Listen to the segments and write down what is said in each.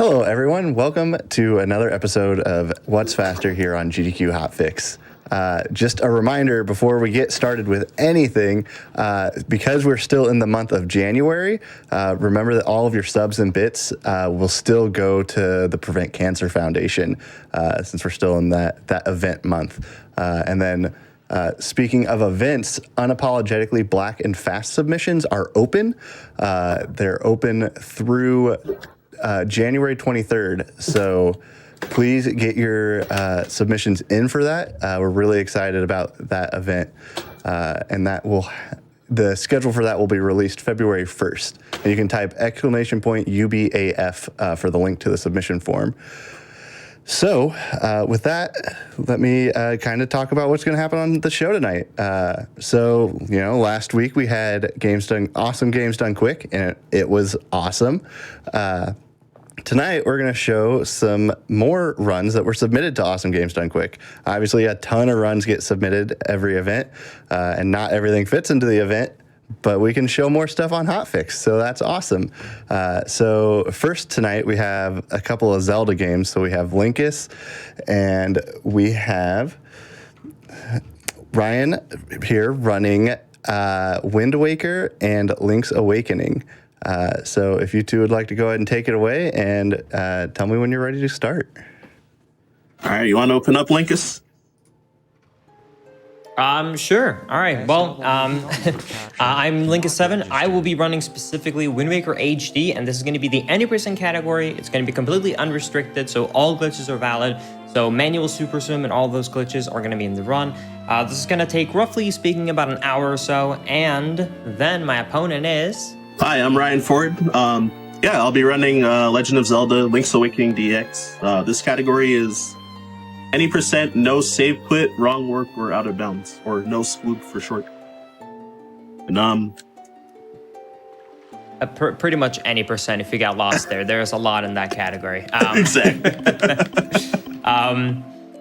Hello, everyone. Welcome to another episode of What's Faster here on GDQ Hotfix. Just a reminder before we get started with anything, because we're still in the month of January, remember that all of your subs and bits will still go to the Prevent Cancer Foundation, since we're still in that event month. And then speaking of events, Unapologetically Black and Fast submissions are open. They're open through January 23rd. So please get your submissions in for that. We're really excited about that event. And the schedule for that will be released February 1st. And you can type !UBAF for the link to the submission form. So with that, let me kind of talk about what's going to happen on the show tonight. So, last week we had awesome games done quick, and it was awesome. Tonight, we're going to show some more runs that were submitted to Awesome Games Done Quick. Obviously, a ton of runs get submitted every event, and not everything fits into the event, but we can show more stuff on Hotfix, so that's awesome. So first tonight, we have a couple of Zelda games. So we have Linkus, and we have Ryan here running Wind Waker and Link's Awakening. So if you two would like to go ahead and take it away and tell me when you're ready to start. All right, you want to open up, Linkus? Sure. All right. Well, I'm Linkus7. I will be running specifically Wind Waker HD, and this is going to be the any percent category. It's going to be completely unrestricted, so all glitches are valid. So manual super swim and all those glitches are going to be in the run. This is going to take, roughly speaking, about an hour or so, and then my opponent is... Hi, I'm Ryan Ford. I'll be running Legend of Zelda Link's Awakening DX. This category is any percent, no save quit, wrong work, or out of bounds, or no scoop for short. And pretty much any percent if you got lost there. There's a lot in that category. Exactly.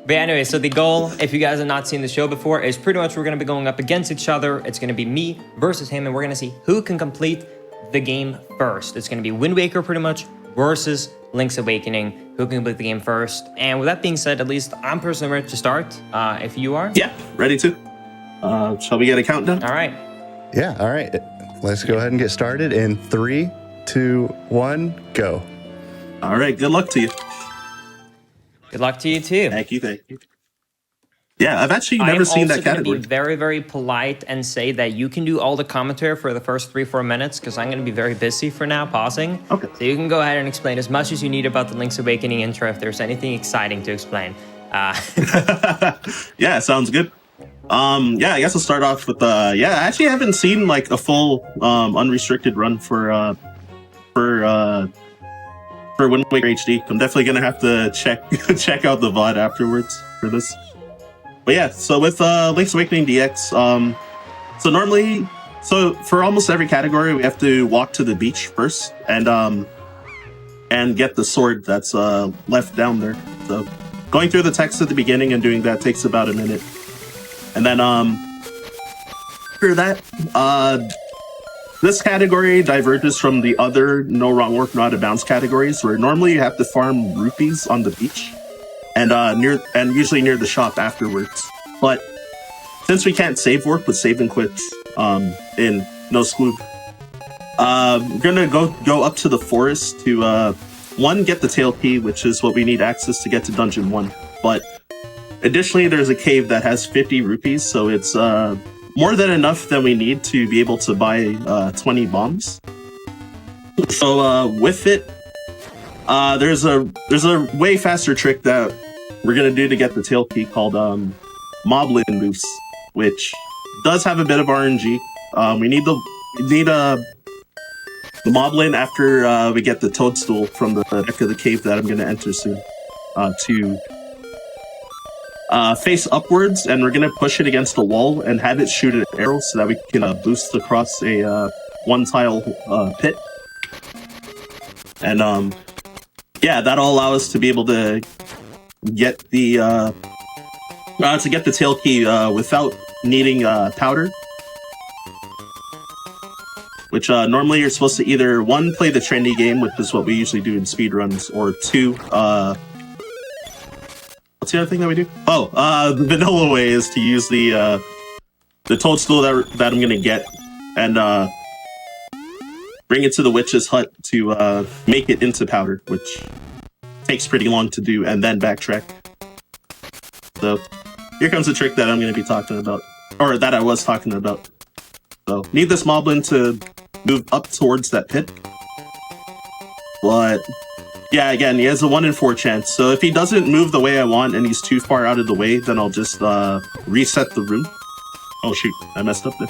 But anyway, so the goal, if you guys have not seen the show before, is pretty much we're going to be going up against each other. It's going to be me versus him, and we're going to see who can complete the game first. It's going to be Wind Waker pretty much versus Link's Awakening, who can complete the game first. And with that being said, at least I'm personally ready to start. If you are? Yeah, ready to. Shall we get a countdown? All right. Yeah, all right. Let's go ahead and get started in 3, 2, 1, go. All right, good luck to you. Good luck to you too. Thank you. Yeah, I've actually never seen that category. I'm also going to be very, very polite and say that you can do all the commentary for the first 3-4 minutes because I'm going to be very busy for now, pausing. Okay. So you can go ahead and explain as much as you need about the Link's Awakening intro if there's anything exciting to explain. Yeah, sounds good. I guess I'll start off with I actually haven't seen like a full unrestricted run for Wind Waker HD. I'm definitely gonna have to check out the VOD afterwards for this. But yeah, so with Link's Awakening DX, so for almost every category, we have to walk to the beach first and get the sword that's left down there. So going through the text at the beginning and doing that takes about a minute. And then after that, this category diverges from the other no wrong work, no out of bounds categories, where normally you have to farm rupees on the beach and usually near the shop afterwards. But since we can't save work with save and quits in no scoop, we're gonna go up to the forest to get the tail key, which is what we need access to get to dungeon 1. But additionally, there's a cave that has 50 rupees, so it's more than enough that we need to be able to buy 20 bombs. So with it, there's a way faster trick that we're gonna do to get the tail key called Moblin Boost, which does have a bit of RNG. We need the Moblin after we get the toadstool from the deck of the cave that I'm gonna enter soon to face upwards, and we're gonna push it against the wall and have it shoot an arrow so that we can boost across a one-tile pit. And that'll allow us to be able to get the tail key without needing powder. which normally you're supposed to either one, play the trendy game, which is what we usually do in speedruns, or two, what's the other thing that we do? Oh, the vanilla way is to use the toadstool that I'm gonna get and bring it to the witch's hut to make it into powder, which takes pretty long to do, and then backtrack. So here comes a trick that I'm gonna be talking about, or that I was talking about. So need this moblin to move up towards that pit, but yeah, again, he has a 1 in 4 chance. So if he doesn't move the way I want and he's too far out of the way, then I'll just reset the room. Oh shoot, I messed up there.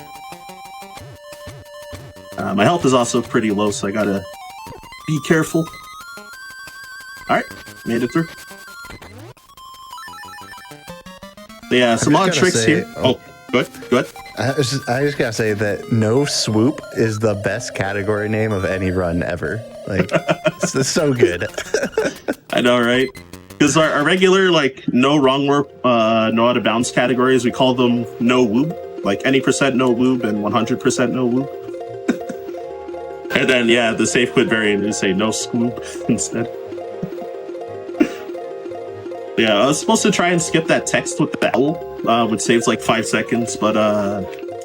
My health is also pretty low, so I gotta be careful. Alright, made it through. So yeah, some odd tricks here. Oh, go ahead. I just gotta say that no swoop is the best category name of any run ever. Like, it's so good. I know, right? Because our regular, like, no wrong warp, no out of bounds categories, we call them no woob. Like, any percent no woob and 100% no woob. And then, yeah, the safe quit variant is say no swoop instead. Yeah, I was supposed to try and skip that text with the owl, which saves like 5 seconds, but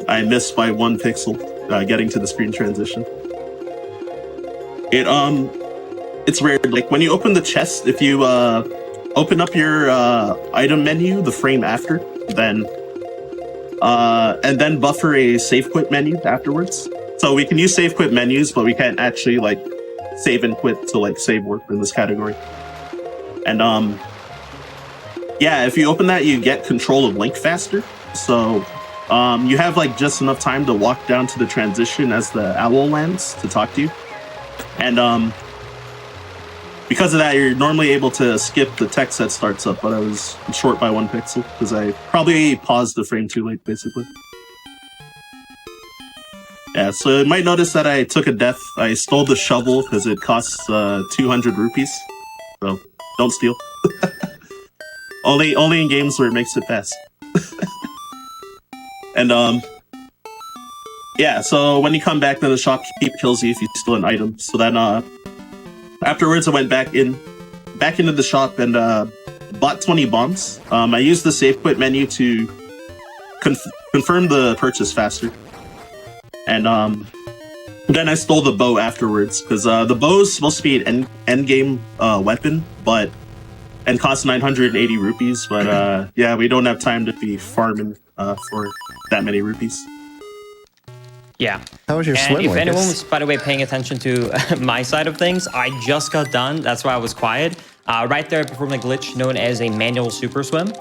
I missed by 1 pixel getting to the screen transition. It's weird. Like when you open the chest, if you open up your item menu, the frame after, then and then buffer a save quit menu afterwards. So we can use save quit menus, but we can't actually like save and quit to like save warp in this category. And yeah, if you open that, you get control of Link faster. So you have like just enough time to walk down to the transition as the owl lands to talk to you. And because of that, you're normally able to skip the text that starts up, but I was short by 1 pixel because I probably paused the frame too late, basically. Yeah, so you might notice that I took a death. I stole the shovel because it costs 200 rupees. So don't steal. only in games where it makes it fast. And yeah, so when you come back, then the shopkeep kills you if you steal an item. So then afterwards, I went back into the shop and bought 20 bombs. I used the save quit menu to confirm the purchase faster. And then I stole the bow afterwards, because the bow is supposed to be an end game weapon, and costs 980 rupees. But yeah, we don't have time to be farming for that many rupees. Yeah. How was your and swim, if Lucas? anyone was, by the way, paying attention to my side of things, I just got done. That's why I was quiet. Right there, I performed a glitch known as a manual super swim.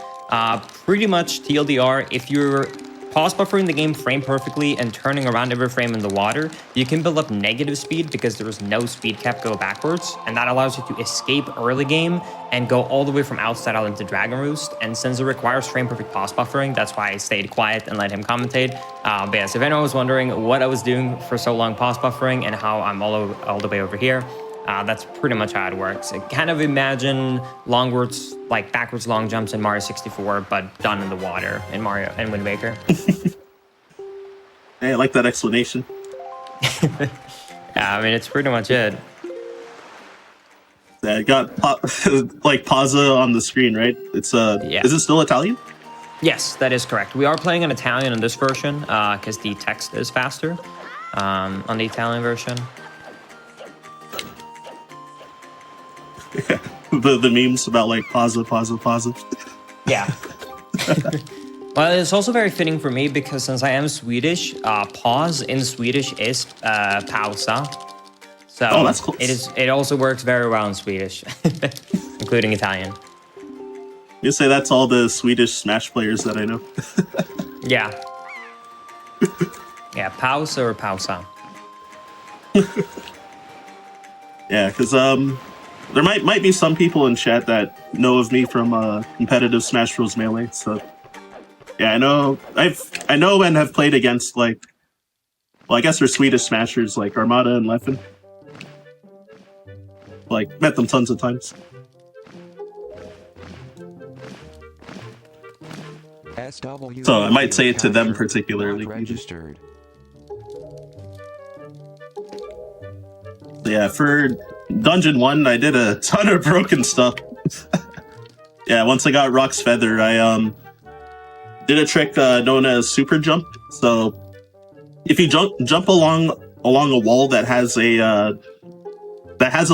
Pretty much TLDR, if you're pause buffering the game frame perfectly and turning around every frame in the water, you can build up negative speed because there is no speed cap go backwards, and that allows you to escape early game and go all the way from outside out into Dragon Roost. And since it requires frame perfect pause buffering, that's why I stayed quiet and let him commentate. But yes, if anyone was wondering what I was doing for so long pause buffering and how I'm all the way over here, that's pretty much how it works. I kind of imagine longwards, like backwards long jumps in Mario 64, but done in the water in Mario and Wind Waker. Hey, I like that explanation. Yeah, I mean, it's pretty much it. Yeah, I got like pausa on the screen, right? It's Yeah. Is it still Italian? Yes, that is correct. We are playing in Italian in this version because the text is faster on the Italian version. the memes about like pausa. Yeah. Well, it's also very fitting for me because since I am Swedish, pause in Swedish is pausa. So oh, that's close. It also works very well in Swedish, including Italian. You say that's all the Swedish Smash players that I know. Yeah. Yeah, pausa or pausa. Yeah, because there might be some people in chat that know of me from competitive Smash Bros. Melee. So yeah, I know and have played against like, well, I guess they're Swedish Smashers like Armada and Leffen. Like met them tons of times. SW So I might say it to them particularly. Registered. Yeah, for Dungeon 1, I did a ton of broken stuff. Yeah, once I got Rock's Feather, I did a trick known as Super Jump. So if you jump along a wall that has a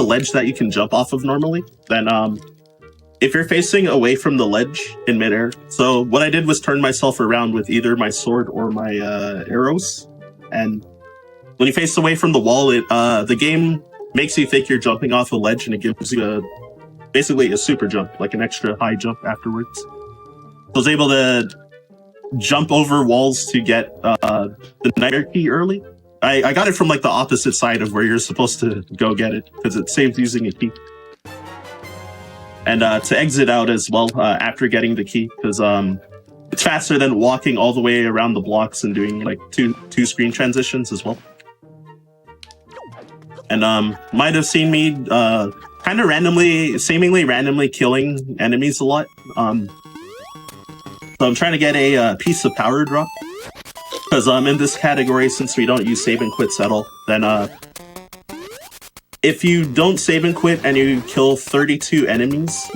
ledge that you can jump off of normally, then if you're facing away from the ledge in midair, so what I did was turn myself around with either my sword or my arrows, and when you face away from the wall, the game makes you think you're jumping off a ledge, and it gives you basically a super jump, like an extra high jump afterwards. I was able to jump over walls to get the Nightmare Key early. I got it from like the opposite side of where you're supposed to go get it, because it saves using a key. And to exit out as well after getting the key, because it's faster than walking all the way around the blocks and doing like two screen transitions as well. And might have seen me kind of seemingly randomly killing enemies a lot. So I'm trying to get a piece of power drop, because in this category, since we don't use save and quits at all, then if you don't save and quit and you kill 32 enemies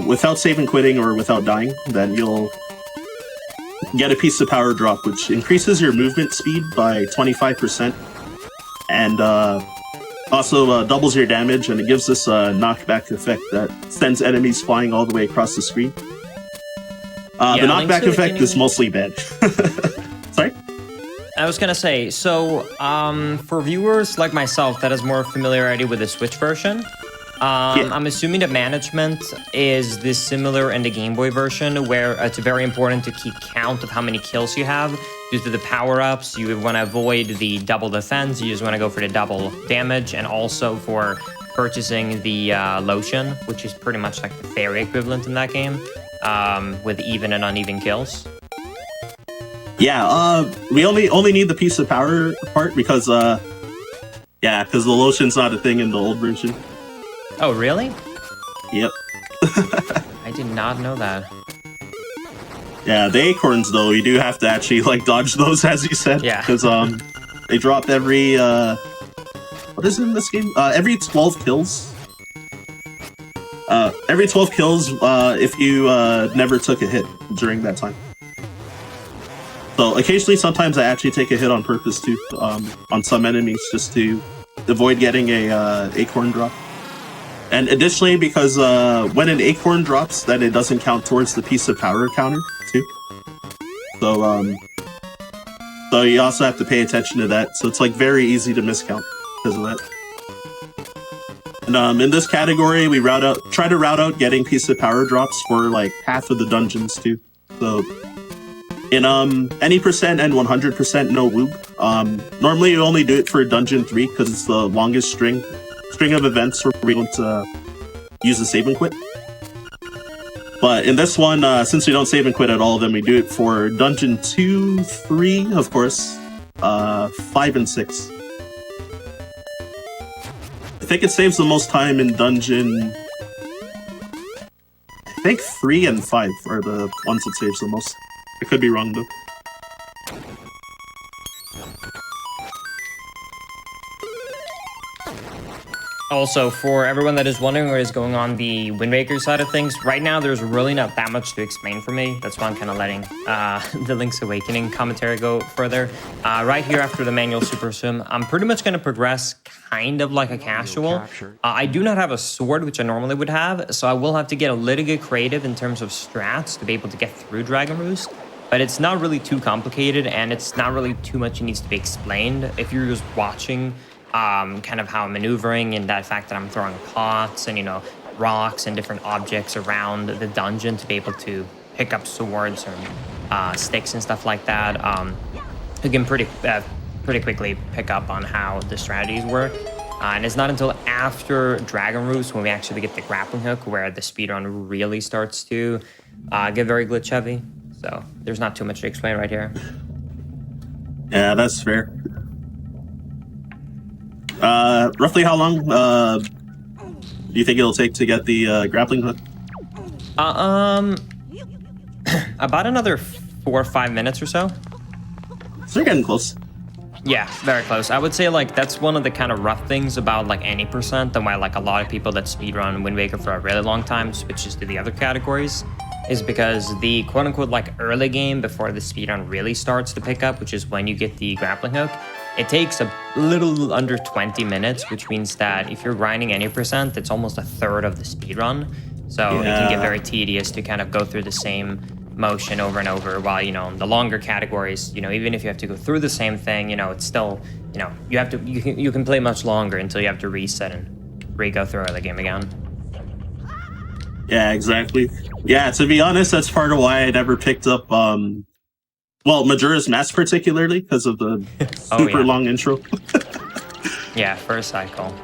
without save and quitting or without dying, then you'll get a piece of power drop, which increases your movement speed by 25%, and also doubles your damage, and it gives this knockback effect that sends enemies flying all the way across the screen. The knockback effect is mostly bad. Sorry? I was gonna say, so for viewers like myself that has more familiarity with the Switch version, I'm assuming the management is this similar in the Game Boy version, where it's very important to keep count of how many kills you have. Due to the power-ups, you want to avoid the double defense, you just want to go for the double damage, and also for purchasing the lotion, which is pretty much like the fairy equivalent in that game, with even and uneven kills. Yeah, we only need the piece of power part because the lotion's not a thing in the old version. Oh, really? Yep. I did not know that. Yeah, the acorns though, you do have to actually like dodge those, as you said. Yeah. Because they drop every what is it in this game? Every 12 kills. Every 12 kills if you never took a hit during that time. So occasionally, sometimes I actually take a hit on purpose too, on some enemies, just to avoid getting a acorn drop. And additionally, because when an acorn drops, then it doesn't count towards the piece of power counter too. So you also have to pay attention to that. So it's like very easy to miscount because of that. And in this category, we try to route out getting piece of power drops for like half of the dungeons too. So in any percent and 100% no whoop. Normally you only do it for dungeon 3 because it's the longest string of events where we don't use the save and quit. But in this one, since we don't save and quit at all, then we do it for dungeon 2, 3, of course, 5 and 6. I think it saves the most time in dungeon. I think 3 and 5 are the ones that saves the most. I could be wrong though. Also, for everyone that is wondering what is going on the Wind Waker side of things, right now there's really not that much to explain for me. That's why I'm kind of letting the Link's Awakening commentary go further. Right here after the manual super sim, I'm pretty much going to progress kind of like a casual. I do not have a sword, which I normally would have, so I will have to get a little bit creative in terms of strats to be able to get through Dragon Roost. But it's not really too complicated, and it's not really too much that needs to be explained. If you're just watching kind of how I'm maneuvering and that fact that I'm throwing pots and, you know, rocks and different objects around the dungeon to be able to pick up swords or sticks and stuff like that, you can pretty quickly pick up on how the strategies work. And it's not until after Dragon Roost when we actually get the grappling hook where the speedrun really starts to get very glitch heavy. So there's not too much to explain right here. Yeah, that's fair. Roughly how long do you think it'll take to get the grappling hook? About another 4 or 5 minutes or so. So you're getting close. Yeah, very close. I would say like that's one of the kind of rough things about like any percent and why like a lot of people that speedrun Wind Waker for a really long time switches to the other categories is because the quote unquote like early game before the speedrun really starts to pick up, which is when you get the grappling hook, it takes a little under 20 minutes, which means that if you're grinding any percent, it's almost a third of the speedrun. So it can get very tedious to kind of go through the same motion over and over, while the longer categories, even if you have to go through the same thing, it's still, you can play much longer until you have to reset and re-go through the game again. Yeah, exactly. Yeah, to be honest, that's part of why I never picked up Majora's Mask particularly, because of the super long intro. Yeah, first cycle.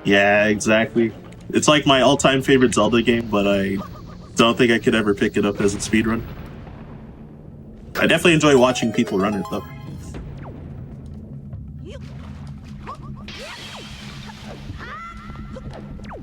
Yeah, exactly. It's like my all-time favorite Zelda game, but I don't think I could ever pick it up as a speedrun. I definitely enjoy watching people run it, though.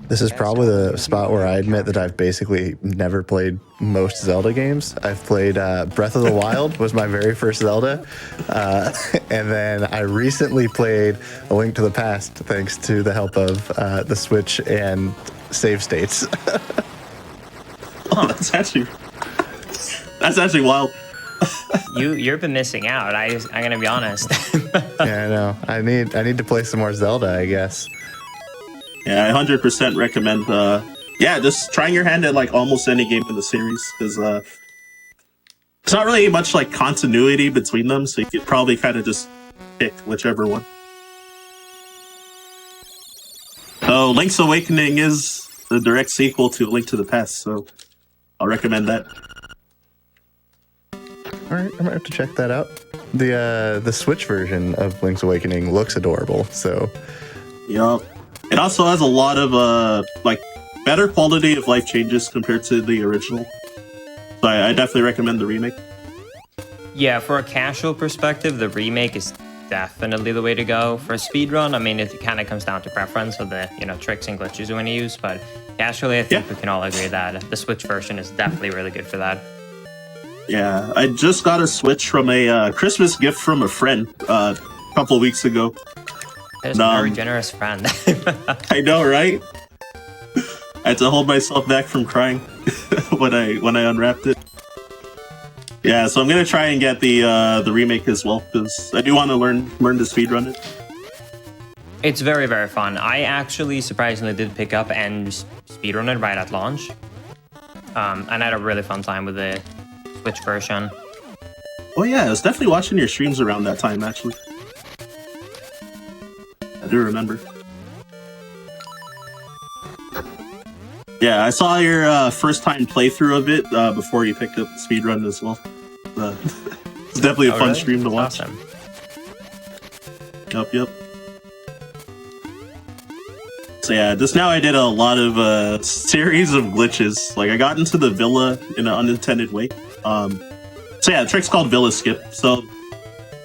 This is probably the spot where I admit that I've basically never played most Zelda games. I've played Breath of the Wild was my very first Zelda. And then I recently played A Link to the Past thanks to the help of the Switch and save states. Oh, that's actually wild. You've been missing out. I'm gonna be honest. Yeah, I know. I need to play some more Zelda, I guess. Yeah, I 100% recommend. Just trying your hand at like almost any game in the series, because it's not really much like continuity between them, so you could probably kind of just pick whichever one. So, Link's Awakening is the direct sequel to Link to the Past, so I'll recommend that. All right, I might have to check that out. The Switch version of Link's Awakening looks adorable, so. Yup. It also has a lot of better quality of life changes compared to the original. So I definitely recommend the remake. Yeah, for a casual perspective, the remake is definitely the way to go. For a speedrun, I mean, it kind of comes down to preference of the tricks and glitches you want to use, but casually, I think we can all agree that the Switch version is definitely really good for that. Yeah, I just got a Switch from a Christmas gift from a friend a couple weeks ago. There's a very generous friend. I know, right? I had to hold myself back from crying when I unwrapped it. Yeah, so I'm gonna try and get the remake as well, because I do want to learn to speedrun it. It's very, very fun. I actually surprisingly did pick up and speedrun it right at launch. And I had a really fun time with the Switch version. Oh yeah, I was definitely watching your streams around that time, actually. I do remember. Yeah, I saw your first time playthrough of it before you picked up the speedrun as well. It's definitely a fun stream to watch. Awesome. Yep. So yeah, just now I did a lot of series of glitches. Like I got into the villa in an unintended way. So yeah, the trick's called Villa Skip. So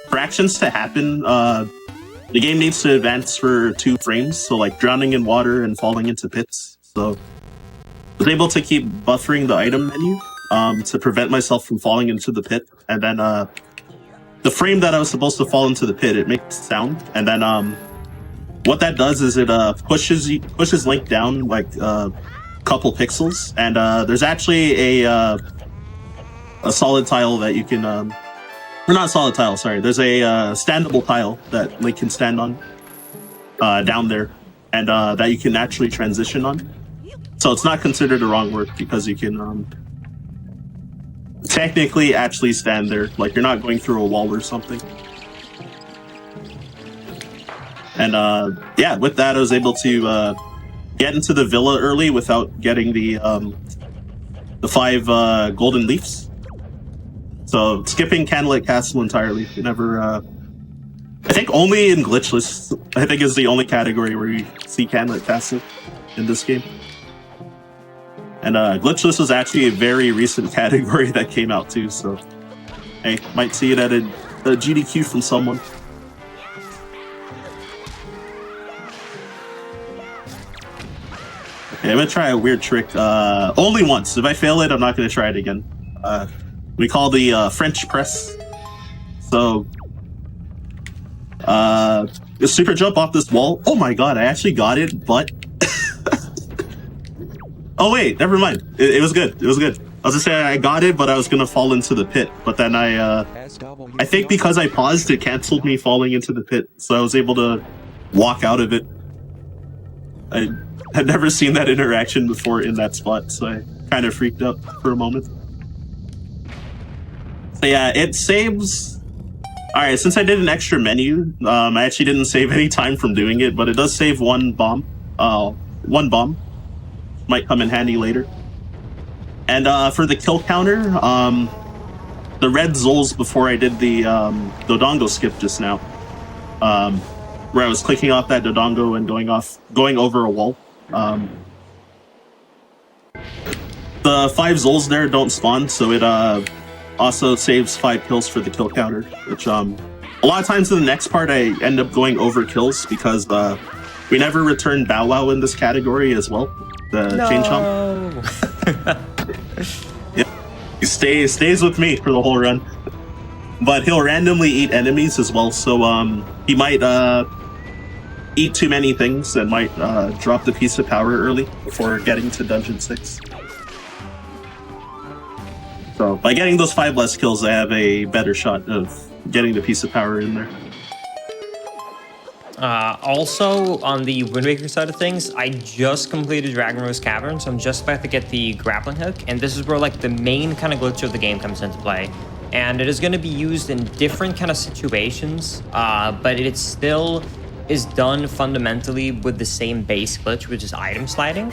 for actions to happen, the game needs to advance for 2 frames. So like drowning in water and falling into pits. So I was able to keep buffering the item menu to prevent myself from falling into the pit. And then the frame that I was supposed to fall into the pit, it makes sound. And then what that does is it pushes Link down like a couple pixels. And there's actually a solid tile that you can... or not solid tile, sorry. There's a standable tile that Link can stand on down there. And that you can actually transition on. So it's not considered a wrong work because you can technically actually stand there. Like you're not going through a wall or something. And yeah, with that I was able to get into the villa early without getting the 5 golden leaves. So skipping Candlelit Castle entirely. You never I think only in glitchless I think is the only category where you see Candlelit Castle in this game. And glitchless was actually a very recent category that came out too, so hey, might see it at a GDQ from someone. Okay, I'm gonna try a weird trick. Only once. If I fail it, I'm not gonna try it again. We call the French press. So The super jump off this wall. Oh my god, I actually got it, but... oh wait, never mind. It was good. It was good. I was gonna say I got it, but I was gonna fall into the pit. But then I think because I paused, it canceled me falling into the pit. So I was able to walk out of it. I had never seen that interaction before in that spot, so I kind of freaked out for a moment. So yeah, it saves... Alright, since I did an extra menu, I actually didn't save any time from doing it, but it does save one bomb. One bomb. Might come in handy later. And for the kill counter, the red Zols before I did the Dodongo skip just now, where I was clicking off that Dodongo and going over a wall. The 5 Zols there don't spawn, so it also saves 5 kills for the kill counter, which a lot of times in the next part I end up going over kills because we never return Bow Wow in this category as well. The chain chomp. Yeah, he stays with me for the whole run, but he'll randomly eat enemies as well. So he might eat too many things and might drop the piece of power early before getting to Dungeon 6. So by getting those 5 less kills, I have a better shot of getting the piece of power in there. Also, on the Wind Waker side of things, I just completed Dragon Rose Cavern, so I'm just about to get the grappling hook, and this is where like the main kind of glitch of the game comes into play. And it is going to be used in different kind of situations, but it still is done fundamentally with the same base glitch, which is item sliding.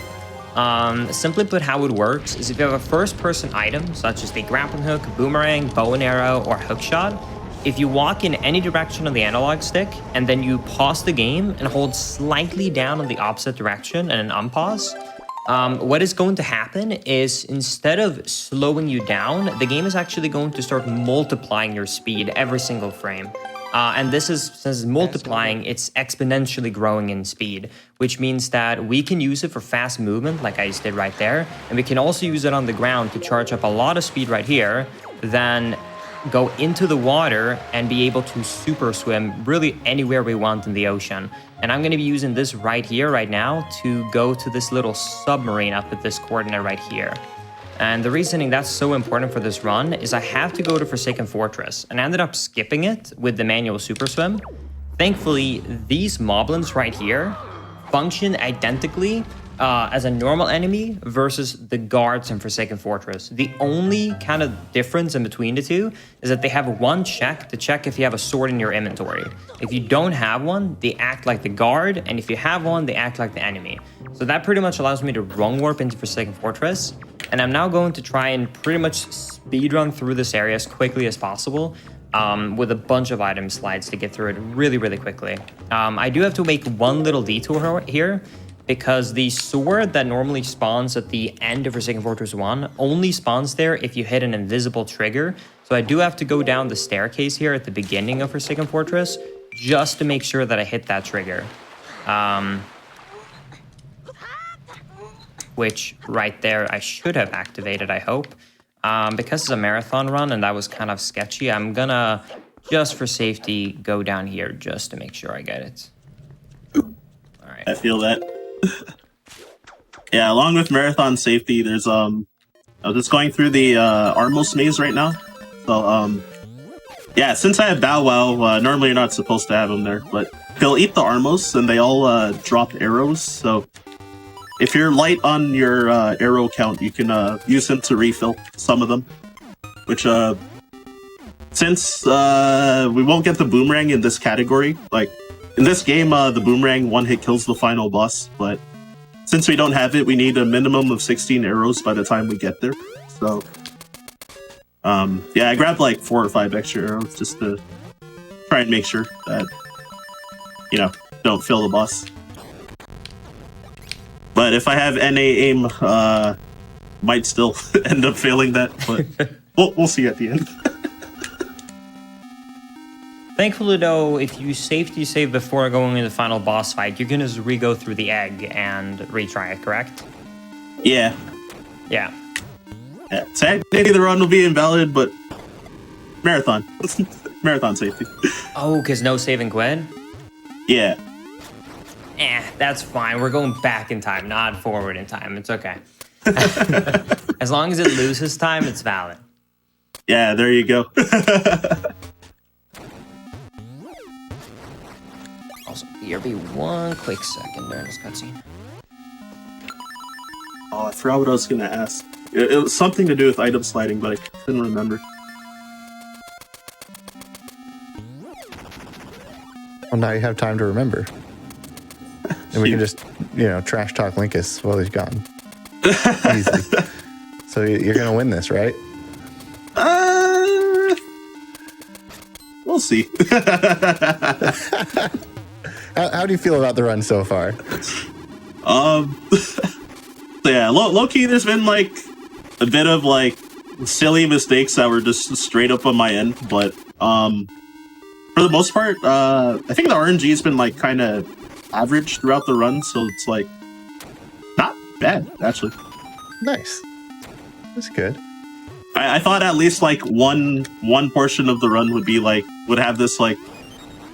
Simply put, how it works is if you have a first-person item, such as the grappling hook, boomerang, bow and arrow, or hook shot, if you walk in any direction on the analog stick, and then you pause the game and hold slightly down on the opposite direction and an unpause, what is going to happen is instead of slowing you down, the game is actually going to start multiplying your speed every single frame. And this is, since it's multiplying, it's exponentially growing in speed, which means that we can use it for fast movement, like I just did right there, and we can also use it on the ground to charge up a lot of speed right here, then go into the water and be able to super swim really anywhere we want in the ocean. And I'm going to be using this right here, right now, to go to this little submarine up at this coordinate right here. And the reasoning that's so important for this run is I have to go to Forsaken Fortress, and I ended up skipping it with the manual super swim. Thankfully, these moblins right here function identically as a normal enemy versus the guards in Forsaken Fortress. The only kind of difference in between the two is that they have one check to check if you have a sword in your inventory. If you don't have one, they act like the guard, and if you have one, they act like the enemy. So that pretty much allows me to run warp into Forsaken Fortress, and I'm now going to try and pretty much speedrun through this area as quickly as possible, with a bunch of item slides to get through it really, really quickly. I do have to make one little detour here, because the sword that normally spawns at the end of Forsaken Fortress 1 only spawns there if you hit an invisible trigger. So I do have to go down the staircase here at the beginning of Forsaken Fortress just to make sure that I hit that trigger. Which right there I should have activated, I hope. Because it's a marathon run and that was kind of sketchy, I'm gonna, just for safety, go down here just to make sure I get it. All right. I feel that. Yeah, along with marathon safety, there's I'm just going through the Armos maze right now. So yeah, since I have Bow Wow, normally you're not supposed to have him there, but he'll eat the Armos and they all drop arrows. So if you're light on your arrow count, you can use him to refill some of them. Which since we won't get the boomerang in this category, like in this game, the boomerang one-hit kills the final boss, but since we don't have it, we need a minimum of 16 arrows by the time we get there. So, yeah, I grabbed like 4 or 5 extra arrows just to try and make sure that, you know, don't fail the boss. But if I have NA aim, might still end up failing that, but we'll see at the end. Thankfully, though, if you safety save before going into the final boss fight, you can just re-go through the egg and retry it, correct? Yeah. Yeah. Yeah. Technically, the run will be invalid, but Marathon. Marathon safety. Oh, because no save and quit? Yeah. That's fine. We're going back in time, not forward in time. It's okay. As long as it loses time, it's valid. Yeah, there you go. Also, BRB 1 quick second during this cutscene. Oh, I forgot what I was going to ask. It was something to do with item sliding, but I couldn't remember. Well, now you have time to remember. And we can just, trash talk Linkus while he's gone. Easy. So you're going to win this, right? We'll see. How do you feel about the run so far? Yeah, low-key, there's been, like, a bit of, like, silly mistakes that were just straight up on my end, but, for the most part, I think the RNG has been, like, kind of average throughout the run, so it's, like, not bad, actually. Nice. That's good. I thought at least, like, one portion of the run would be, like, would have this, like,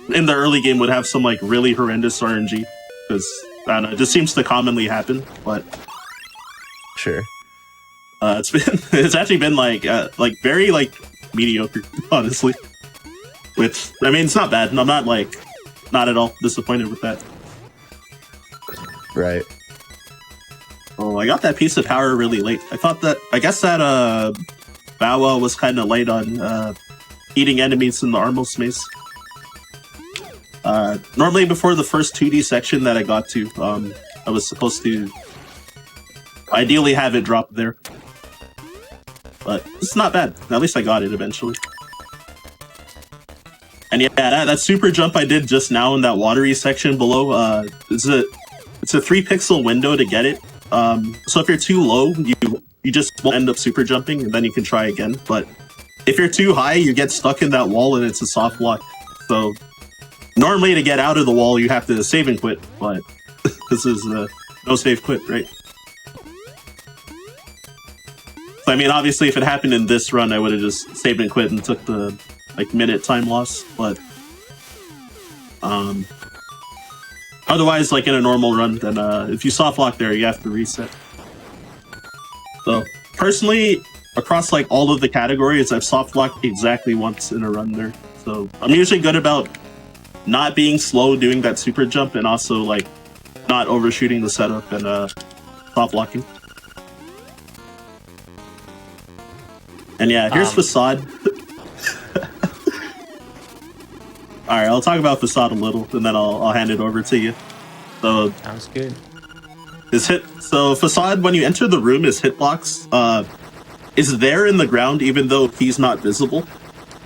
in the early game would have some, like, really horrendous RNG, because, I don't know, it just seems to commonly happen, but... Sure. It's actually been, like, very, like, mediocre, honestly. Which, I mean, it's not bad, and I'm not, like, not at all disappointed with that. Right. Oh, I got that piece of power really late. I guess that, Bow was kind of late on, eating enemies in the Armos maze. Normally before the first 2D section that I got to, I was supposed to ideally have it drop there. But it's not bad. At least I got it eventually. And yeah, that super jump I did just now in that watery section below, it's a 3-pixel window to get it. So if you're too low, you just won't end up super jumping, and then you can try again. But if you're too high, you get stuck in that wall, and it's a soft lock. So normally to get out of the wall, you have to save and quit, but this is no save quit, right? So, I mean, obviously, if it happened in this run, I would have just saved and quit and took the minute time loss, but otherwise, like in a normal run, then if you soft lock there, you have to reset. So personally, across like all of the categories, I've soft locked exactly once in a run there. So I'm usually good about not being slow doing that super jump, and also like not overshooting the setup and soft locking. And yeah, here's Facade. Alright, I'll talk about Facade a little, and then I'll hand it over to you. So Sounds good. So Facade, when you enter the room, his hitbox is there in the ground even though he's not visible.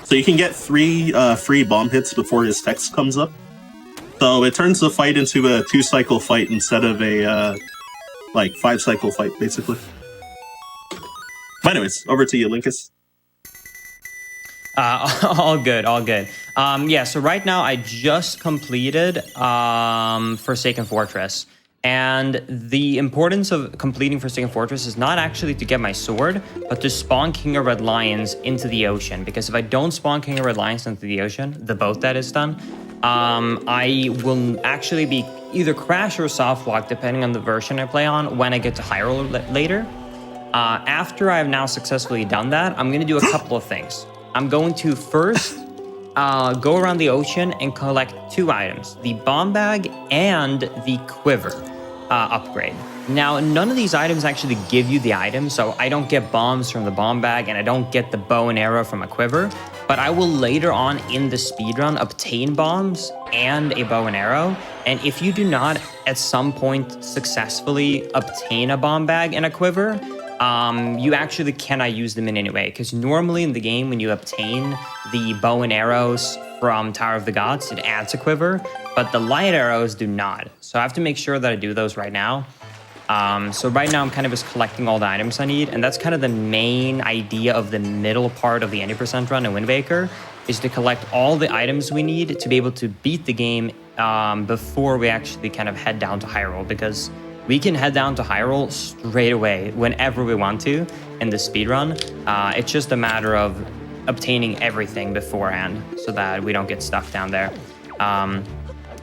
So you can get 3 free bomb hits before his text comes up. So it turns the fight into a 2-cycle fight instead of a 5-cycle fight, basically. But anyways, over to you, Linkus. All good, all good. Yeah, so right now I just completed Forsaken Fortress. And the importance of completing Forsaken Fortress is not actually to get my sword, but to spawn King of Red Lions into the ocean. Because if I don't spawn King of Red Lions into the ocean, the boat that is done, I will actually be either crash or soft lock, depending on the version I play on, when I get to Hyrule later. After I've now successfully done that, I'm going to do a couple of things. I'm going to first go around the ocean and collect 2 items, the bomb bag and the quiver upgrade. Now, none of these items actually give you the item, so I don't get bombs from the bomb bag and I don't get the bow and arrow from a quiver, but I will later on in the speedrun obtain bombs and a bow and arrow. And if you do not at some point successfully obtain a bomb bag and a quiver, you actually cannot use them in any way, because normally in the game when you obtain the bow and arrows from Tower of the Gods, it adds a quiver, but the light arrows do not. So I have to make sure that I do those right now. So right now I'm kind of just collecting all the items I need, and that's kind of the main idea of the middle part of the 90% run in Wind Waker, is to collect all the items we need to be able to beat the game before we actually kind of head down to Hyrule, because we can head down to Hyrule straight away whenever we want to in the speedrun. It's just a matter of obtaining everything beforehand so that we don't get stuck down there.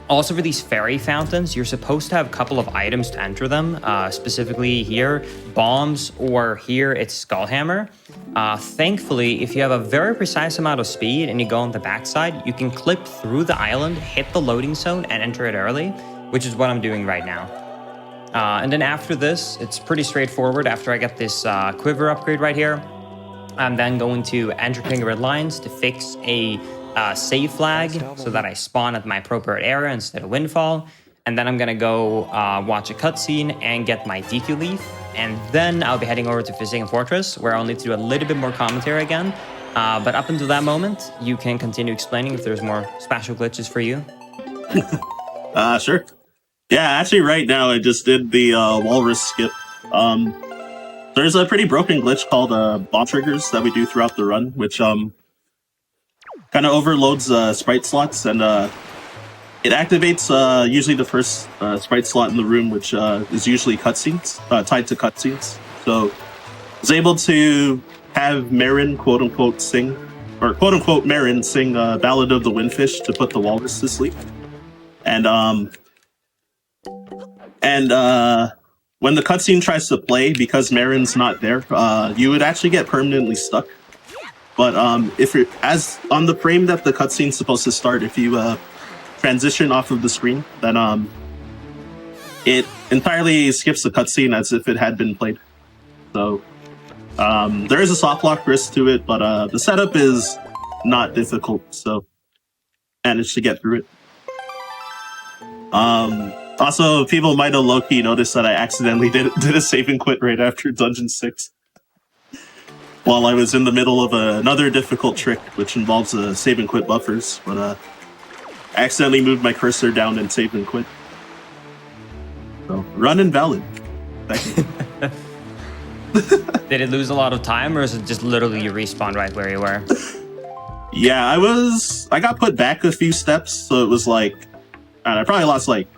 Also, for these fairy fountains, you're supposed to have a couple of items to enter them. Specifically here, bombs, or here it's Skullhammer. Thankfully, if you have a very precise amount of speed and you go on the backside, you can clip through the island, hit the loading zone, and enter it early, which is what I'm doing right now. And then after this, it's pretty straightforward. After I get this quiver upgrade right here, I'm then going to enter King Red Lines to fix a save flag so that I spawn at my appropriate area instead of Windfall. And then I'm gonna go watch a cutscene and get my DQ leaf. And then I'll be heading over to Forsaken Fortress, where I'll need to do a little bit more commentary again. But up until that moment, you can continue explaining if there's more special glitches for you. Sure. Yeah, actually right now I just did the walrus skip. There's a pretty broken glitch called bomb triggers that we do throughout the run, which kind of overloads sprite slots, and it activates usually the first sprite slot in the room, which is usually cutscenes, tied to cutscenes. So I was able to have Marin, quote unquote, sing, or quote unquote Marin sing Ballad of the Windfish to put the walrus to sleep. And when the cutscene tries to play, because Marin's not there, you would actually get permanently stuck. But if you're, as on the frame that the cutscene's supposed to start, if you transition off of the screen, then it entirely skips the cutscene as if it had been played. So there is a soft lock risk to it, but the setup is not difficult, so managed to get through it. Also, people might have low-key noticed that I accidentally did a save and quit right after Dungeon 6. While I was in the middle of another difficult trick, which involves save and quit buffers, but I accidentally moved my cursor down and saved and quit. So, run invalid. Thank you. Did it lose a lot of time, or is it just literally you respawn right where you were? Yeah, I got put back a few steps, so it was like, I probably lost like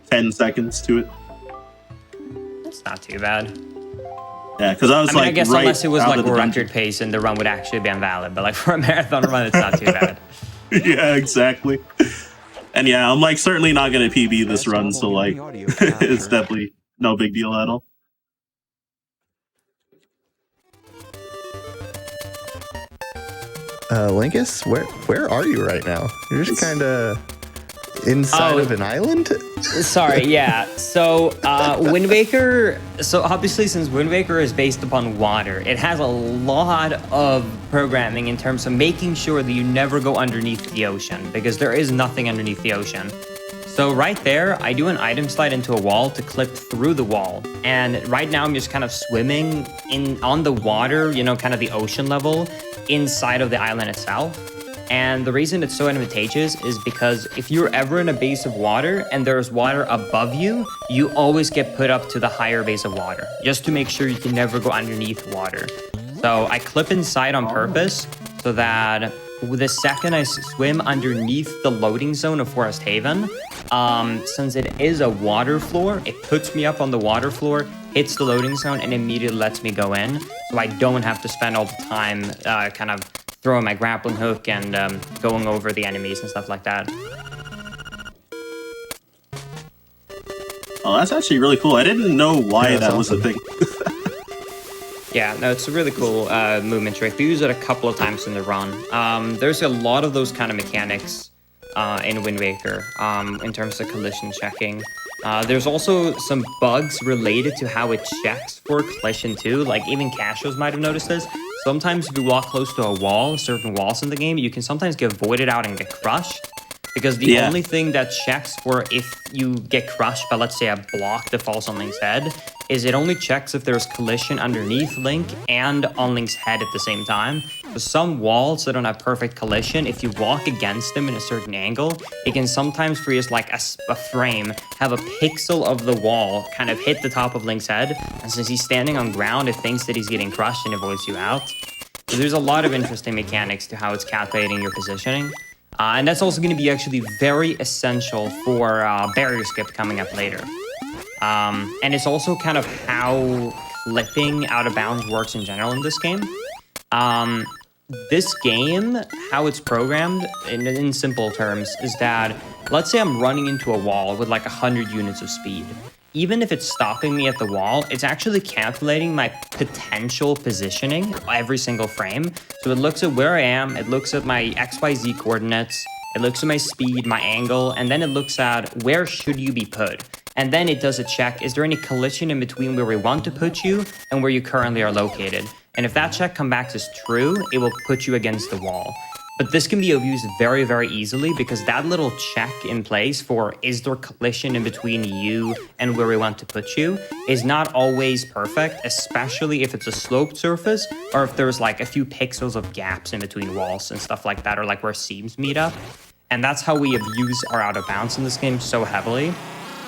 10 seconds to it. That's not too bad. Yeah, because I was I guess right unless it was like record dungeon. pace and the run would actually be invalid, but like for a marathon run, it's not too bad. Yeah, exactly. And yeah, I'm like certainly not going to PB this run, so like it's definitely no big deal at all. Linkus, where are you right now? You're just kind of inside of an island? Sorry, yeah. So Wind Waker, so obviously since Wind Waker is based upon water, it has a lot of programming in terms of making sure that you never go underneath the ocean, because there is nothing underneath the ocean. So right there, I do an item slide into a wall to clip through the wall. And right now I'm just kind of swimming on the water, you know, kind of the ocean level inside of the island itself. And the reason it's so advantageous is because if you're ever in a base of water and there's water above you, you always get put up to the higher base of water, just to make sure you can never go underneath water. So I clip inside on purpose so that the second I swim underneath the loading zone of Forest Haven, since it is a water floor, it puts me up on the water floor, hits the loading zone, and immediately lets me go in. So I don't have to spend all the time kind of throwing my grappling hook and going over the enemies and stuff like that. Oh, that's actually really cool. I didn't know why that was a thing. Yeah, no, it's a really cool movement trick. We use it a couple of times in the run. There's a lot of those kind of mechanics in Wind Waker in terms of collision checking. There's also some bugs related to how it checks for collision too. Like even Casuals might have noticed this. Sometimes if you walk close to a wall, certain walls in the game, you can sometimes get voided out and get crushed. Because the only thing that checks for if you get crushed by, let's say, a block that falls on Link's head, is it only checks if there's collision underneath Link and on Link's head at the same time. So some walls that don't have perfect collision, if you walk against them in a certain angle, it can sometimes for just like a frame, have a pixel of the wall kind of hit the top of Link's head. And since he's standing on ground, it thinks that he's getting crushed and avoids you out. So there's a lot of interesting mechanics to how it's calculating your positioning. And that's also going to be actually very essential for barrier skip coming up later. And it's also kind of how clipping out of bounds works in general in this game. this game, how it's programmed in simple terms, is that let's say I'm running into a wall with like 100 units of speed. Even if it's stopping me at the wall, it's actually calculating my potential positioning every single frame. So it looks at where I am, it looks at my XYZ coordinates, it looks at my speed, my angle, and then it looks at where should you be put. And then it does a check, is there any collision in between where we want to put you and where you currently are located? And if that check comes back as true, it will put you against the wall. But this can be used very, very easily because that little check in place for is there collision in between you and where we want to put you is not always perfect, especially if it's a sloped surface or if there's like a few pixels of gaps in between walls and stuff like that, or like where seams meet up. And that's how we have used our out of bounds in this game so heavily,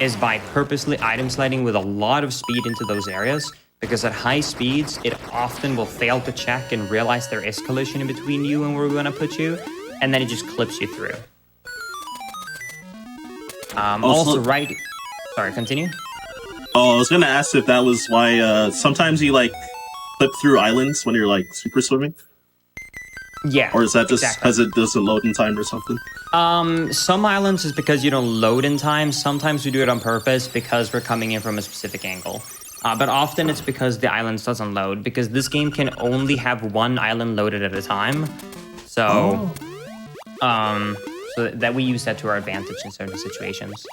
is by purposely item sliding with a lot of speed into those areas. Because at high speeds, it often will fail to check and realize there is collision in between you and where we want to put you, and then it just clips you through. Also, right... Sorry, continue. Oh, I was gonna ask if that was why sometimes you like clip through islands when you're like super swimming. Yeah. Or is that just because it doesn't load in time or something? Some islands is because you don't load in time. Sometimes we do it on purpose because we're coming in from a specific angle. But often it's because the islands doesn't load, because this game can only have one island loaded at a time. So, so that we use that to our advantage in certain situations.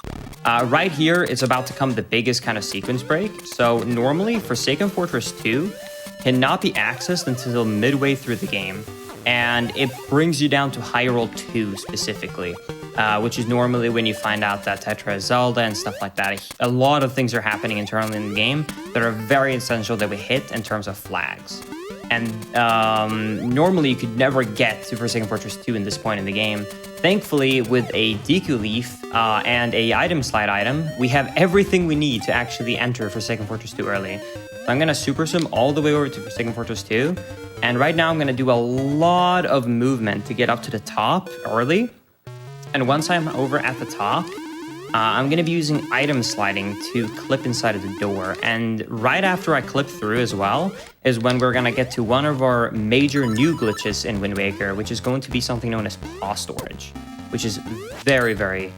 Right here, it's about to come the biggest kind of sequence break. So normally, Forsaken Fortress 2 cannot be accessed until midway through the game. And it brings you down to High Roll 2 specifically, which is normally when you find out that Tetra is Zelda and stuff like that. A lot of things are happening internally in the game that are very essential that we hit in terms of flags. And normally you could never get to Forsaken Fortress 2 in this point in the game. Thankfully, with a DQ leaf and a item slide item, we have everything we need to actually enter Forsaken Fortress 2 early. So I'm going to super swim all the way over to Forsaken Fortress 2. And right now I'm going to do a lot of movement to get up to the top early. And once I'm over at the top, I'm going to be using item sliding to clip inside of the door. And right after I clip through as well is when we're going to get to one of our major new glitches in Wind Waker, which is going to be something known as paw storage, which is very, very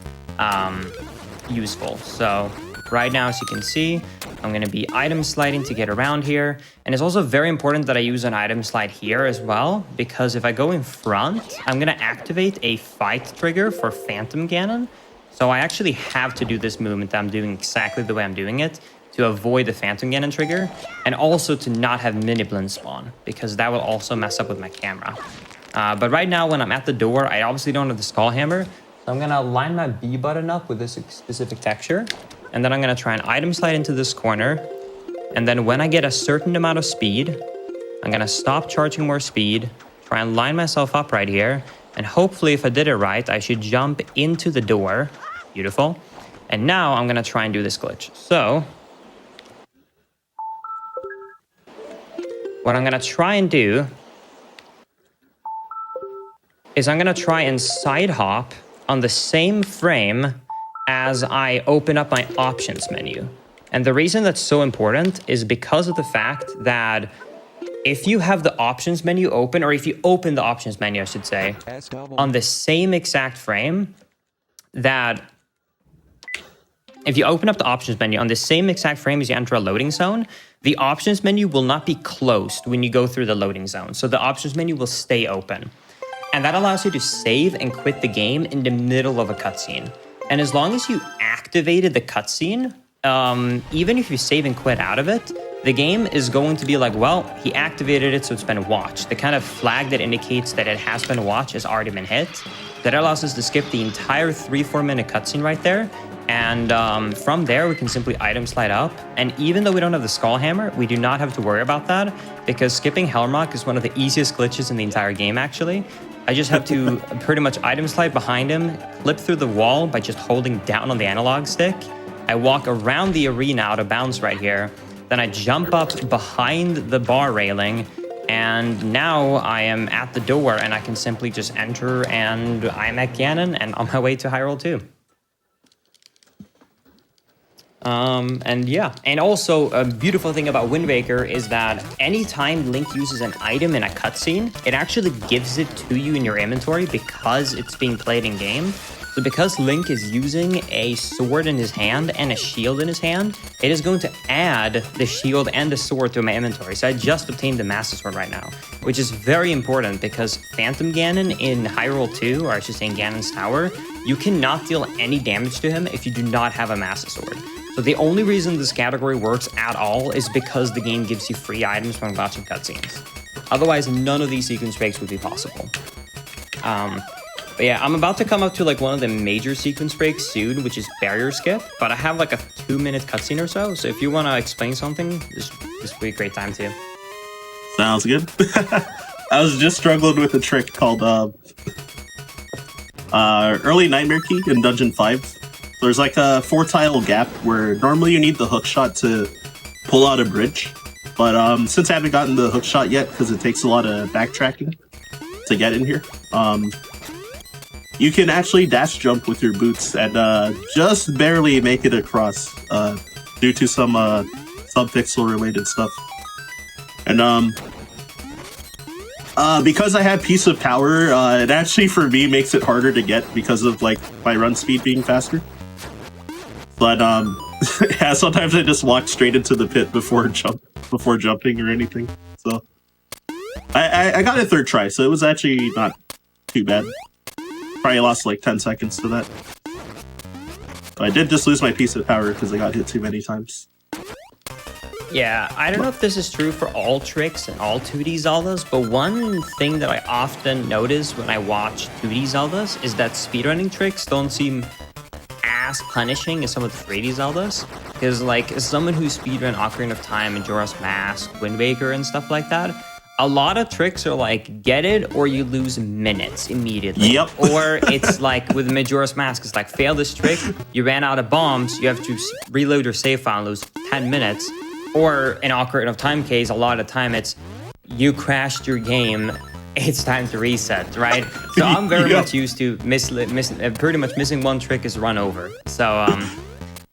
useful. So right now, as you can see, I'm going to be item sliding to get around here. And it's also very important that I use an item slide here as well, because if I go in front, I'm going to activate a fight trigger for Phantom Ganon. So I actually have to do this movement that I'm doing exactly the way I'm doing it to avoid the Phantom Ganon trigger, and also to not have mini blend spawn, because that will also mess up with my camera. But right now, when I'm at the door, I obviously don't have the skull hammer. So I'm going to line my B button up with this specific texture. And then I'm going to try and item slide into this corner. And then when I get a certain amount of speed, I'm going to stop charging more speed, try and line myself up right here. And hopefully, if I did it right, I should jump into the door. Beautiful. And now I'm going to try and do this glitch. So what I'm going to try and do is I'm going to try and side hop on the same frame as I open up my options menu. And the reason that's so important is because of the fact that if you have the options menu open, or if you open the options menu, I should say, on the same exact frame, that if you open up the options menu on the same exact frame as you enter a loading zone, the options menu will not be closed when you go through the loading zone. So the options menu will stay open. And that allows you to save and quit the game in the middle of a cutscene. And as long as you activated the cutscene, even if you save and quit out of it, the game is going to be like, well, he activated it, so it's been watched. The kind of flag that indicates that it has been watched has already been hit. That allows us to skip the entire 3-4 minute cutscene right there. And from there, we can simply item slide up. And even though we don't have the skull hammer, we do not have to worry about that, because skipping Helmrock is one of the easiest glitches in the entire game, actually. I just have to pretty much item slide behind him, clip through the wall by just holding down on the analog stick. I walk around the arena out of bounds right here. Then I jump up behind the bar railing, and now I am at the door, and I can simply just enter, and I'm at Ganon and on my way to Hyrule 2. And yeah, and also a beautiful thing about Wind Waker is that anytime Link uses an item in a cutscene, it actually gives it to you in your inventory because it's being played in game. So because Link is using a sword in his hand and a shield in his hand, it is going to add the shield and the sword to my inventory. So I just obtained the Master Sword right now, which is very important because Phantom Ganon in Hyrule 2, or I should say in Ganon's Tower, you cannot deal any damage to him if you do not have a Master Sword. So the only reason this category works at all is because the game gives you free items from watching cutscenes. Otherwise, none of these sequence breaks would be possible. But yeah, I'm about to come up to like one of the major sequence breaks soon, which is barrier skip. But I have like a 2-minute cutscene or so. So if you want to explain something, this would be a great time too. Sounds good. I was just struggling with a trick called Early Nightmare Key in Dungeon 5. There's like a 4-tile gap where normally you need the hook shot to pull out a bridge. But since I haven't gotten the hook shot yet, because it takes a lot of backtracking to get in here, you can actually dash jump with your boots and just barely make it across due to some subpixel related stuff. And because I have Piece of Power, it actually for me makes it harder to get because of like my run speed being faster. But yeah, sometimes I just walk straight into the pit before jumping or anything. So I got a 3rd try, so it was actually not too bad. Probably lost like 10 seconds to that. But I did just lose my Piece of Power because I got hit too many times. Yeah, I don't know if this is true for all tricks and all 2D Zeldas, but one thing that I often notice when I watch 2D Zeldas is that speedrunning tricks don't seem as punishing as some of the 3D Zeldas. Because like, as someone who speedrun Ocarina of Time, Majora's Mask, Wind Waker, and stuff like that, a lot of tricks are like, get it or you lose minutes immediately. Yep. Or it's like with Majora's Mask, it's like, fail this trick, you ran out of bombs, you have to reload your save file and lose 10 minutes. Or in Ocarina of Time case, a lot of the time it's, you crashed your game, it's time to reset, right? So I'm very much used to pretty much missing one trick is run over. So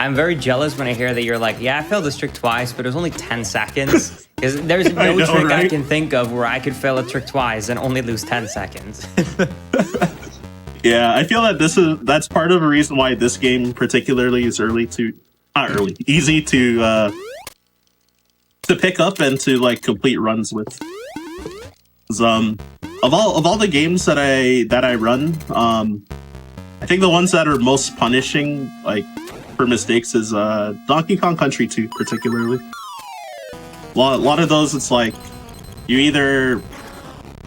I'm very jealous when I hear that you're like, yeah, I failed this trick twice, but it was only 10 seconds. Because there's no trick right? I can think of where I could fail a trick twice and only lose 10 seconds. Yeah, I feel that that's part of the reason why this game particularly is easy to pick up and to like complete runs with. Of all the games that I run, I think the ones that are most punishing like for mistakes is Donkey Kong Country 2 particularly. A lot of those, it's like you either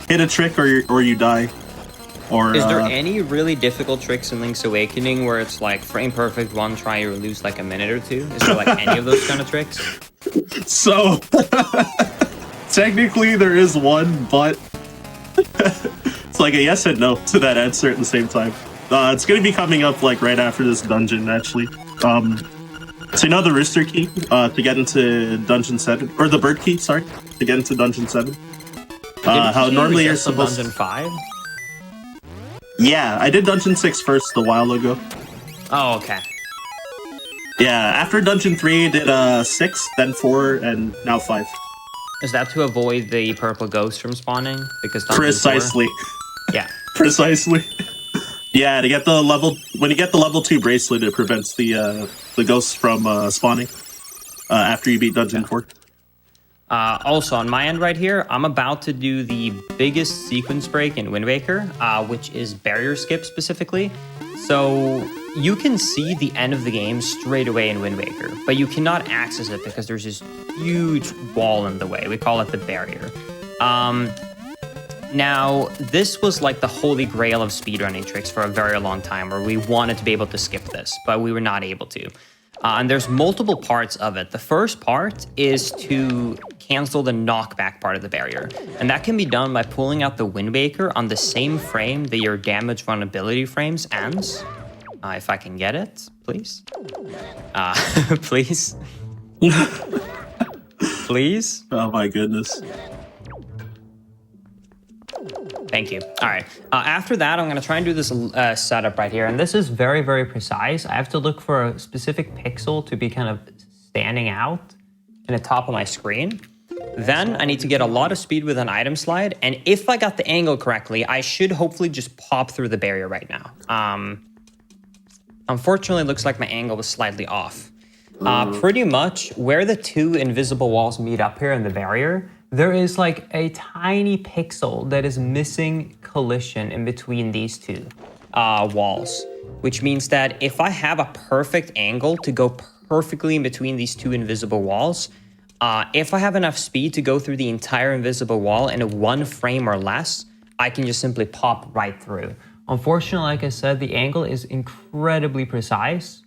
hit a trick or you die. Or is there any really difficult tricks in Link's Awakening where it's like frame perfect one try or lose like a minute or two? Is there like any of those kind of tricks? So technically there is one, but it's like a yes and no to that answer at the same time. It's going to be coming up like right after this dungeon actually. So you know the rooster key to get into Dungeon 7, or the bird key, sorry, to get into Dungeon 7. How normally you're supposed Dungeon 5? Yeah, I did Dungeon 6 first a while ago. Oh, okay. Yeah, after Dungeon 3, I did 6, then 4, and now 5. Is that to avoid the purple ghost from spawning? Because Precisely. 4? Yeah. Precisely. Yeah, to get the when you get the level 2 bracelet, it prevents the ghosts from spawning after you beat Dungeon 4. Also, on my end right here, I'm about to do the biggest sequence break in Wind Waker, which is barrier skip specifically. So you can see the end of the game straight away in Wind Waker, but you cannot access it because there's this huge wall in the way. We call it the barrier. Now, this was like the holy grail of speedrunning tricks for a very long time, where we wanted to be able to skip this, but we were not able to. And there's multiple parts of it. The first part is to cancel the knockback part of the barrier. And that can be done by pulling out the Wind Waker on the same frame that your damage vulnerability frames ends. If I can get it, please. Please. Please. Oh my goodness. Thank you. All right. After that, I'm going to try and do this setup right here. And this is very, very precise. I have to look for a specific pixel to be kind of standing out in the top of my screen. Then I need to get a lot of speed with an item slide. And if I got the angle correctly, I should hopefully just pop through the barrier right now. Unfortunately, it looks like my angle was slightly off. Pretty much where the two invisible walls meet up here in the barrier, there is like a tiny pixel that is missing collision in between these two walls, which means that if I have a perfect angle to go perfectly in between these two invisible walls, if I have enough speed to go through the entire invisible wall in a 1 frame or less, I can just simply pop right through. Unfortunately, like I said, the angle is incredibly precise.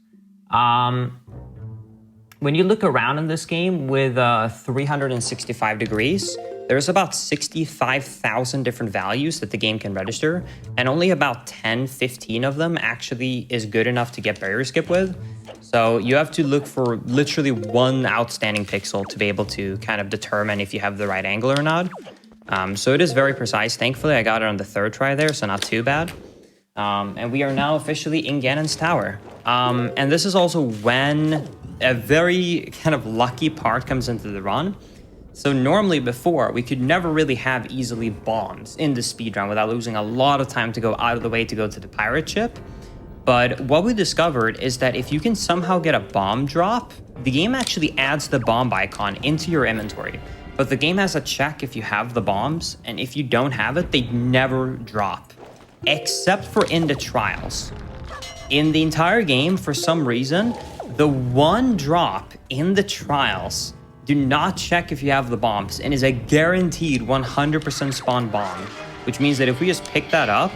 When you look around in this game with 365 degrees, there's about 65,000 different values that the game can register, and only about 10, 15 of them actually is good enough to get barrier skip with. So you have to look for literally one outstanding pixel to be able to kind of determine if you have the right angle or not. So it is very precise. Thankfully, I got it on the 3rd try there, so not too bad. And we are now officially in Ganon's Tower. And this is also when a very kind of lucky part comes into the run. So normally before, we could never really have easily bombs in the speedrun without losing a lot of time to go out of the way to go to the pirate ship. But what we discovered is that if you can somehow get a bomb drop, the game actually adds the bomb icon into your inventory. But the game has a check if you have the bombs, and if you don't have it, they never drop. Except for in the trials. In the entire game, for some reason, the one drop in the trials do not check if you have the bombs and is a guaranteed 100% spawn bomb, which means that if we just pick that up,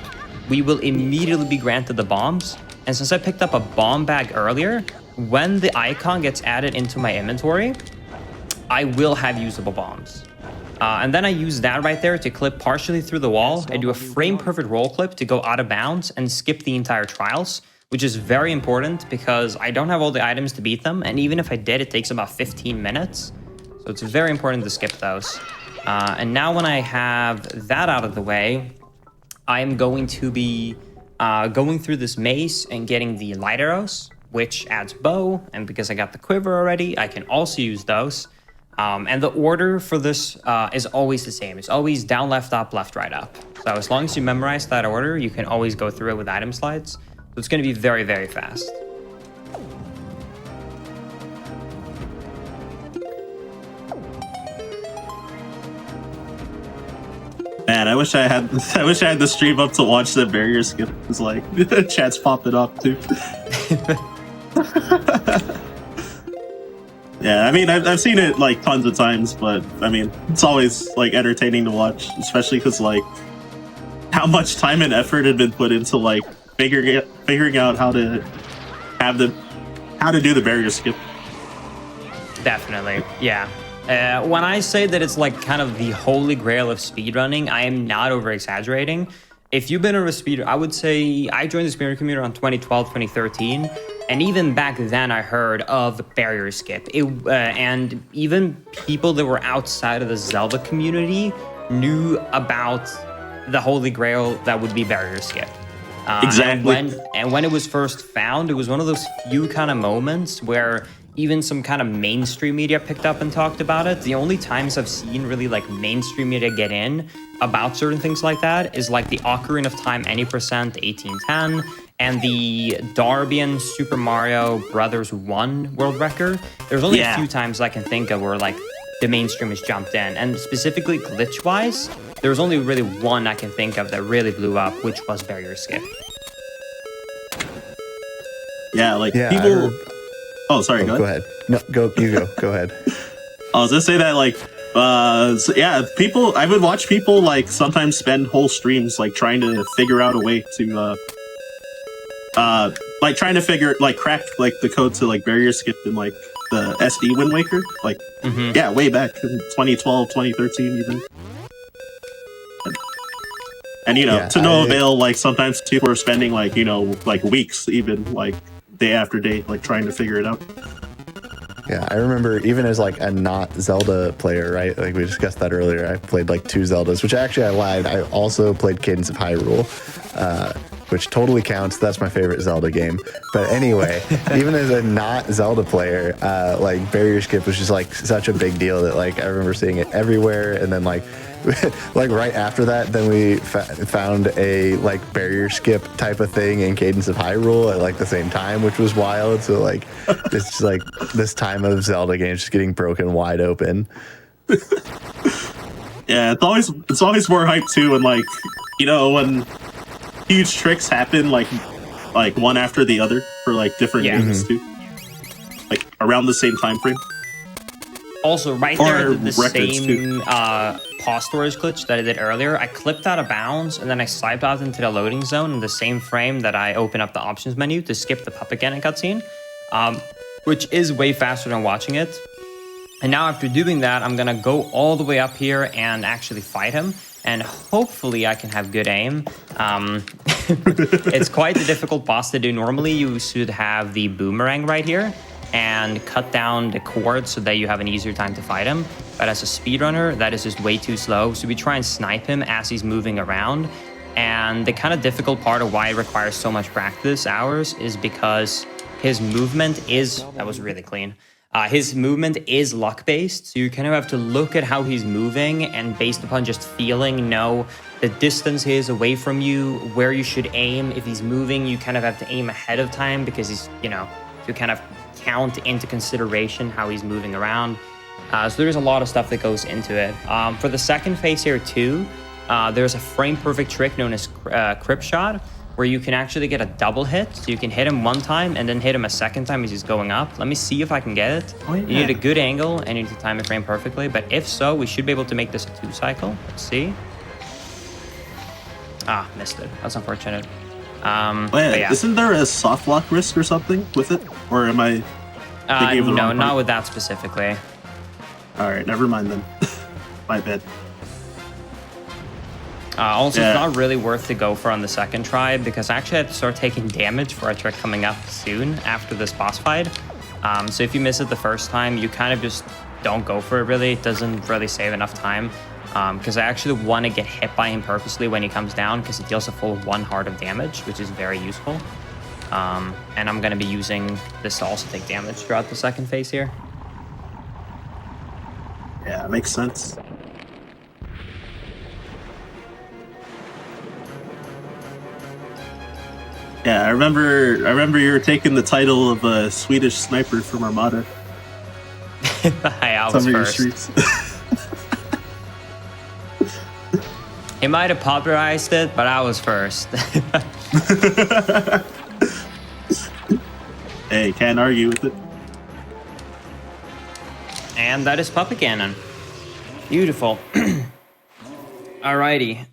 we will immediately be granted the bombs. And since I picked up a bomb bag earlier, when the icon gets added into my inventory, I will have usable bombs. And then I use that right there to clip partially through the wall. I do a frame perfect roll clip to go out of bounds and skip the entire trials, which is very important because I don't have all the items to beat them. And even if I did, it takes about 15 minutes. So it's very important to skip those. And now when I have that out of the way, I am going to be going through this maze and getting the light arrows, which adds bow. And because I got the quiver already, I can also use those. And the order for this is always the same. It's always down, left, up, left, right, up. So as long as you memorize that order, you can always go through it with item slides. So it's going to be very, very fast. Man, I wish I had the stream up to watch the barrier skip. It's like chat's popping up too. Yeah, I mean, I've seen it like tons of times, but I mean, it's always like entertaining to watch, especially because like how much time and effort had been put into like figuring out how to do the barrier skip. Definitely, yeah. When I say that it's like kind of the holy grail of speedrunning, I am not over exaggerating. If you've been on a speedrun, I would say I joined the speedrun community around 2012, 2013. And even back then I heard of barrier skip. And even people that were outside of the Zelda community knew about the holy grail that would be barrier skip. Exactly. And when it was first found, it was one of those few kind of moments where even some kind of mainstream media picked up and talked about it. The only times I've seen really like mainstream media get in about certain things like that is like the Ocarina of Time Any Percent 1810 and the Darbian Super Mario Brothers 1 world record. There's only a few times I can think of where like the mainstream has jumped in, and specifically glitch-wise, there's only really one I can think of that really blew up, which was barrier skip. Yeah, like people. Oh, sorry. Go ahead. No, go ahead. I was gonna say that, like, people. I would watch people like sometimes spend whole streams like trying to figure out a way to, like trying to crack like the code to like barrier skip in like the SD Wind Waker, like, way back in 2012, 2013 even. And to no avail. Like sometimes people are spending like like weeks, even like day after day, like trying to figure it out. Yeah, I remember even as like a not Zelda player, right? Like we discussed that earlier. I played like 2 Zeldas, which actually I lied. I also played Cadence of Hyrule, which totally counts. That's my favorite Zelda game. But anyway, even as a not Zelda player, like barrier skip was just like such a big deal that like I remember seeing it everywhere. And then like like right after that, then we found a like barrier skip type of thing in Cadence of Hyrule at like the same time, which was wild. So like it's just like this time of Zelda games just getting broken wide open. Yeah, it's always more hype too when like, you know, when huge tricks happen like one after the other for like different games too. Like around the same time frame. Also, right there, the same pause storage glitch that I did earlier. I clipped out of bounds, and then I swiped out into the loading zone in the same frame that I open up the options menu to skip the puppet cannon cutscene, which is way faster than watching it. And now after doing that, I'm going to go all the way up here and actually fight him, and hopefully I can have good aim. It's quite a difficult boss to do. Normally, you should have the boomerang right here and cut down the cord so that you have an easier time to fight him. But as a speedrunner, that is just way too slow. So we try and snipe him as he's moving around. And the kind of difficult part of why it requires so much practice hours is because his movement is, that was really clean. His movement is luck-based, so you kind of have to look at how he's moving and based upon just feeling, know the distance he is away from you, where you should aim. If he's moving, you kind of have to aim ahead of time because he's, you know, to kind of count into consideration how he's moving around. So there's a lot of stuff that goes into it. For the second phase here too, there's a frame-perfect trick known as Crip Shot, where you can actually get a double hit. So you can hit him one time and then hit him a second time as he's going up. Let me see if I can get it. Oh, yeah. You need a good angle and you need to time the frame perfectly. But if so, we should be able to make this a 2-cycle. Let's see. Ah, missed it. That's unfortunate. Wait, yeah. Isn't there a soft lock risk or something with it? Or am I thinking of the wrong part? Not with that specifically. Alright, never mind then. My bad. Also, it's not really worth to go for on the second try because I actually had to start taking damage for a trick coming up soon after this boss fight. So if you miss it the first time, you kind of just don't go for it really. It doesn't really save enough time. Because I actually want to get hit by him purposely when he comes down because it deals a full 1 heart of damage, which is very useful. And I'm going to be using this to also take damage throughout the second phase here. Yeah, makes sense. Yeah, I remember you were taking the title of a Swedish sniper from Armada. I was first. He might have popularized it, but I was first. Hey, can't argue with it. And that is puppet cannon. Beautiful. Alrighty.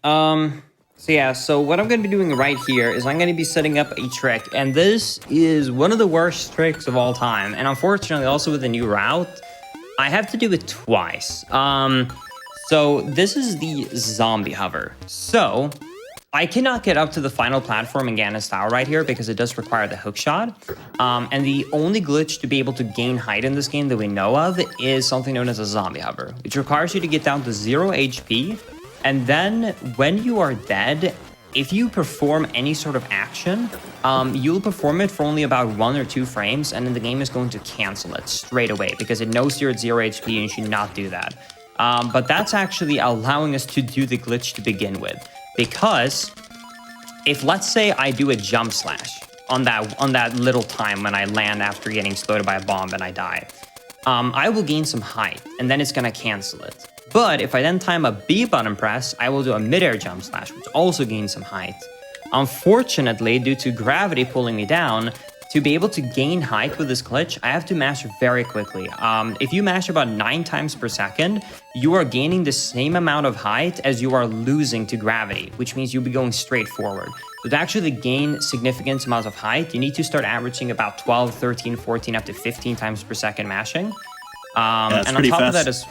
So what I'm going to be doing right here is I'm going to be setting up a trick. And this is one of the worst tricks of all time. And unfortunately, also with the new route, I have to do it twice. So this is the zombie hover. So I cannot get up to the final platform in Ganon's Tower right here because it does require the hook shot. And the only glitch to be able to gain height in this game that we know of is something known as a zombie hover, which requires you to get down to 0 HP. And then when you are dead, if you perform any sort of action, you'll perform it for only about 1 or 2 frames, and then the game is going to cancel it straight away because it knows you're at 0 HP and you should not do that. But that's actually allowing us to do the glitch to begin with. Because if, let's say, I do a jump slash on that little time when I land after getting exploded by a bomb and I die, I will gain some height, and then it's going to cancel it. But if I then time a B button press, I will do a midair jump slash, which also gains some height. Unfortunately, due to gravity pulling me down, to be able to gain height with this glitch, I have to mash very quickly. If you mash about 9 times per second, you are gaining the same amount of height as you are losing to gravity, which means you'll be going straight forward. So to actually gain significant amounts of height, you need to start averaging about 12, 13, 14, up to 15 times per second mashing. And on top of that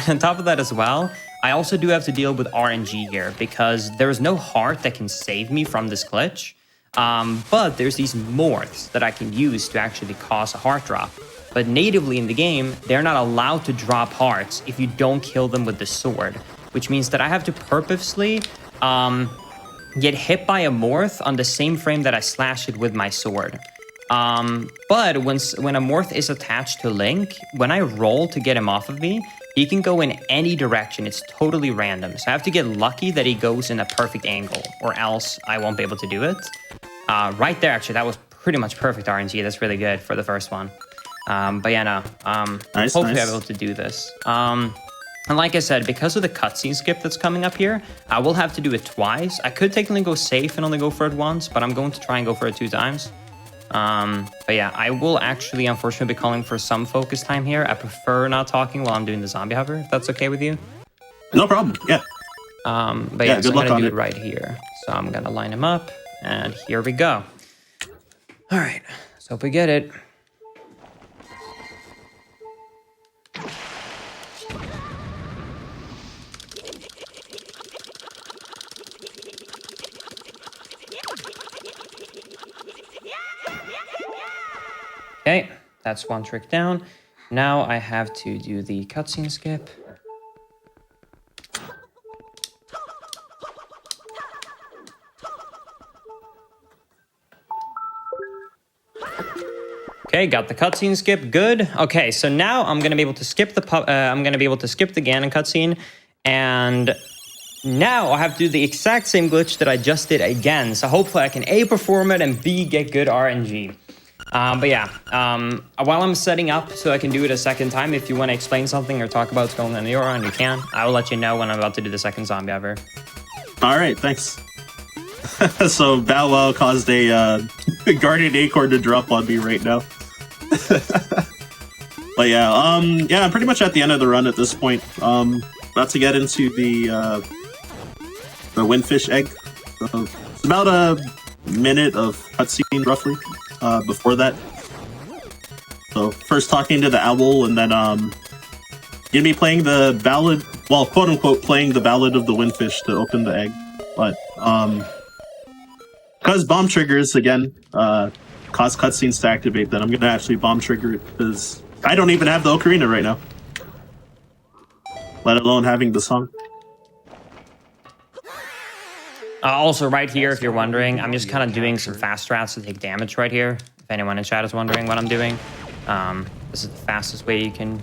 on top of that as well, I also do have to deal with RNG here because there is no heart that can save me from this glitch. But there's these morphs that I can use to actually cause a heart drop. but natively in the game, they're not allowed to drop hearts if you don't kill them with the sword, which means that I have to purposely get hit by a morph on the same frame that I slash it with my sword. But when a morph is attached to Link, when I roll to get him off of me, he can go in any direction. It's totally random. So I have to get lucky that he goes in a perfect angle, or else I won't be able to do it. Right there, actually, that was pretty much perfect RNG. That's really good for the first one. But yeah, no. Hopefully I'll be able to do this. And like I said, because of the cutscene skip that's coming up here, I will have to do it twice. I could technically go safe and only go for it once, but I'm going to try and go for it 2 times. But yeah, I will actually, unfortunately, be calling for some focus time here. I prefer not talking while I'm doing the zombie hover, if that's okay with you. No problem, yeah. But yeah, so I'm gonna do it right here. So I'm gonna line him up, and here we go. All right, so hope we get it. Okay, that's one trick down. Now I have to do the cutscene skip. Okay, got the cutscene skip. Good. Okay, so now I'm gonna be able to skip the Ganon cutscene, and now I have to do the exact same glitch that I just did again. So hopefully I can A, perform it, and B, get good RNG. But yeah, while I'm setting up so I can do it a second time, if you want to explain something or talk about what's going on in your end, you can. I will let you know when I'm about to do the second zombie ever. All right, thanks. So Bow Wow caused a guardian acorn to drop on me right now. But yeah, I'm pretty much at the end of the run at this point. About to get into the windfish egg. So it's about a minute of cutscene roughly before that. So first talking to the owl, and then gonna be playing the ballad, well, quote unquote, playing the ballad of the windfish to open the egg. But because bomb triggers again cause cutscenes to activate, then I'm gonna actually bomb trigger it because I don't even have the ocarina right now, let alone having the song. Also, right here, if you're wondering, I'm just kind of doing some fast strats to take damage right here. If anyone in chat is wondering what I'm doing, this is the fastest way you can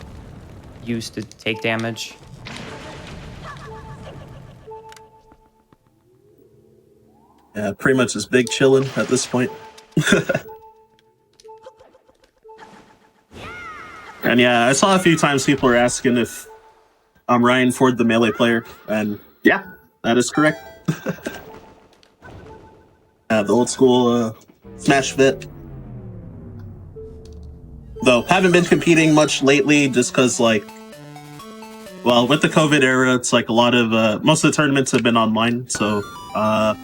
use to take damage. Yeah, pretty much just big chillin' at this point. And yeah, I saw a few times people were asking if I'm Ryan Ford, the melee player, and yeah, that is correct. The old school Smash vet. Though, haven't been competing much lately just because, like, well, with the COVID era, it's like a lot of, most of the tournaments have been online, so my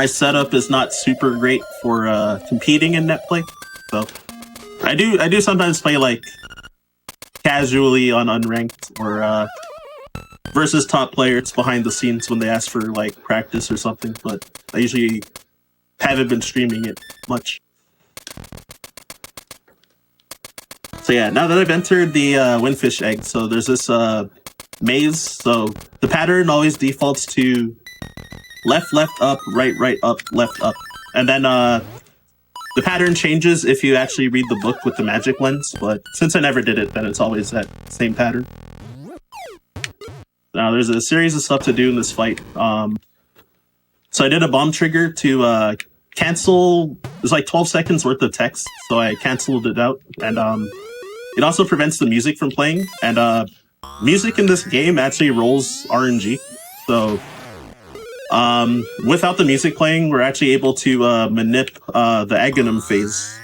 setup is not super great for competing in net play. So I do sometimes play like casually on unranked or versus top players behind the scenes when they ask for like practice or something, but I usually haven't been streaming it much. So yeah, now that I've entered the windfish egg, so there's this maze. So the pattern always defaults to left, left, up, right, right, up, left, up. And then the pattern changes if you actually read the book with the magic lens, but since I never did it, then it's always that same pattern. Now there's a series of stuff to do in this fight. So I did a bomb trigger to cancel, there's like 12 seconds worth of text, so I canceled it out. And it also prevents the music from playing, and music in this game actually rolls RNG. So without the music playing, we're actually able to manip the Aghanim phase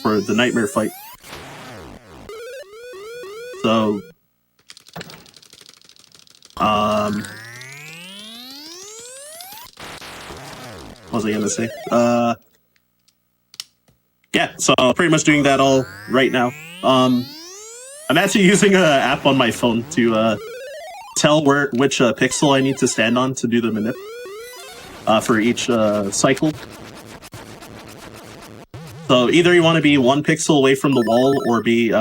for the nightmare fight. So what was I gonna say? Yeah, so pretty much doing that all right now. I'm actually using an app on my phone to tell which pixel I need to stand on to do the manip for each cycle. So either you want to be 1 pixel away from the wall or be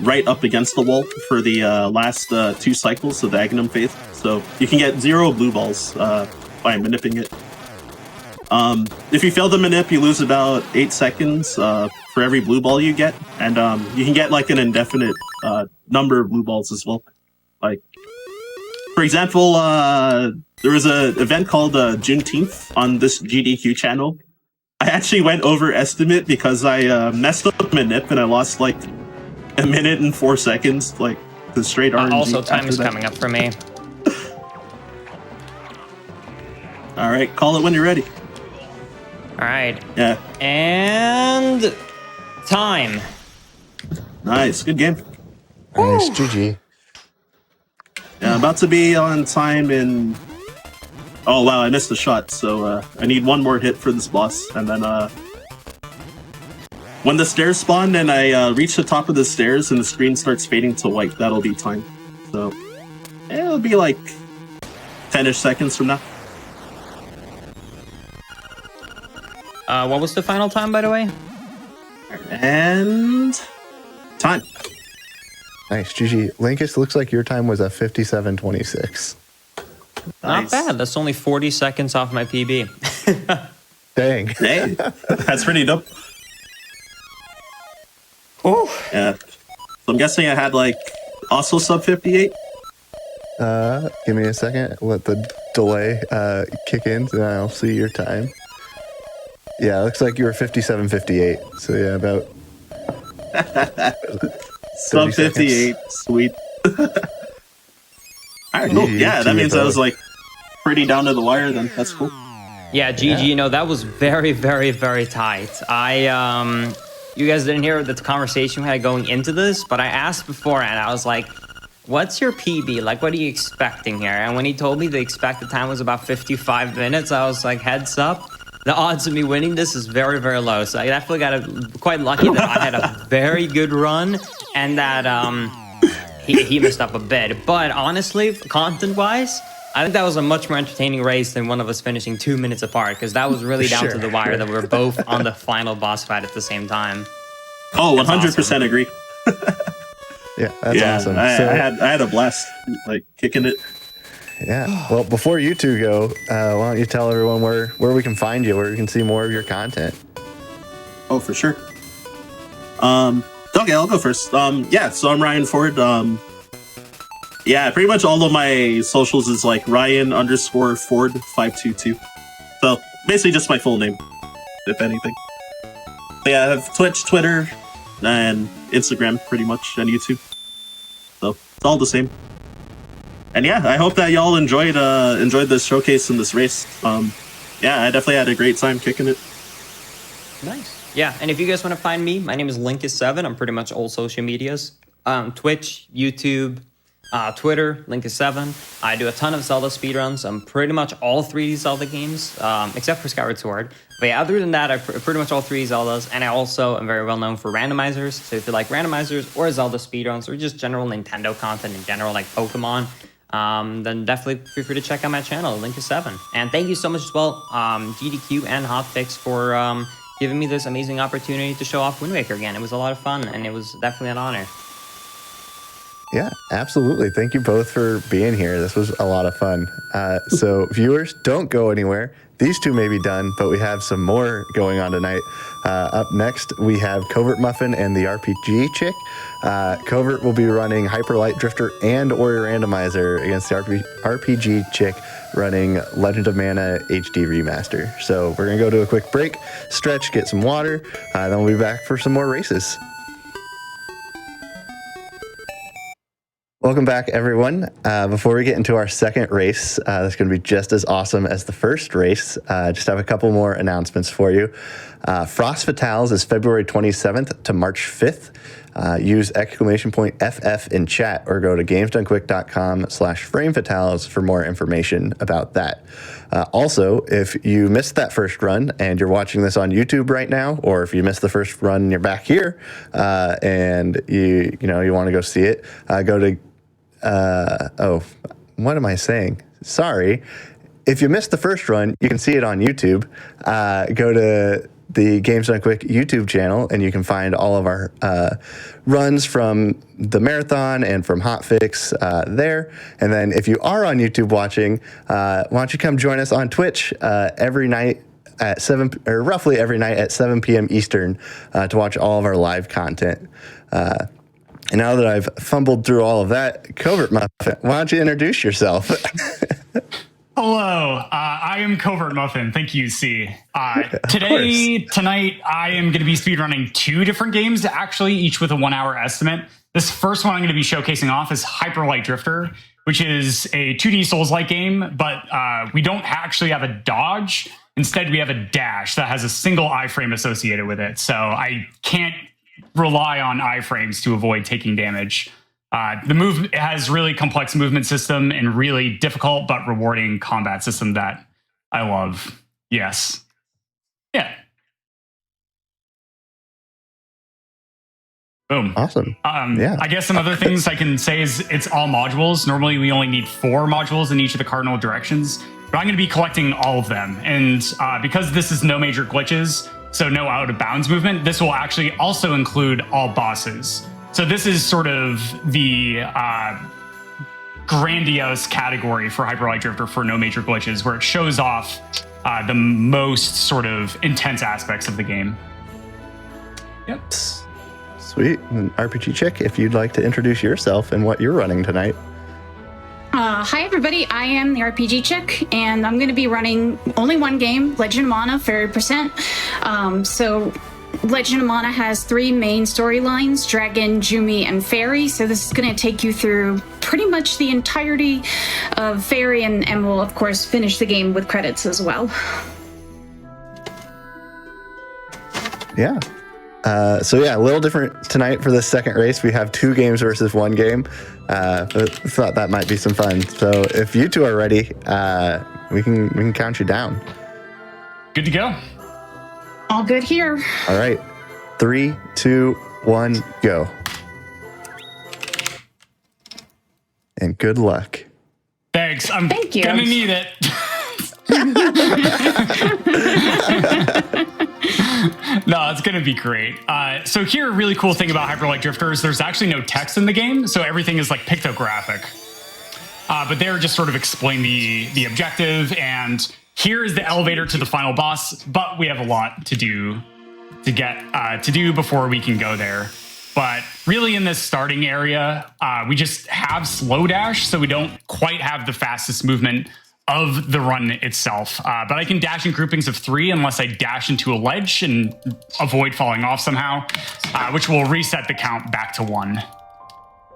right up against the wall for the last 2 cycles of the Agnum phase. So you can get 0 blue balls by maniping it. If you fail to manip, you lose about 8 seconds for every blue ball you get, and you can get like an indefinite number of blue balls as well. Like, for example, there was an event called Juneteenth on this GDQ channel. I actually went over estimate because I messed up manip and I lost like 1 minute and 4 seconds, like the straight RNG. Also, time is coming up for me. All right, call it when you're ready. All right. Yeah. And time. Nice, good game. Nice, GG. Yeah, I'm about to be on time in... Oh, wow, I missed a shot, so I need 1 more hit for this boss, and then when the stairs spawn and I reach the top of the stairs and the screen starts fading to white, that'll be time. So, it'll be like 10-ish seconds from now. What was the final time, by the way? And... time. Nice, GG. Linkus, looks like your time was a 57:26. Not Nice. bad. That's only 40 seconds off my PB. Dang. Hey, that's pretty dope. Oh. Yeah. So I'm guessing I had like also sub 58. Give me a second. Let the delay kick in, and I'll see your time. Yeah, looks like you were 57:58. So yeah, about Sub 58. Sweet. Alright, cool. Yeah, that means I was like pretty down to the wire then. That's cool. Yeah, GG, you know, that was very, very, very tight. You guys didn't hear the conversation we had going into this, but I asked beforehand, I was like, what's your PB? Like, what are you expecting here? And when he told me the expected time was about 55 minutes, I was like, heads up. The odds of me winning this is very, very low. So I definitely got quite lucky that I had a very good run and that he messed up a bit. But honestly, content-wise, I think that was a much more entertaining race than one of us finishing 2 minutes apart, because that was really down to the wire that we were both on the final boss fight at the same time. Oh, 100% awesome. agree. Yeah, that's awesome. I So, had a blast, like kicking it. yeah. Well, before you two go, why don't you tell everyone where we can find you, where we can see more of your content? Oh, for sure. Okay, I'll go first. Yeah, so I'm Ryan Ford. Yeah, pretty much all of my socials is like Ryan_Ford522. So basically just my full name, if anything. But yeah, I have Twitch, Twitter, and Instagram pretty much, and YouTube. So it's all the same. And yeah, I hope that y'all enjoyed this showcase and this race. Yeah, I definitely had a great time kicking it. Nice. Yeah, and if you guys want to find me, my name is Linkus7. I'm pretty much all social medias. Twitch, YouTube, Twitter, Linkus7. I do a ton of Zelda speedruns. I'm pretty much all 3D Zelda games, except for Skyward Sword. But yeah, other than that, I pretty much all 3D Zeldas. And I also am very well known for randomizers. So if you like randomizers or Zelda speedruns or just general Nintendo content in general, like Pokemon, then definitely feel free to check out my channel, Linkus7. And thank you so much as well, GDQ and Hotfix, for giving me this amazing opportunity to show off Wind Waker again. It was a lot of fun, and it was definitely an honor. Yeah, absolutely. Thank you both for being here. This was a lot of fun. So viewers, don't go anywhere. These two may be done, but we have some more going on tonight. Up next, we have Covert Muffin and the RPG Chick. Covert will be running Hyper Light Drifter and Warrior Randomizer against the RPG Chick running Legend of Mana HD Remaster. So we're going to go to a quick break, stretch, get some water, then we'll be back for some more races. Welcome back, everyone. Before we get into our second race, that's going to be just as awesome as the first race. Just have a couple more announcements for you. Frost Fatales is February 27th to March 5th. Use !FF in chat or go to gamesdonequick.com/framefatales for more information about that. Also, if you missed that first run and you're watching this on YouTube right now, or if you missed the first run and you're back here and you want to go see it, go to what am I saying? Sorry. If you missed the first run, you can see it on YouTube. Go to the Games Done Quick YouTube channel, and you can find all of our runs from the marathon and from Hotfix there. And then if you are on YouTube watching, why don't you come join us on Twitch every night at roughly every night at 7 p.m. Eastern to watch all of our live content. And now that I've fumbled through all of that, Covert Muffin, why don't you introduce yourself? Hello, I am Covert Muffin. Thank you, C. Tonight, I am going to be speedrunning 2 different games, actually, each with a 1-hour estimate. This first one I'm going to be showcasing off is Hyper Light Drifter, which is a 2D Souls-like game, but we don't actually have a dodge. Instead, we have a dash that has a single iframe associated with it, so I can't rely on iframes to avoid taking damage. It has really complex movement system and really difficult but rewarding combat system that I love. Yes. Yeah. Boom. Awesome. Yeah. I guess some other things I can say is it's all modules. Normally we only need 4 modules in each of the cardinal directions, but I'm going to be collecting all of them. And because this is no major glitches, so no out of bounds movement, this will actually also include all bosses. So this is sort of the grandiose category for Hyper Light Drifter for no major glitches, where it shows off the most sort of intense aspects of the game. Yep. Sweet. And RPG Chick, if you'd like to introduce yourself and what you're running tonight. Hi everybody, I am the RPG Chick, and I'm going to be running only one game, Legend of Mana Fairy Percent. So Legend of Mana has 3 main storylines, Dragon, Jumi, and Fairy. So this is going to take you through pretty much the entirety of Fairy, and we'll of course finish the game with credits as well. Yeah. So yeah, a little different tonight for the second race. We have 2 games versus 1 game. Thought that might be some fun. So if you 2 are ready, we can count you down. Good to go. All good here. All right. 3, 2, 1, go. And good luck. Thanks. I'm Thank you. gonna need it. No, it's gonna be great. So here, a really cool thing about Hyper Light Drifter is there's actually no text in the game, so everything is like pictographic. But they're just sort of explain the objective, and here is the elevator to the final boss. But we have a lot to do before we can go there. But really, in this starting area, we just have slow dash, so we don't quite have the fastest movement of the run itself. But I can dash in groupings of 3 unless I dash into a ledge and avoid falling off somehow, which will reset the count back to 1.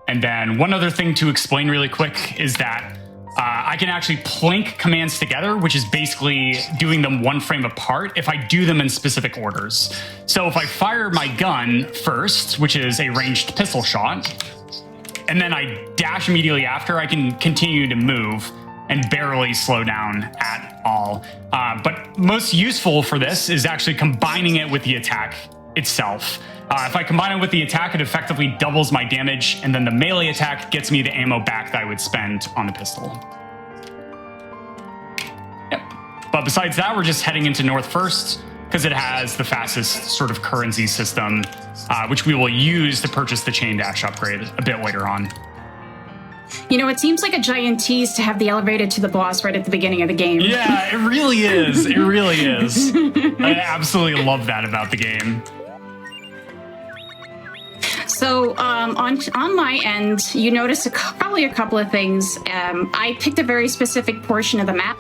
And then one other thing to explain really quick is that I can actually plink commands together, which is basically doing them 1 frame apart if I do them in specific orders. So if I fire my gun first, which is a ranged pistol shot, and then I dash immediately after, I can continue to move and barely slow down at all. But most useful for this is actually combining it with the attack itself. If I combine it with the attack, it effectively doubles my damage, and then the melee attack gets me the ammo back that I would spend on the pistol. Yep. But besides that, we're just heading into North first, because it has the fastest sort of currency system, which we will use to purchase the chain dash upgrade a bit later on. You know, it seems like a giant tease to have the elevator to the boss right at the beginning of the game. Yeah, it really is. It really is. I absolutely love that about the game. So on my end, you notice probably a couple of things. I picked a very specific portion of the map.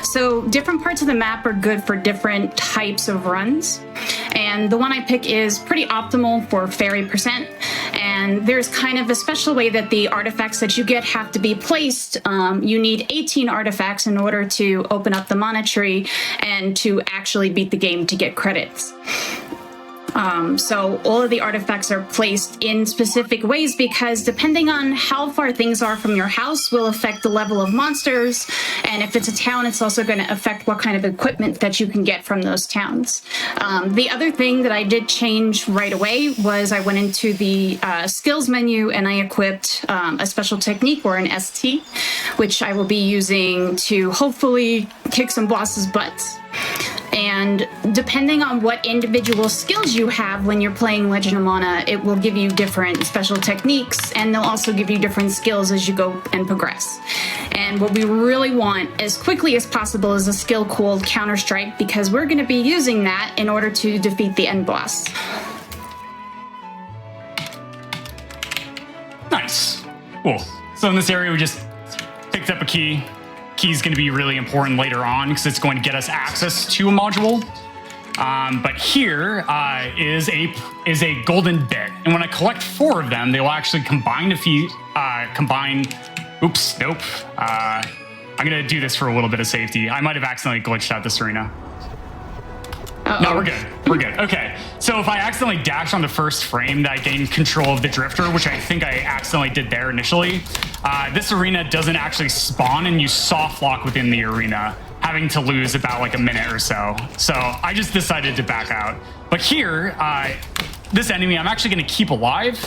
So different parts of the map are good for different types of runs. And the one I pick is pretty optimal for Fairy Percent. And there's kind of a special way that the artifacts that you get have to be placed. You need 18 artifacts in order to open up the mana tree and to actually beat the game to get credits. So all of the artifacts are placed in specific ways because depending on how far things are from your house will affect the level of monsters. And if it's a town, it's also going to affect what kind of equipment that you can get from those towns. The other thing that I did change right away was I went into the skills menu and I equipped a special technique or an ST, which I will be using to hopefully kick some bosses' butts. And depending on what individual skills you have when you're playing Legend of Mana, it will give you different special techniques, and they'll also give you different skills as you go and progress. And what we really want as quickly as possible is a skill called Counter Strike, because we're going to be using that in order to defeat the end boss. Nice. Cool. So in this area, we just picked up a key. Key's going to be really important later on because it's going to get us access to a module. But here is a golden bit, and when I collect 4 of them, they will actually combine Oops, nope. I'm gonna do this for a little bit of safety. I might have accidentally glitched out this arena. Uh-oh. No, we're good. We're good. Okay. So if I accidentally dash on the first frame, that I gain control of the drifter, which I think I accidentally did there initially. This arena doesn't actually spawn, and you soft lock within the arena, having to lose about like a minute or so. So I just decided to back out. But here, this enemy, I'm actually going to keep alive.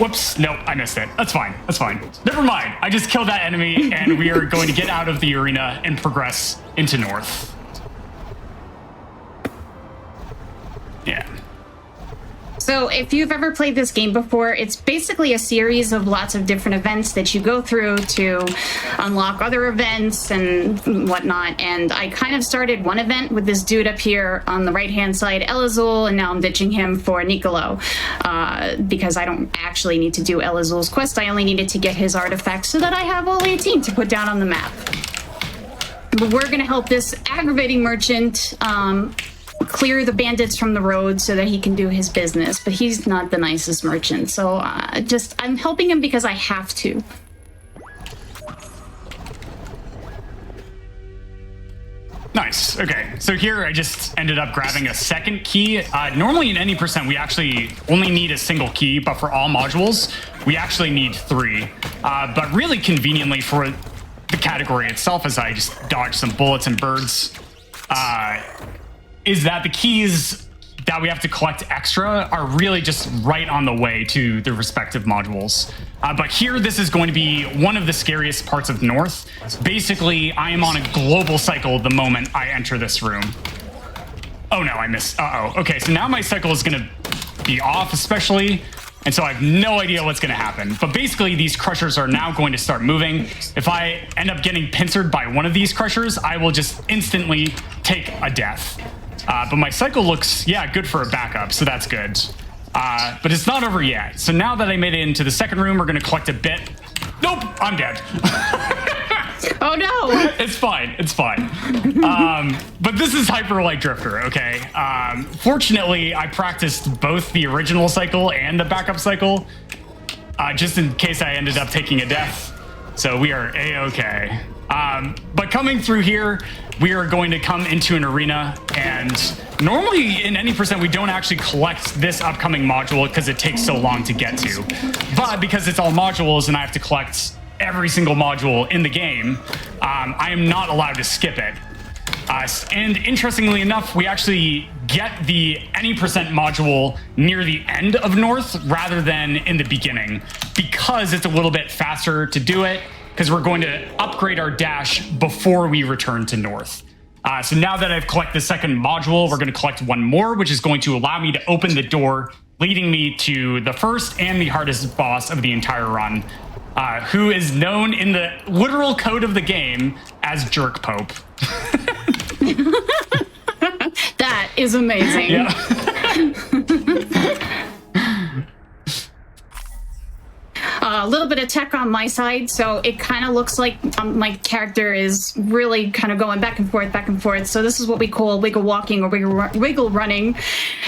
Whoops, nope, I missed it. That's fine. That's fine. Never mind. I just killed that enemy, and we are going to get out of the arena and progress into north. Yeah. So if you've ever played this game before, it's basically a series of lots of different events that you go through to unlock other events and whatnot. And I kind of started one event with this dude up here on the right-hand side, Elazul, and now I'm ditching him for Niccolo because I don't actually need to do Elazul's quest. I only needed to get his artifacts so that I have all 18 to put down on the map. But we're going to help this aggravating merchant clear the bandits from the road so that he can do his business, but he's not the nicest merchant, so I'm helping him because I have to. Nice. Okay, so here I just ended up grabbing a second key. Normally in any percent we actually only need a single key, but for all modules we actually need 3. But really conveniently for the category itself, as I just dodged some bullets and birds, is that the keys that we have to collect extra are really just right on the way to the respective modules. But here, this is going to be one of the scariest parts of North. Basically, I am on a global cycle the moment I enter this room. Oh no, I missed. Uh-oh. Okay, so now my cycle is going to be off, especially. And so I have no idea what's going to happen. But basically, these crushers are now going to start moving. If I end up getting pincered by one of these crushers, I will just instantly take a death. But my cycle looks, yeah, good for a backup, so that's good. But it's not over yet. So now that I made it into the second room, we're going to collect a bit. Nope, I'm dead. Oh no! It's fine, it's fine. But this is Hyper Light Drifter, okay? Fortunately, I practiced both the original cycle and the backup cycle, just in case I ended up taking a death. So we are A-okay. But coming through here, we are going to come into an arena, and normally in any percent we don't actually collect this upcoming module because it takes so long to get to. But because it's all modules and I have to collect every single module in the game, I am not allowed to skip it. And interestingly enough, we actually get the any percent module near the end of North rather than in the beginning, because it's a little bit faster to do it, because we're going to upgrade our dash before we return to North. So now that I've collected the second module, we're going to collect one more, which is going to allow me to open the door, leading me to the first and the hardest boss of the entire run, who is known in the literal code of the game as Jerk Pope. That is amazing. Yeah. A little bit of tech on my side, so it kind of looks like my character is really kind of going back and forth, back and forth. So this is what we call wiggle walking or wiggle running,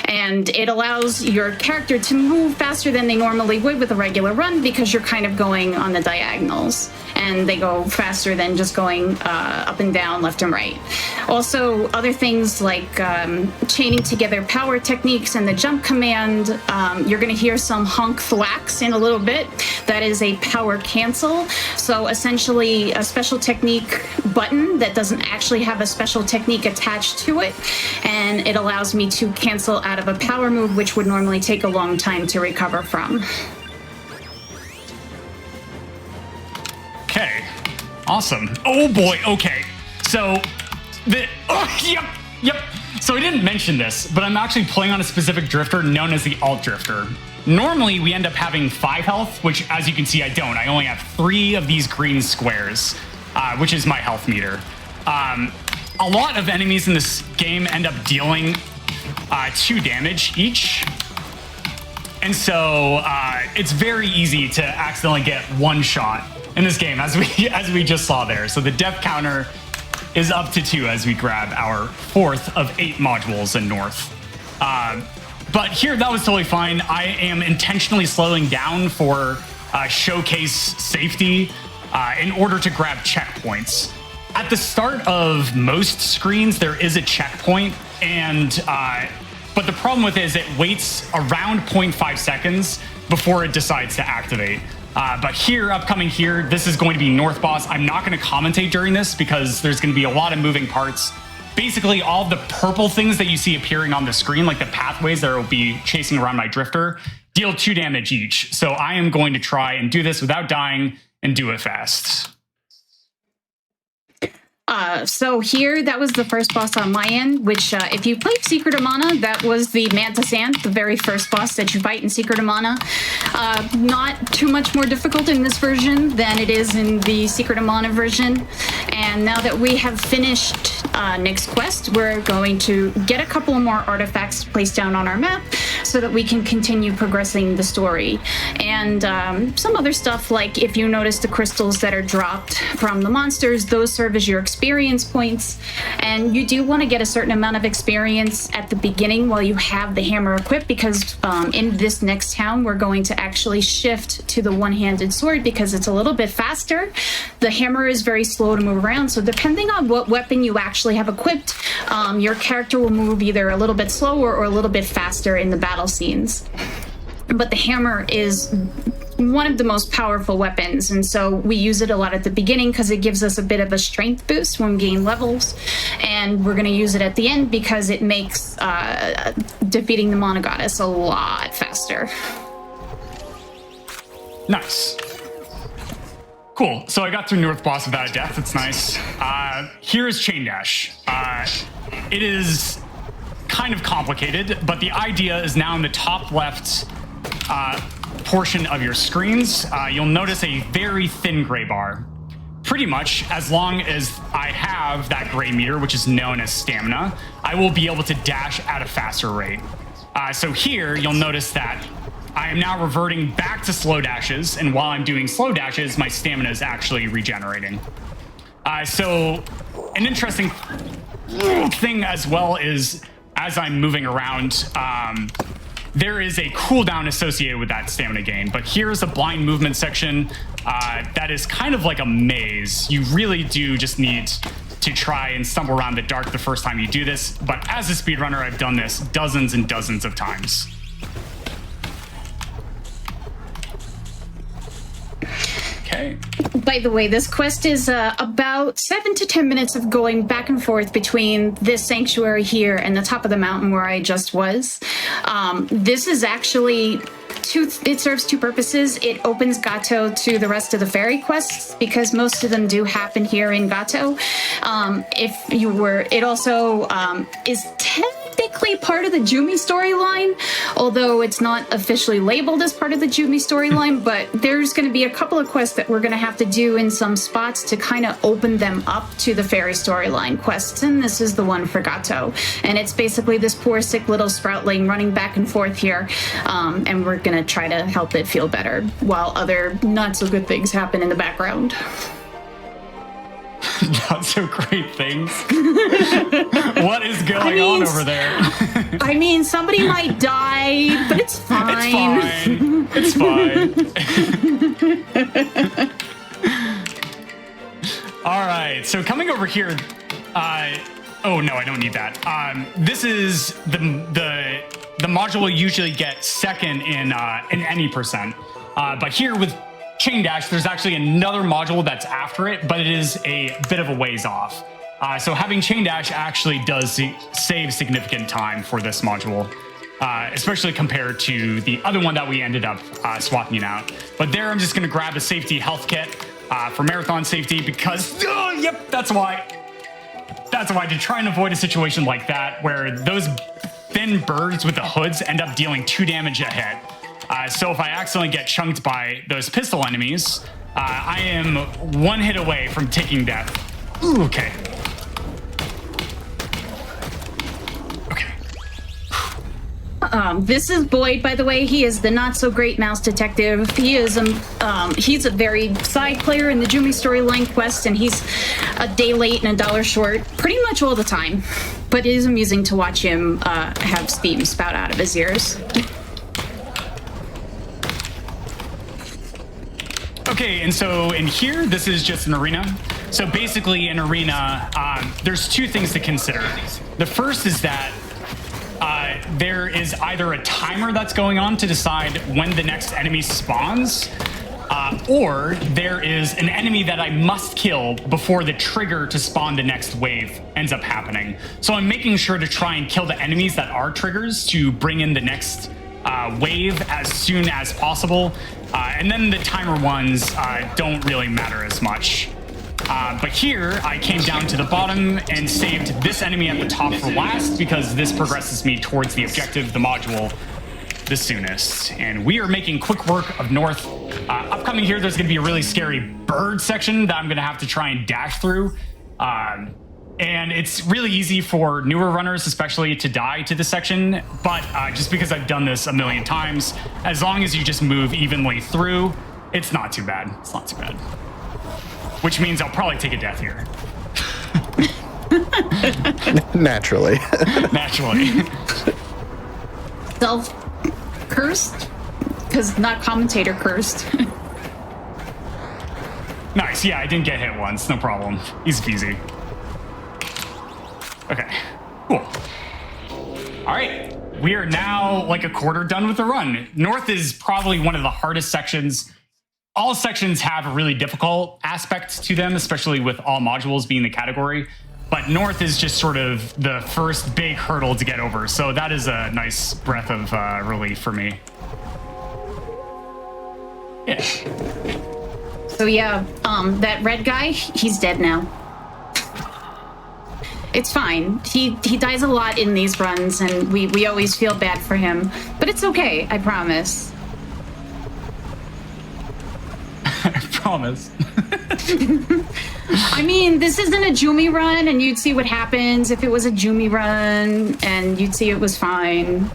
and it allows your character to move faster than they normally would with a regular run because you're kind of going on the diagonals, and they go faster than just going up and down, left and right. Also, other things like chaining together power techniques and the jump command. You're going to hear some honk thwacks in a little bit. That is a power cancel. So essentially a special technique button that doesn't actually have a special technique attached to it. And it allows me to cancel out of a power move, which would normally take a long time to recover from. Okay, awesome. Oh boy, okay. So Yep. So I didn't mention this, but I'm actually playing on a specific drifter known as the alt drifter. Normally, we end up having 5 health, which, as you can see, I don't. I only have 3 of these green squares, which is my health meter. A lot of enemies in this game end up dealing 2 damage each. And so it's very easy to accidentally get 1 shot in this game, as we just saw there. So the death counter is up to 2 as we grab our 4th of 8 modules in North. But here, that was totally fine. I am intentionally slowing down for showcase safety in order to grab checkpoints. At the start of most screens, there is a checkpoint, but the problem with it is it waits around 0.5 seconds before it decides to activate. But here, upcoming here, this is going to be North Boss. I'm not going to commentate during this because there's going to be a lot of moving parts. Basically, all the purple things that you see appearing on the screen, like the pathways that will be chasing around my drifter, deal 2 damage each. So I am going to try and do this without dying and do it fast. So here, that was the first boss on my end, which if you played Secret of Mana, that was the Mantis Ant, the very first boss that you fight in Secret of Mana. Not too much more difficult in this version than it is in the Secret of Mana version. And now that we have finished Nick's quest, we're going to get a couple more artifacts placed down on our map so that we can continue progressing the story. And some other stuff, like if you notice the crystals that are dropped from the monsters, those serve as your experience points, and you do want to get a certain amount of experience at the beginning while you have the hammer equipped, because in this next town we're going to actually shift to the one-handed sword because it's a little bit faster. The hammer is very slow to move around, so depending on what weapon you actually have equipped, your character will move either a little bit slower or a little bit faster in the battle scenes. But the hammer is one of the most powerful weapons, and so we use it a lot at the beginning because it gives us a bit of a strength boost when we gain levels, and we're going to use it at the end because it makes defeating the Mana Goddess a lot faster. Nice. Cool. So I got through North Boss without a death. It's nice. Here is Chain Dash. It is kind of complicated, but the idea is now in the top left portion of your screens, you'll notice a very thin gray bar. Pretty much, as long as I have that gray meter, which is known as stamina, I will be able to dash at a faster rate. So here, you'll notice that I am now reverting back to slow dashes, and while I'm doing slow dashes, my stamina is actually regenerating. So an interesting thing as well is, as I'm moving around, there is a cooldown associated with that stamina gain. But here's a blind movement section that is kind of like a maze. You really do just need to try and stumble around the dark the first time you do this. But as a speedrunner, I've done this dozens and dozens of times. Okay. By the way, this quest is about 7 to 10 minutes of going back and forth between this sanctuary here and the top of the mountain where I just was. This is actually it serves 2 purposes. It opens Gato to the rest of the fairy quests because most of them do happen here in Gato. It also is technically part of the Jumi storyline, although it's not officially labeled as part of the Jumi storyline, but there's going to be a couple of quests that we're going to have to do in some spots to kind of open them up to the fairy storyline quests, and this is the one for Gato. And it's basically this poor sick little sproutling running back and forth here, and we're going to try to help it feel better while other not so good things happen in the background. Not so great things. What is going on over there? I mean, somebody might die, but it's fine. It's fine. All right, so coming over here. Oh no, I don't need that. This is the module will usually get second in any percent, but here with Chain Dash, there's actually another module that's after it, but it is a bit of a ways off. So having Chain Dash actually does save significant time for this module, especially compared to the other one that we ended up swapping out. But there, I'm just going to grab a safety health kit for marathon safety because, yep, that's why. that's why to try and avoid a situation like that where those thin birds with the hoods end up dealing 2 damage a hit. So if I accidentally get chunked by those pistol enemies, I am 1 hit away from taking death. Ooh, okay. This is Boyd, by the way. He is the not-so-great mouse detective. He is he's a very side player in the Jumi storyline quest, and he's a day late and $1 short pretty much all the time. But it is amusing to watch him have steam spout out of his ears. Okay, and so in here, this is just an arena. So basically, in arena, there's 2 things to consider. The first is that there is either a timer that's going on to decide when the next enemy spawns, or there is an enemy that I must kill before the trigger to spawn the next wave ends up happening. So I'm making sure to try and kill the enemies that are triggers to bring in the next wave as soon as possible. And then the timer ones don't really matter as much. But here, I came down to the bottom and saved this enemy at the top for last because this progresses me towards the objective, the module, the soonest. And we are making quick work of North. Upcoming here, there's going to be a really scary bird section that I'm going to have to try and dash through. And it's really easy for newer runners, especially, to die to this section. But just because I've done this a million times, as long as you just move evenly through, it's not too bad. It's not too bad. Which means I'll probably take a death here. Naturally. Naturally. Self-cursed? Because not commentator cursed. Nice, yeah, I didn't get hit once, no problem. Easy peasy. Okay, cool. All right, we are now like a quarter done with the run. North is probably one of the hardest sections. All sections have a really difficult aspect to them, especially with all modules being the category. But North is just sort of the first big hurdle to get over. So that is a nice breath of relief for me. Yeah. So yeah, that red guy, he's dead now. It's fine. He dies a lot in these runs, and we always feel bad for him. But it's okay, I promise. I promise. I mean, this isn't a Jumi run, and you'd see what happens if it was a Jumi run, and you'd see it was fine.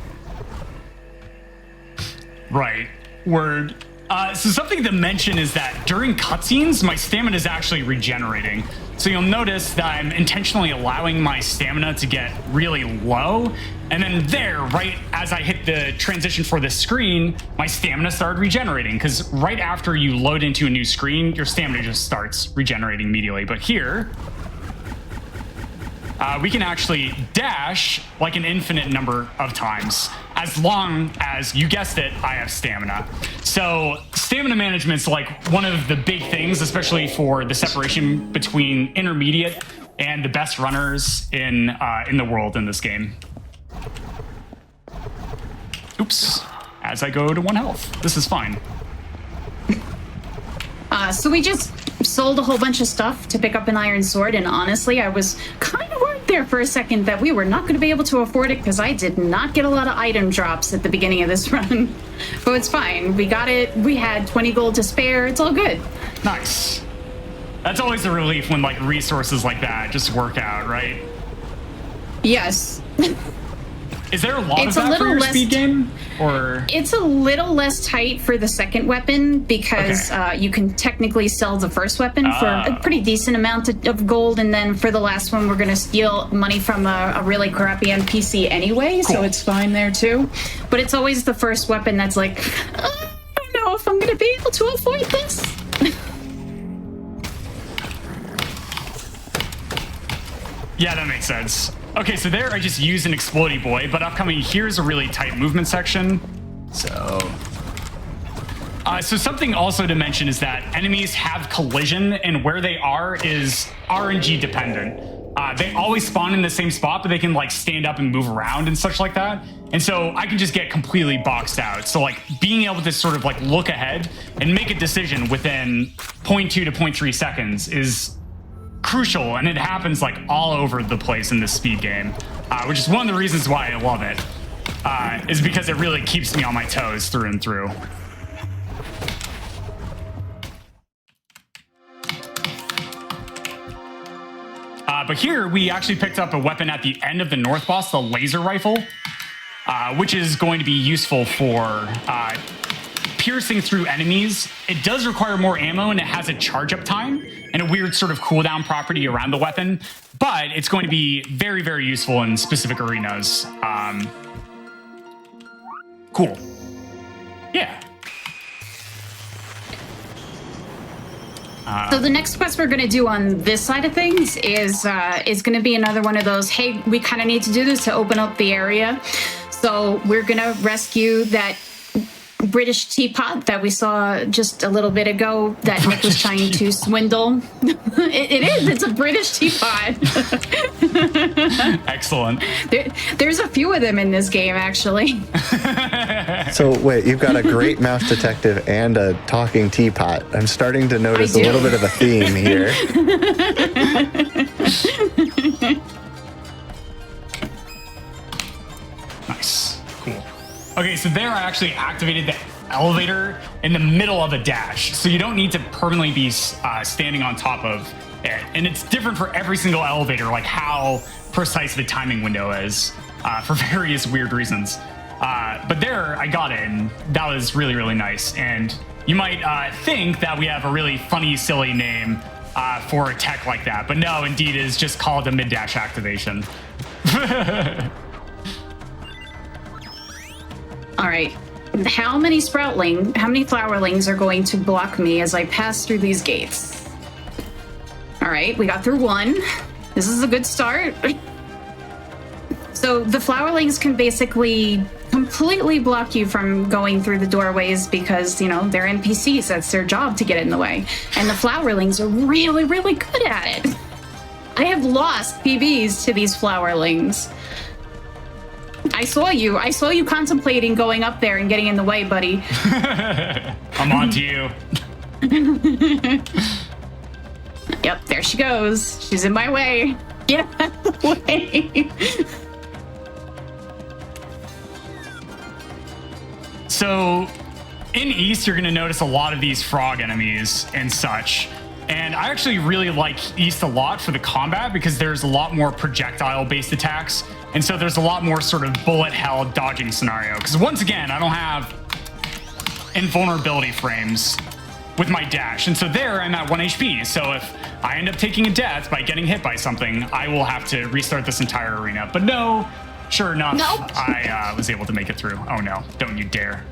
Right. Word. So something to mention is that during cutscenes, my stamina is actually regenerating. So you'll notice that I'm intentionally allowing my stamina to get really low. And then there, right as I hit the transition for the screen, my stamina started regenerating. Because right after you load into a new screen, your stamina just starts regenerating immediately. But here, we can actually dash like an infinite number of times, as long as, you guessed it, I have stamina. So stamina management's like one of the big things, especially for the separation between intermediate and the best runners in the world in this game. Oops, as I go to 1 health. This is fine. So we just sold a whole bunch of stuff to pick up an iron sword, and honestly, I was kind of worried there for a second that we were not going to be able to afford it because I did not get a lot of item drops at the beginning of this run. But it's fine. We got it. We had 20 gold to spare. It's all good. Nice. That's always a relief when like resources like that just work out, right? Yes. Is there a lot of that for your speed game? Or it's a little less tight for the second weapon because you can technically sell the first weapon for a pretty decent amount of gold, and then for the last one we're going to steal money from a really crappy NPC anyway, so it's fine there too. But it's always the first weapon that's like, I don't know if I'm going to be able to avoid this. yeah, that makes sense. Okay, so there I just used an explodey boy, but upcoming here's a really tight movement section. So something also to mention is that enemies have collision, and where they are is RNG dependent. They always spawn in the same spot, but they can like stand up and move around and such like that. And so I can just get completely boxed out. So like being able to sort of like look ahead and make a decision within 0.2 to 0.3 seconds is crucial, and it happens like all over the place in this speed game, which is one of the reasons why I love it, is because it really keeps me on my toes through and through. But here we actually picked up a weapon at the end of the North boss, the laser rifle, which is going to be useful for piercing through enemies. It does require more ammo, and it has a charge up time and a weird sort of cooldown property around the weapon, but it's going to be very, very useful in specific arenas. Cool. Yeah. So the next quest we're going to do on this side of things is going to be another one of those, hey, we kind of need to do this to open up the area. So we're going to rescue that British teapot that we saw just a little bit ago that Nick was trying to swindle. It is. It's a British teapot. Excellent. There's a few of them in this game, actually. So wait, you've got a great mouse detective and a talking teapot. I'm starting to notice a little bit of a theme here. Nice. Cool. Okay, so there I actually activated the elevator in the middle of a dash. So you don't need to permanently be standing on top of it. And it's different for every single elevator, like how precise the timing window is for various weird reasons. But there I got it, and that was really, really nice. And you might think that we have a really funny, silly name for a tech like that. But no, indeed, it is just called a mid-dash activation. All right. How many flowerlings are going to block me as I pass through these gates? All right, we got through one. This is a good start. So the flowerlings can basically completely block you from going through the doorways because, you know, they're NPCs. That's their job to get in the way. And the flowerlings are really, really good at it. I have lost PBs to these flowerlings. I saw you contemplating going up there and getting in the way, buddy. I'm on to you. Yep, there she goes. She's in my way. Get out of the way. So in East, you're going to notice a lot of these frog enemies and such. And I actually really like East a lot for the combat because there's a lot more projectile-based attacks. And so there's a lot more sort of bullet hell dodging scenario. Because once again, I don't have invulnerability frames with my dash. And so there I'm at 1 HP. So if I end up taking a death by getting hit by something, I will have to restart this entire arena. But no, sure enough, nope. I was able to make it through. Oh no, don't you dare.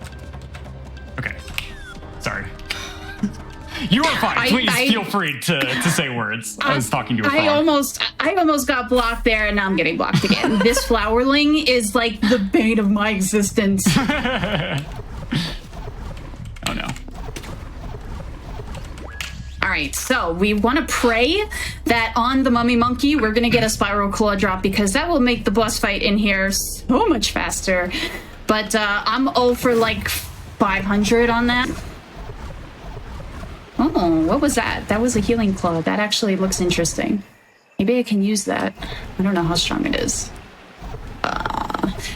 Okay, sorry. You are fine. Please feel free to say words. I was talking to a frog. I almost got blocked there, and now I'm getting blocked again. This flowerling is like the bane of my existence. Oh no. All right, so we want to pray that on the mummy monkey, we're going to get a spiral claw drop because that will make the boss fight in here so much faster. But I'm 0 for like 500 on that. Oh, what was that? That was a healing claw. That actually looks interesting. Maybe I can use that. I don't know how strong it is.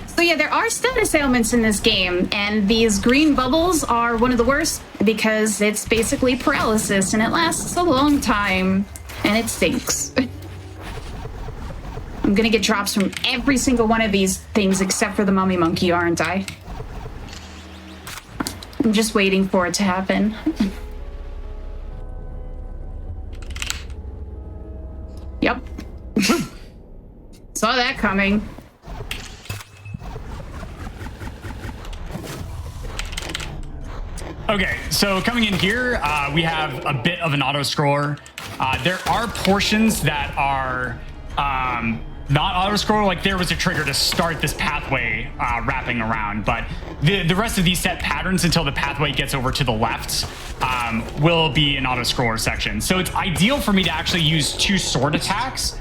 So yeah, there are status ailments in this game, and these green bubbles are one of the worst because it's basically paralysis, and it lasts a long time, and it stinks. I'm gonna get drops from every single one of these things except for the mummy monkey, aren't I? I'm just waiting for it to happen. Yep. Saw that coming. Okay, so coming in here, we have a bit of an auto-scroller. There are portions that are not auto-scroller, like there was a trigger to start this pathway wrapping around, but the rest of these set patterns until the pathway gets over to the left will be an auto-scroller section. So it's ideal for me to actually use 2 sword attacks,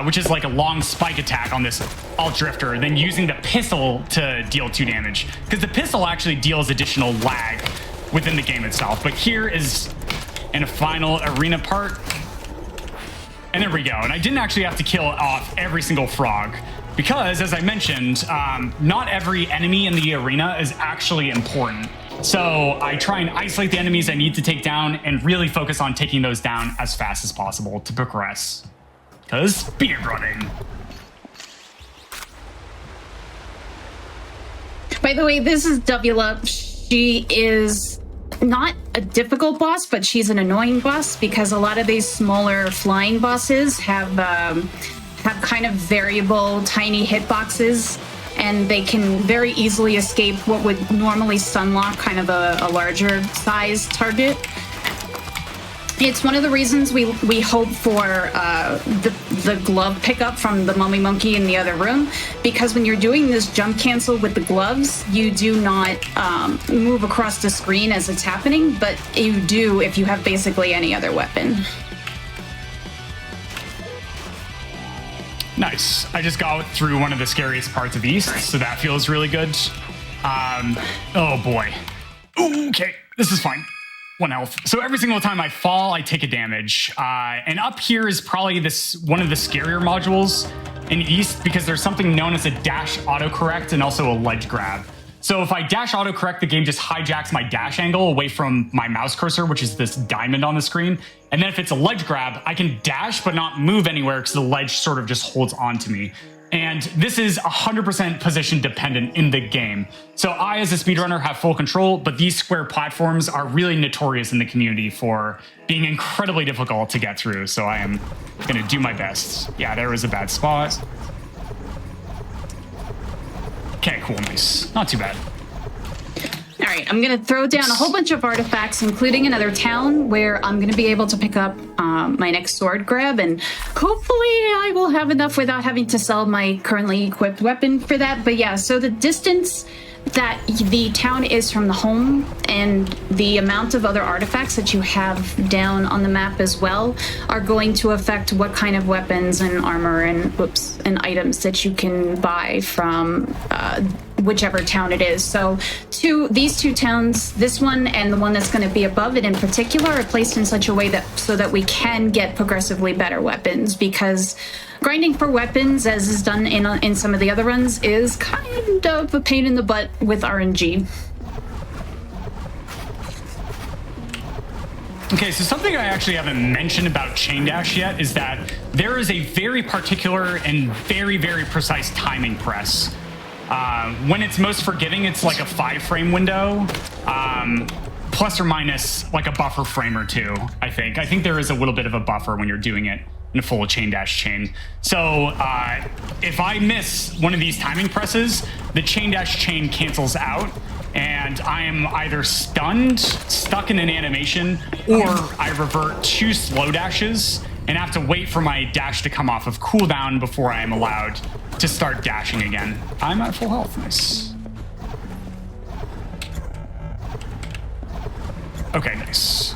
which is like a long spike attack on this alt drifter, then using the pistol to deal 2 damage, because the pistol actually deals additional lag within the game itself. But here is in a final arena part, And there we go. And I didn't actually have to kill off every single frog because, as I mentioned, not every enemy in the arena is actually important. So I try and isolate the enemies I need to take down and really focus on taking those down as fast as possible to progress. Because speedrunning. By the way, this is Wla. She is not a difficult boss, but she's an annoying boss because a lot of these smaller flying bosses have kind of variable tiny hitboxes, and they can very easily escape what would normally stunlock kind of a larger size target. It's one of the reasons we hope for the glove pickup from the mummy monkey in the other room, because when you're doing this jump cancel with the gloves, you do not move across the screen as it's happening, but you do if you have basically any other weapon. Nice. I just got through one of the scariest parts of East, so that feels really good. Oh boy. Okay, this is fine. 1 health. So every single time I fall, I take a damage. And up here is probably one of the scarier modules in East because there's something known as a dash autocorrect and also a ledge grab. So if I dash autocorrect, the game just hijacks my dash angle away from my mouse cursor, which is this diamond on the screen. And then if it's a ledge grab, I can dash but not move anywhere because the ledge sort of just holds on to me. And this is 100% position dependent in the game. So I, as a speedrunner, have full control, but these square platforms are really notorious in the community for being incredibly difficult to get through. So I am gonna do my best. Yeah, there was a bad spot. Okay, cool, nice. Not too bad. All right, I'm going to throw down a whole bunch of artifacts, including another town where I'm going to be able to pick up my next sword grab, and hopefully I will have enough without having to sell my currently equipped weapon for that. But yeah, so the distance that the town is from the home and the amount of other artifacts that you have down on the map as well are going to affect what kind of weapons and armor and and items that you can buy from whichever town it is. So these two towns, this one and the one that's going to be above it in particular, are placed in such a way that so that we can get progressively better weapons, because grinding for weapons, as is done in some of the other runs, is kind of a pain in the butt with RNG. Okay, so something I actually haven't mentioned about chain dash yet is that there is a very particular and very, very precise timing press. When it's most forgiving, it's like a 5-frame window, plus or minus like a buffer frame or two, I think. I think there is a little bit of a buffer when you're doing it in a full chain dash chain. So if I miss one of these timing presses, the chain dash chain cancels out, and I am either stunned, stuck in an animation, or I revert 2 slow dashes and have to wait for my dash to come off of cooldown before I am allowed to start dashing again. I'm at full health, nice. Okay, nice.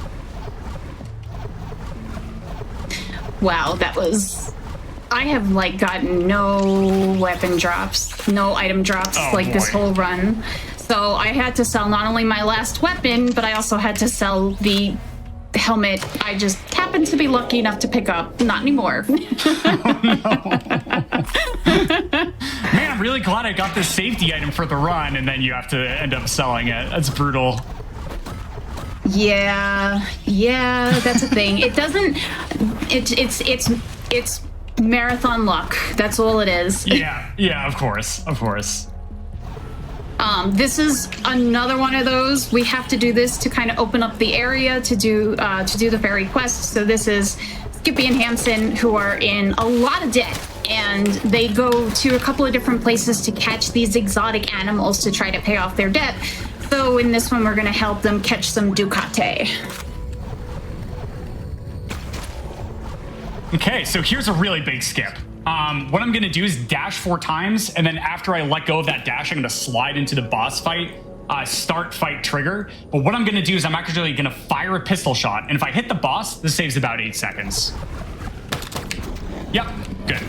Wow, that was... I have, like, gotten no weapon drops, no item drops, this whole run. So I had to sell not only my last weapon, but I also had to sell the helmet I just happened to be lucky enough to pick up. Not anymore. Oh, no. Man, I'm really glad I got this safety item for the run, and then you have to end up selling it. That's brutal. Yeah, that's a thing. It doesn't. It's marathon luck. That's all it is. Yeah, of course. This is another one of those. We have to do this to kind of open up the area to do the fairy quest. So this is Skippy and Hanson, who are in a lot of debt, and they go to a couple of different places to catch these exotic animals to try to pay off their debt. So in this one, we're going to help them catch some Ducati. Okay, so here's a really big skip. What I'm going to do is dash 4 times, and then after I let go of that dash, I'm going to slide into the boss fight, start fight trigger. But what I'm going to do is I'm actually going to fire a pistol shot, and if I hit the boss, this saves about 8 seconds. Yep, good.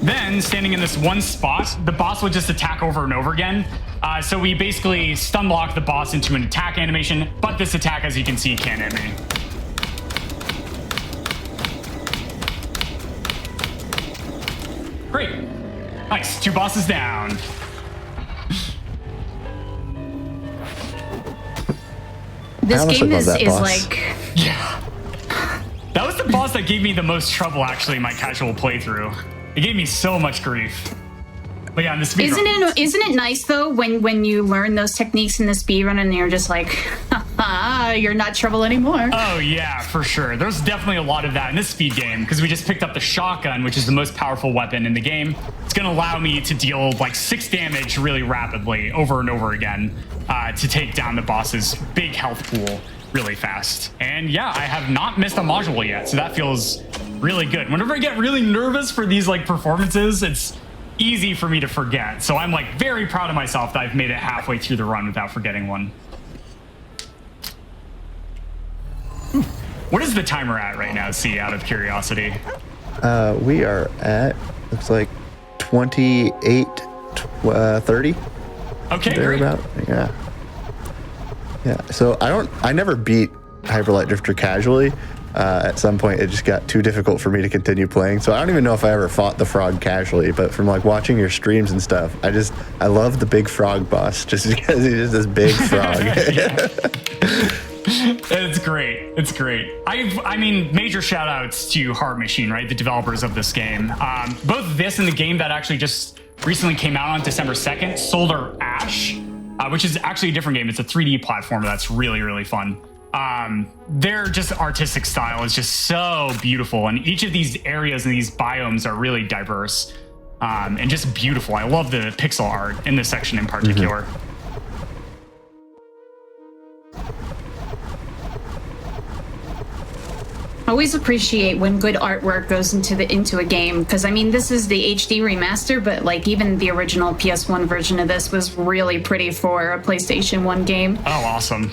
Then, standing in this one spot, the boss would just attack over and over again. So we basically stun lock the boss into an attack animation, but this attack, as you can see, can't hit me. Great. Nice. 2 bosses down. This honestly game love is that boss. like... Yeah. That was the boss that gave me the most trouble, actually, in my casual playthrough. It gave me so much grief. But yeah, in the speedrun. Isn't it nice though when you learn those techniques in the speedrun and you're just like, haha, you're not trouble anymore. Oh yeah, for sure. There's definitely a lot of that in this speed game because we just picked up the shotgun, which is the most powerful weapon in the game. It's gonna allow me to deal like 6 damage really rapidly over and over again to take down the boss's big health pool really fast. And yeah, I have not missed a module yet, so that feels really good. Whenever I get really nervous for these like performances, it's easy for me to forget. So I'm like very proud of myself that I've made it halfway through the run without forgetting one. What is the timer at right now, C, out of curiosity? We are at, looks like 28, 30. Okay, great. Thereabout. Yeah. Yeah. So I never beat Hyper Light Drifter casually. At some point, it just got too difficult for me to continue playing. So I don't even know if I ever fought the frog casually, but from like watching your streams and stuff, I love the big frog boss just because he's just this big frog. It's great. It's great. I mean, major shout outs to Heart Machine, right? The developers of this game. Both this and the game that actually just recently came out on December 2nd, Solar Ash, which is actually a different game. It's a 3D platformer that's really, really fun. Their just artistic style is just so beautiful, and each of these areas and these biomes are really diverse and just beautiful. I love the pixel art in this section in particular. I always appreciate when good artwork goes into a game, because I mean, this is the HD remaster, but like even the original PS1 version of this was really pretty for a PlayStation 1 game. Oh, awesome.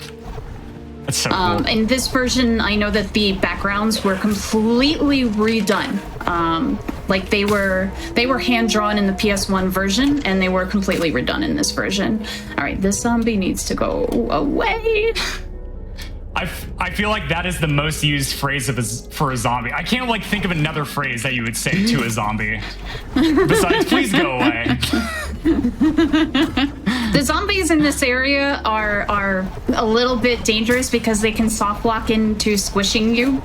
That's so cool. In this version, I know that the backgrounds were completely redone. Like they were hand drawn in the PS1 version, and they were completely redone in this version. All right, this zombie needs to go away. I feel like that is the most used phrase for a zombie. I can't like think of another phrase that you would say to a zombie besides "please go away." The zombies in this area are a little bit dangerous because they can soft lock into squishing you.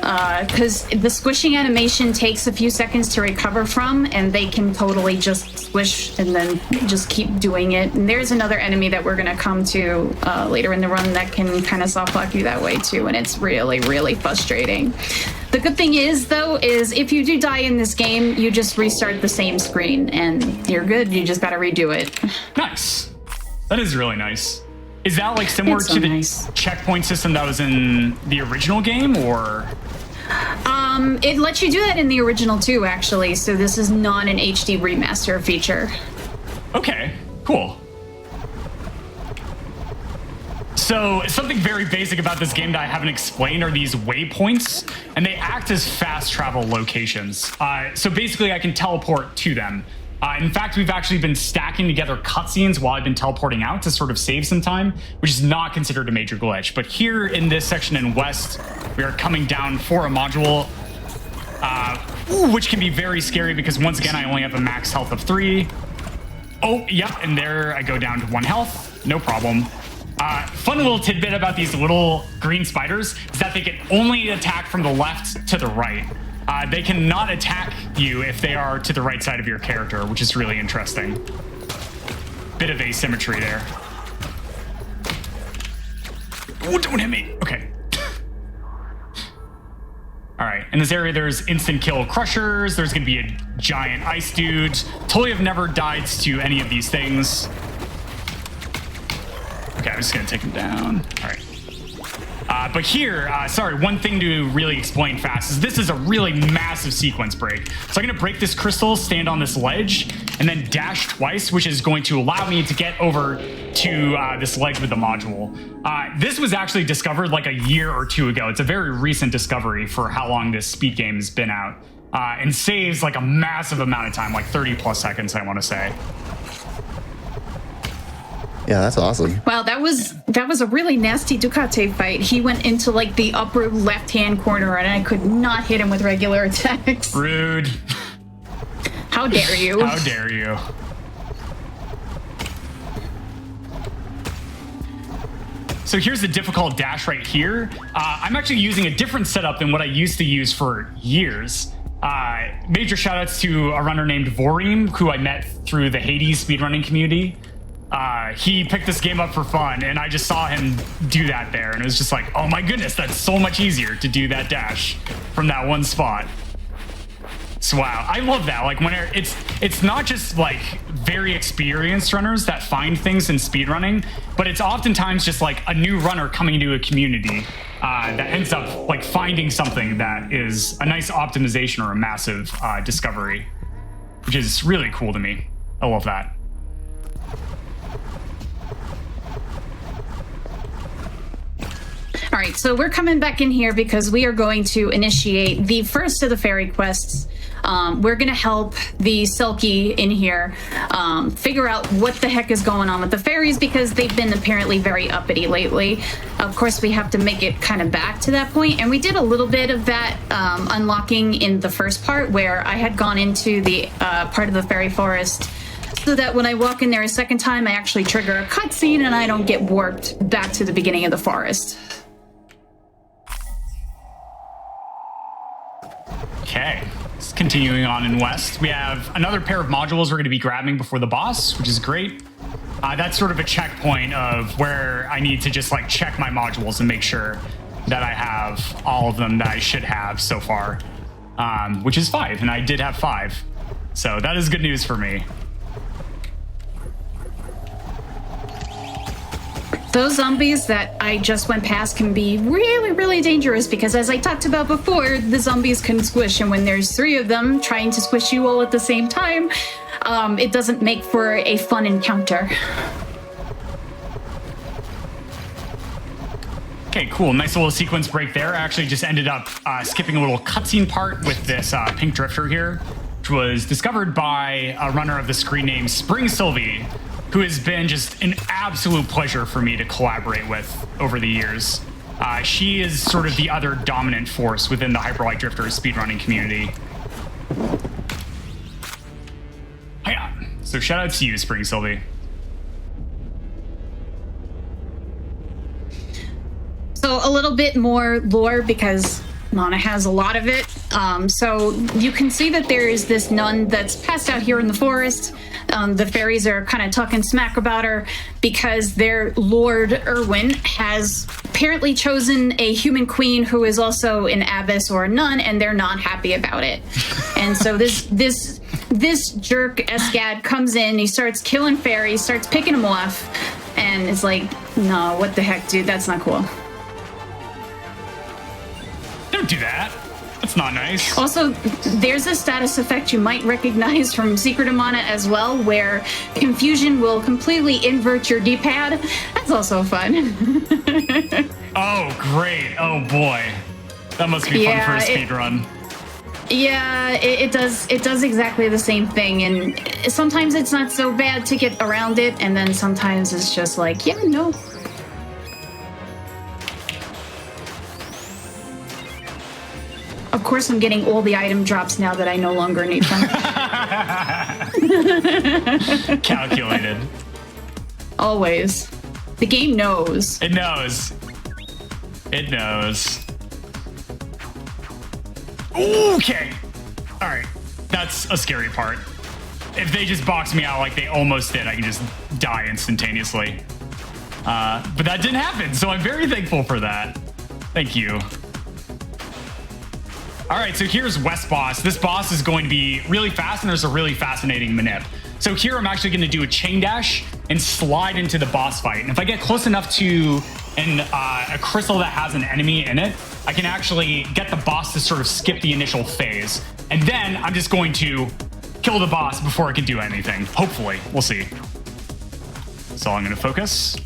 Because the squishing animation takes a few seconds to recover from, and they can totally just squish and then just keep doing it. And there's another enemy that we're going to come to later in the run that can kind of soft lock you that way too, and it's really, really frustrating. The good thing is, though, is if you do die in this game, you just restart the same screen, and you're good. You just got to redo it. Nice. That is really nice. Is that like similar It's so to the nice. checkpoint system that was in the original game, or? It lets you do that in the original too, actually. So this is not an HD remaster feature. Okay, cool. So something very basic about this game that I haven't explained are these waypoints, and they act as fast travel locations. So basically I can teleport to them. In fact, we've actually been stacking together cutscenes while I've been teleporting out to sort of save some time, which is not considered a major glitch. But here in this section in West, we are coming down for a module, which can be very scary because once again, I only have a max health of 3. Oh, yep, and there I go down to 1 health, no problem. Fun little tidbit about these little green spiders is that they can only attack from the left to the right. They cannot attack you if they are to the right side of your character, which is really interesting. Bit of asymmetry there. Oh, don't hit me. Okay. All right, in this area, there's instant kill crushers. There's gonna be a giant ice dude. Totally have never died to any of these things. Okay, I'm just gonna take him down. All right. But here, sorry, one thing to really explain fast is this is a really massive sequence break. So I'm gonna break this crystal, stand on this ledge, and then dash twice, which is going to allow me to get over to this ledge with the module. This was actually discovered like a year or 2 ago. It's a very recent discovery for how long this speed game has been out. And saves like a massive amount of time, like 30 plus seconds, I wanna say. Yeah, that's awesome. Wow, that was a really nasty Ducati fight. He went into like the upper left-hand corner, and I could not hit him with regular attacks. Rude. How dare you? How dare you? So here's the difficult dash right here. I'm actually using a different setup than what I used to use for years. Major shoutouts to a runner named Vorim, who I met through the Hades speedrunning community. He picked this game up for fun, and I just saw him do that there, and it was just like, oh my goodness, that's so much easier to do that dash from that one spot. So wow, I love that. Like when it's not just like very experienced runners that find things in speedrunning, but it's oftentimes just like a new runner coming into a community that ends up like finding something that is a nice optimization or a massive discovery, which is really cool to me. I love that. All right, so we're coming back in here because we are going to initiate the first of the fairy quests. We're going to help the Selkie in here figure out what the heck is going on with the fairies because they've been apparently very uppity lately. Of course, we have to make it kind of back to that point, and we did a little bit of that unlocking in the first part where I had gone into the part of the fairy forest so that when I walk in there a second time, I actually trigger a cutscene and I don't get warped back to the beginning of the forest. Okay, continuing on in west, we have another pair of modules we're going to be grabbing before the boss, which is great. That's sort of a checkpoint of where I need to just like check my modules and make sure that I have all of them that I should have so far, which is 5, and I did have 5. So that is good news for me. Those zombies that I just went past can be really, really dangerous because as I talked about before, the zombies can squish, and when there's 3 of them trying to squish you all at the same time, it doesn't make for a fun encounter. Okay, cool. Nice little sequence break there. I actually just ended up skipping a little cutscene part with this pink drifter here, which was discovered by a runner of the screen named Spring Sylvie, who has been just an absolute pleasure for me to collaborate with over the years. She is sort of the other dominant force within the Hyperlight Drifter speedrunning community. Hiya. So shout out to you, Spring Sylvie. So a little bit more lore because Mana has a lot of it. So you can see that there is this nun that's passed out here in the forest. The fairies are kind of talking smack about her because their Lord Erwin has apparently chosen a human queen who is also an abbess or a nun, and they're not happy about it. And so this jerk Escad comes in, he starts killing fairies, starts picking them off, and it's like, no, what the heck, dude, that's not cool. Don't do that. That's not nice. Also, there's a status effect you might recognize from Secret of Mana as well, where confusion will completely invert your D-pad. That's also fun. Oh, great. Oh, boy. That must be fun for a speedrun. It does exactly the same thing, and sometimes it's not so bad to get around it, and then sometimes it's just like, yeah, no. Of course, I'm getting all the item drops now that I no longer need them. Calculated. Always. The game knows. It knows. It knows. Okay. All right. That's a scary part. If they just box me out like they almost did, I can just die instantaneously. But that didn't happen, so I'm very thankful for that. Thank you. All right, so here's West Boss. This boss is going to be really fast, and there's a really fascinating manip. So here I'm actually going to do a chain dash and slide into the boss fight. And if I get close enough to a crystal that has an enemy in it, I can actually get the boss to sort of skip the initial phase. And then I'm just going to kill the boss before it can do anything. Hopefully, we'll see. So I'm going to focus.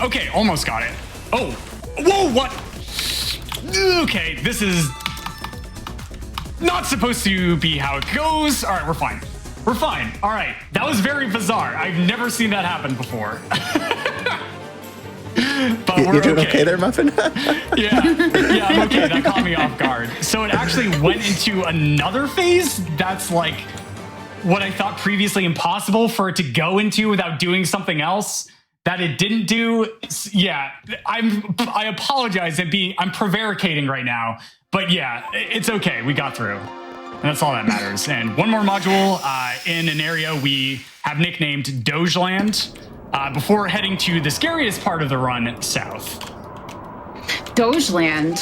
Okay, almost got it. Oh, whoa, what? Okay, this is not supposed to be how it goes. All right, we're fine. We're fine. All right, that was very bizarre. I've never seen that happen before. But You're we're doing okay there, Muffin? Yeah, I'm okay. That caught me off guard. So it actually went into another phase that's like what I thought previously impossible for it to go into without doing something else that it didn't do. Yeah, I apologize. I'm prevaricating right now, but yeah, it's okay. We got through. And that's all that matters. And one more module in an area we have nicknamed Dogeland before heading to the scariest part of the run, south. Dogeland.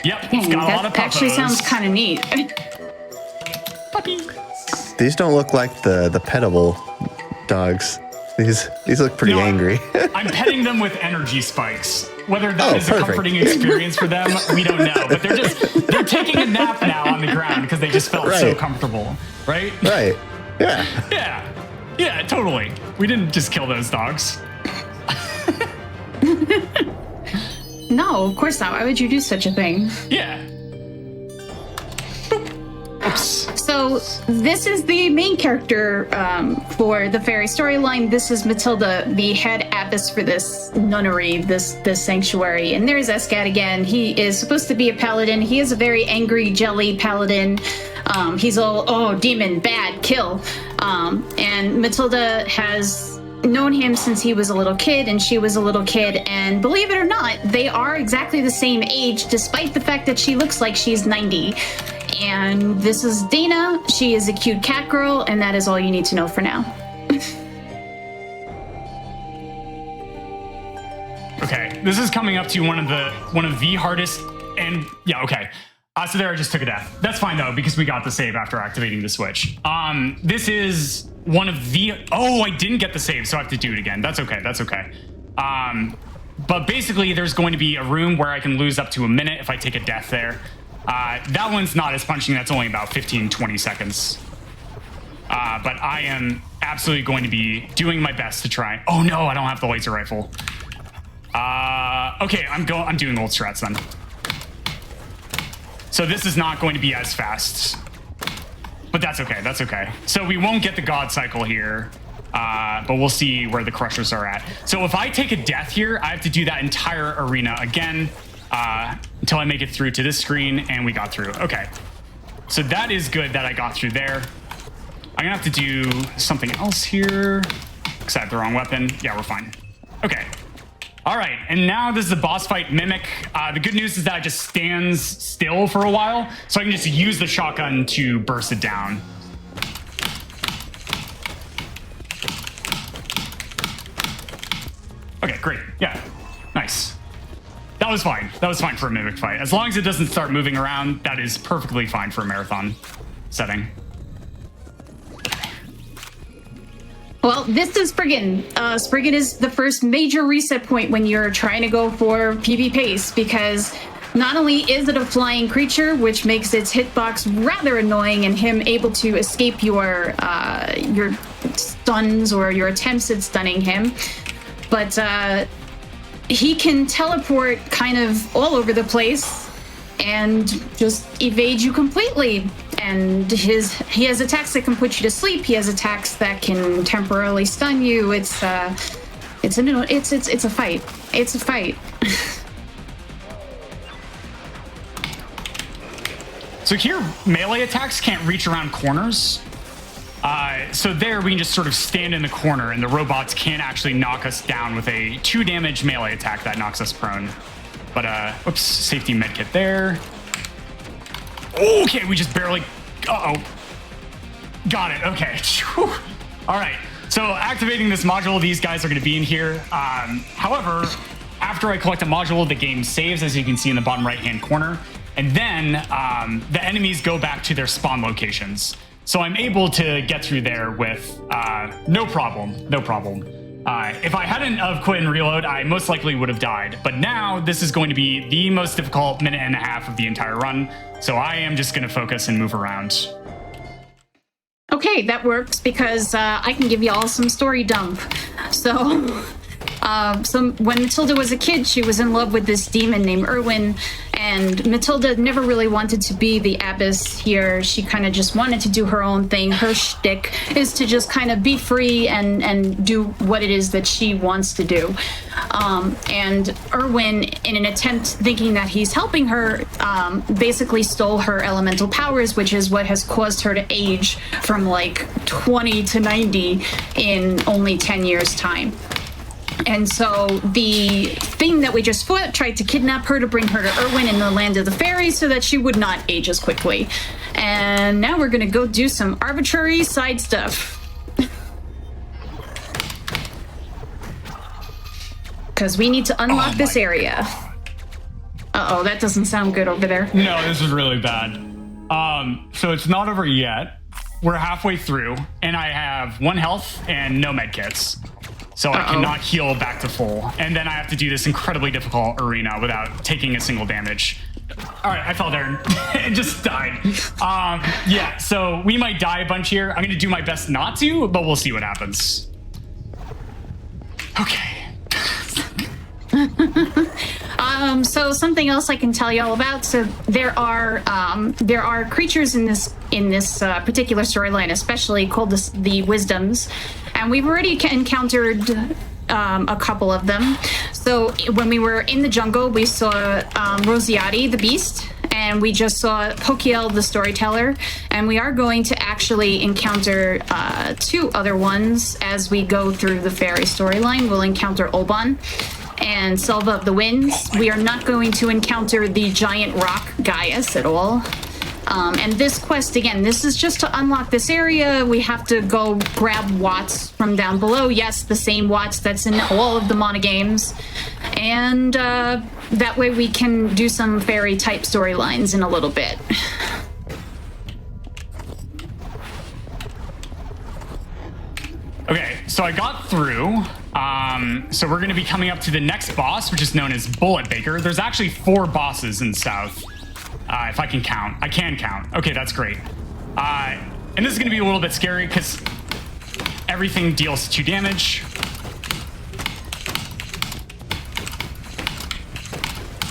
Yep, it's got a lot of That actually puppos. sounds kind of neat. Puppy. These don't look like the petable dogs. These look pretty No, angry. I'm petting them with energy spikes. Whether that is a perfect. comforting experience for them, we don't know. But they're taking a nap now on the ground because they just felt so Right. comfortable, right? Right. Yeah. Yeah, totally. We didn't just kill those dogs. No, of course not. Why would you do such a thing? Yeah. Oops. So this is the main character for the fairy storyline. This is Matilda, the head abbess for this nunnery, this sanctuary. And there's Escat again. He is supposed to be a paladin. He is a very angry, jelly paladin. He's all, oh, demon, bad, kill. And Matilda has known him since he was a little kid and she was a little kid. And believe it or not, they are exactly the same age, despite the fact that she looks like she's 90. And this is Dana. She is a cute cat girl, and that is all you need to know for now. Okay, this is coming up to one of the hardest, and yeah, okay. So there, I just took a death. That's fine though, because we got the save after activating the switch. This is one of the, oh, I didn't get the save, so I have to do it again. That's okay, that's okay. But basically there's going to be a room where I can lose up to a minute if I take a death there. That one's not as punching, that's only about 15-20 seconds. But I am absolutely going to be doing my best to try. Oh no, I don't have the laser rifle. Okay, I'm doing old strats then. So this is not going to be as fast, but that's okay, that's okay. So we won't get the God cycle here, but we'll see where the crushers are at. So if I take a death here, I have to do that entire arena again until I make it through to this screen, and we got through. Okay, so that is good that I got through there. I'm gonna have to do something else here, because I have the wrong weapon. Yeah, we're fine. Okay. All right, and now this is a boss fight Mimic. The good news is that it just stands still for a while, so I can just use the shotgun to burst it down. Okay, great. Yeah, nice. That was fine. That was fine for a Mimic fight. As long as it doesn't start moving around, that is perfectly fine for a marathon setting. Well, this is Spriggan. Spriggan is the first major reset point when you're trying to go for PB pace, because not only is it a flying creature, which makes its hitbox rather annoying and him able to escape your stuns or your attempts at stunning him, but he can teleport kind of all over the place and just evade you completely. And he has attacks that can put you to sleep. He has attacks that can temporarily stun you. It's a fight. It's a fight. So here, melee attacks can't reach around corners. So there, we can just sort of stand in the corner, and the robots can't actually knock us down with a 2 damage melee attack that knocks us prone. But, oops, safety medkit there. Okay, we just barely... Uh-oh. Got it, okay. Whew. All right, so activating this module, these guys are going to be in here. However, after I collect a module, the game saves, as you can see in the bottom right-hand corner. And then the enemies go back to their spawn locations. So I'm able to get through there with no problem. If I hadn't have quit and reload, I most likely would have died. But now this is going to be the most difficult minute and a half of the entire run. So I am just going to focus and move around. Okay, that works because I can give y'all some story dump. So when Matilda was a kid, she was in love with this demon named Erwin, and Matilda never really wanted to be the abbess here. She kind of just wanted to do her own thing. Her shtick is to just kind of be free and do what it is that she wants to do. And Erwin, in an attempt thinking that he's helping her, basically stole her elemental powers, which is what has caused her to age from like 20 to 90 in only 10 years' time. And so the thing that we just fought tried to kidnap her to bring her to Erwin in the land of the fairies so that she would not age as quickly. And now we're going to go do some arbitrary side stuff. Because we need to unlock this area. Uh-oh, that doesn't sound good over there. No, this is really bad. So it's not over yet. We're halfway through, and I have 1 health and no med kits. So I cannot heal back to full. And then I have to do this incredibly difficult arena without taking a single damage. All right, I fell there and just died. Yeah, so we might die a bunch here. I'm going to do my best not to, but we'll see what happens. Okay. So something else I can tell you all about. So there are creatures in this particular storyline, especially called the Wisdoms, and we've already encountered a couple of them. So when we were in the jungle, we saw Rosiati, the beast, and we just saw Pokiel, the storyteller, and we are going to actually encounter 2 other ones as we go through the fairy storyline. We'll encounter Oban and Selva of the Winds. We are not going to encounter the giant rock Gaius at all. And this quest, again, this is just to unlock this area. We have to go grab Watts from down below. Yes, the same Watts that's in all of the Mana games. And that way we can do some fairy type storylines in a little bit. Okay, so I got through. So we're going to be coming up to the next boss, which is known as Bullet Baker. There's actually 4 bosses in South, if I can count. I can count. Okay, that's great. And this is going to be a little bit scary because everything deals 2 damage.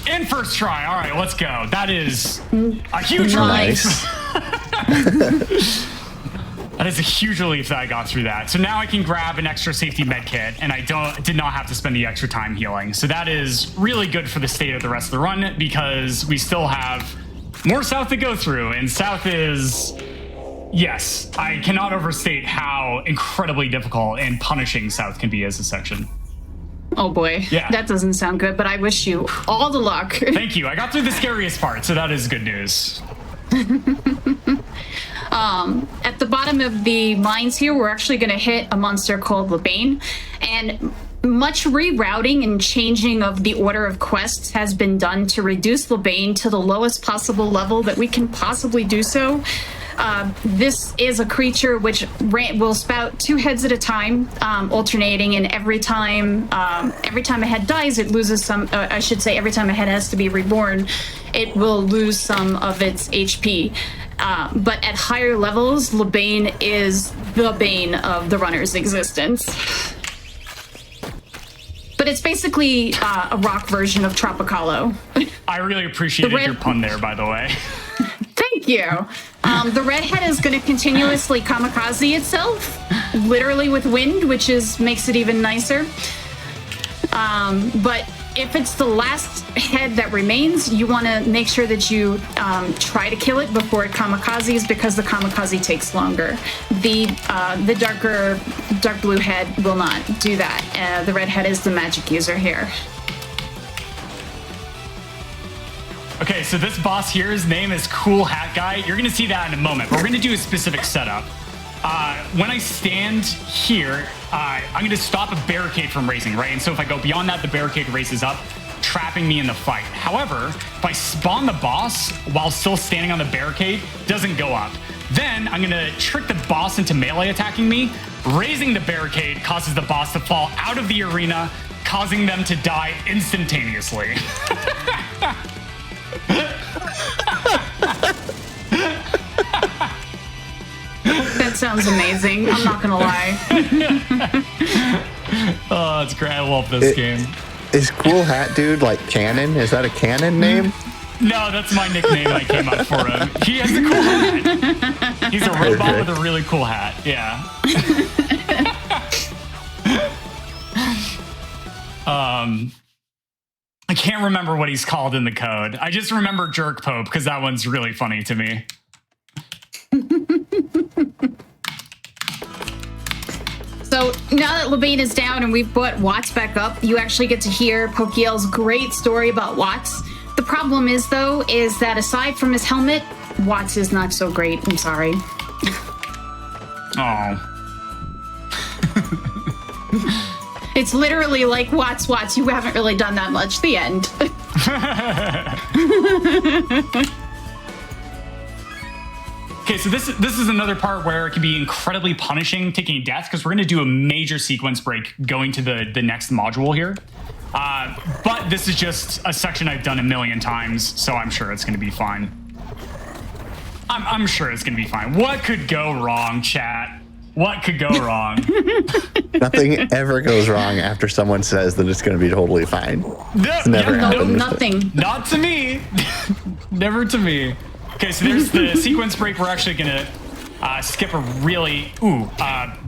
In first try. All right, let's go. That is a huge relief. That is a huge relief that I got through that. So now I can grab an extra safety med kit, and I did not have to spend the extra time healing. So that is really good for the state of the rest of the run because we still have more South to go through, and South is, yes, I cannot overstate how incredibly difficult and punishing South can be as a section. Oh boy, yeah. That doesn't sound good, but I wish you all the luck. Thank you. I got through the scariest part, so that is good news. At the bottom of the mines here, we're actually going to hit a monster called Lebane, and much rerouting and changing of the order of quests has been done to reduce Lebane to the lowest possible level that we can possibly do so. This is a creature which will spout 2 heads at a time, alternating, and every time a head dies, it loses some, I should say every time a head has to be reborn, it will lose some of its HP. But at higher levels, Lebane is the bane of the runner's existence. But it's basically a rock version of Tropicalo. I really appreciated your pun there, by the way. Thank you. The redhead is going to continuously kamikaze itself, literally with wind, which makes it even nicer. But if it's the last head that remains, you want to make sure that you try to kill it before it kamikazes, because the kamikaze takes longer. The dark blue head will not do that. The red head is the magic user here. Okay, so this boss here, his name is Cool Hat Guy. You're going to see that in a moment, but we're going to do a specific setup. When I stand here, I'm going to stop a barricade from raising, right? And so if I go beyond that, the barricade raises up, trapping me in the fight. However, if I spawn the boss while still standing on the barricade, it doesn't go up. Then I'm going to trick the boss into melee attacking me. Raising the barricade causes the boss to fall out of the arena, causing them to die instantaneously. That sounds amazing. I'm not gonna lie. Oh, it's great. I love this game. Is Cool Hat Dude like canon? Is that a canon name? No, that's my nickname I came up for him. He has a cool hat. He's a robot with a really cool hat. Yeah. I can't remember what he's called in the code. I just remember Jerk Pope because that one's really funny to me. So now that Levain is down and we've brought Watts back up, you actually get to hear Pokiel's great story about Watts. The problem is, though, is that aside from his helmet, Watts is not so great. I'm sorry. Oh. It's literally like, Watts, you haven't really done that much. The end. Okay, so this is another part where it can be incredibly punishing taking death, because we're going to do a major sequence break going to the next module here. But this is just a section I've done a million times, so I'm sure it's going to be fine. I'm sure it's going to be fine. What could go wrong, chat? What could go wrong? Nothing ever goes wrong after someone says that it's going to be totally fine. It's never happened. Nothing. Not to me. Never to me. Okay, so there's the sequence break. We're actually going to skip a really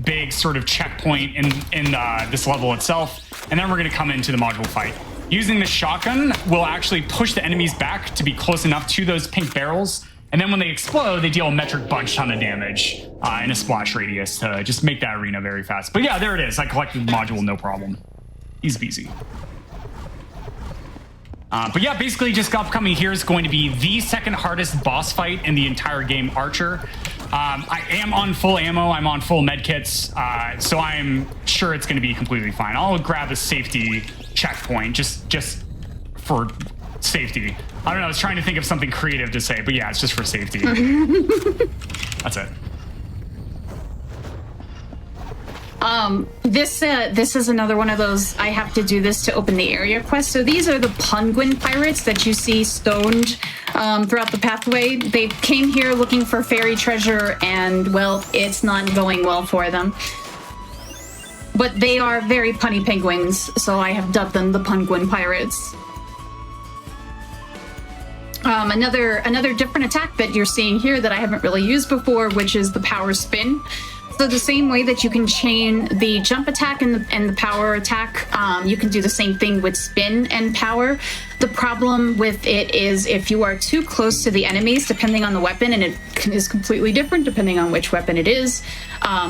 big sort of checkpoint in this level itself, and then we're going to come into the module fight. Using the shotgun will actually push the enemies back to be close enough to those pink barrels, and then when they explode, they deal a metric bunch ton of damage in a splash radius to just make that arena very fast. But yeah, there it is. I collected the module, no problem. Easy peasy. But yeah, basically just upcoming here is going to be the second hardest boss fight in the entire game, Archer. I am on full ammo, I'm on full medkits, so I'm sure it's going to be completely fine. I'll grab a safety checkpoint just for safety. I don't know, I was trying to think of something creative to say, but yeah, it's just for safety. That's it. This is another one of those I have to do this to open the area quest. So these are the Penguin pirates that you see stoned throughout the pathway. They came here looking for fairy treasure, and well, it's not going well for them. But they are very punny penguins, so I have dubbed them the Penguin pirates. Another different attack that you're seeing here that I haven't really used before, which is the power spin. So the same way that you can chain the jump attack and the power attack, you can do the same thing with spin and power. The problem with it is if you are too close to the enemies, depending on the weapon, and it is completely different depending on which weapon it is,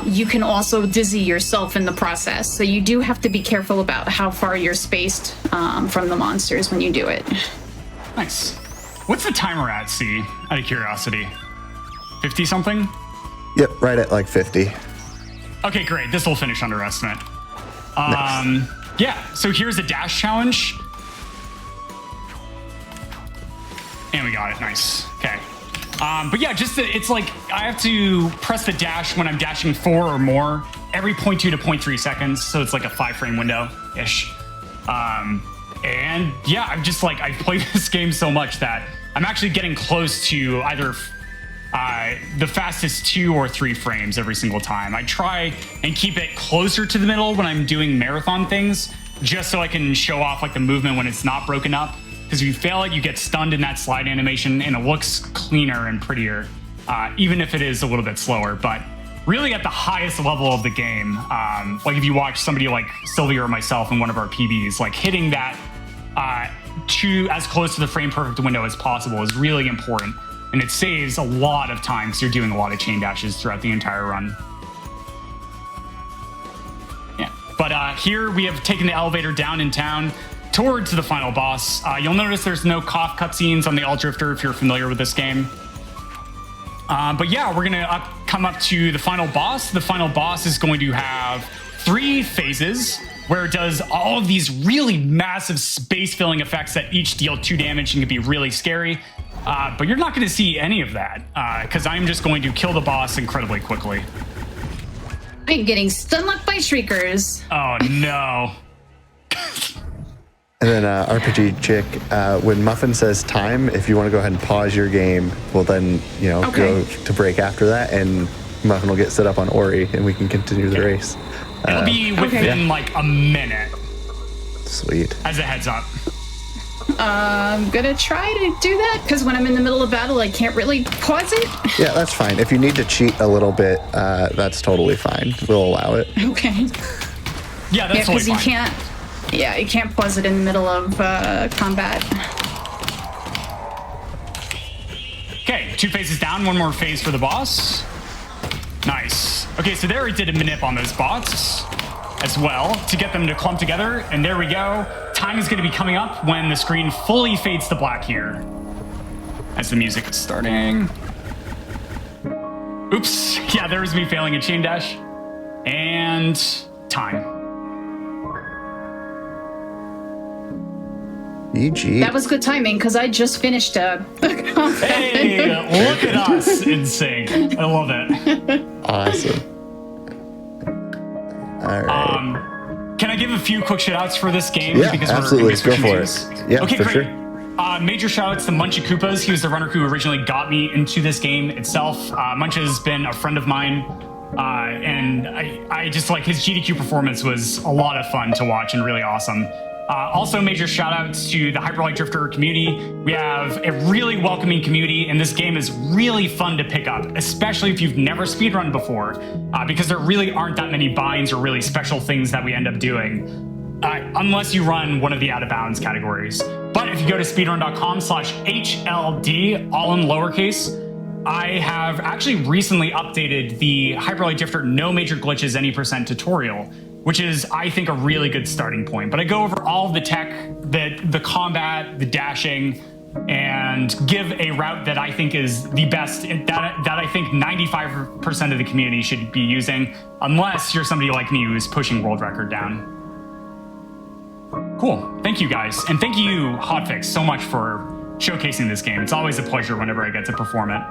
you can also dizzy yourself in the process. So you do have to be careful about how far you're spaced from the monsters when you do it. Nice. What's the timer at, C, out of curiosity? 50 something? Yep, right at like 50. Okay, great. This will finish under estimate. Nice. Yeah, so here's a dash challenge. And we got it. Nice. Okay. But yeah, it's like I have to press the dash when I'm dashing 4 or more every 0.2 to 0.3 seconds. So it's like a 5-frame window-ish. And yeah, I've played this game so much that I'm actually getting close to either the fastest 2 or 3 frames every single time. I try and keep it closer to the middle when I'm doing marathon things, just so I can show off like the movement when it's not broken up. Because if you fail it, you get stunned in that slide animation, and it looks cleaner and prettier, even if it is a little bit slower. But really at the highest level of the game, like if you watch somebody like Sylvia or myself in one of our PBs, like hitting that to as close to the frame perfect window as possible is really important. And it saves a lot of time because you're doing a lot of chain dashes throughout the entire run. Yeah, but here we have taken the elevator down in town towards the final boss. You'll notice there's no cough cutscenes on the All Drifter if you're familiar with this game. But yeah, we're gonna come up to the final boss. The final boss is going to have 3 phases where it does all of these really massive space-filling effects that each deal 2 damage and can be really scary. But you're not going to see any of that because I'm just going to kill the boss incredibly quickly. I'm getting stun-locked by shriekers. Oh, no. And then RPG Chick, when Muffin says time, if you want to go ahead and pause your game, we'll then, go to break after that, and Muffin will get set up on Ori, and we can continue the race. It'll be within like a minute. Sweet. As a heads up. I'm gonna try to do that because when I'm in the middle of battle, I can't really pause it. Yeah, that's fine. If you need to cheat a little bit, that's totally fine. We'll allow it. Okay. Yeah, that's totally fine. Because Yeah, you can't pause it in the middle of combat. Okay, 2 phases down, 1 more phase for the boss. Nice. Okay, so there we did a manip on those bots as well to get them to clump together. And there we go. Time is going to be coming up when the screen fully fades to black here as the music is starting. Oops. Yeah, there was me failing a chain dash. And time. GG. That was good timing because I just finished a combat. Hey, look at us in sync. I love it. Awesome. All right. Can I give a few quick shout outs for this game? Yeah, because absolutely. We're Go for it. Yeah, okay, for great. sure. Major shout outs to Muncha Koopas. He was the runner who originally got me into this game itself. Muncha's been a friend of mine. And I just like his GDQ performance was a lot of fun to watch and really awesome. Also, major shout outs to the Hyperlight Drifter community. We have a really welcoming community, and this game is really fun to pick up, especially if you've never speedrun before, because there really aren't that many binds or really special things that we end up doing, unless you run one of the out of bounds categories. But if you go to speedrun.com/HLD, all in lowercase, I have actually recently updated the Hyperlight Drifter No Major Glitches Any % tutorial, which is, I think, a really good starting point. But I go over all of the tech, the combat, the dashing, and give a route that I think is the best, that I think 95% of the community should be using, unless you're somebody like me who's pushing world record down. Cool. Thank you, guys. And thank you, Hotfix, so much for showcasing this game. It's always a pleasure whenever I get to perform it.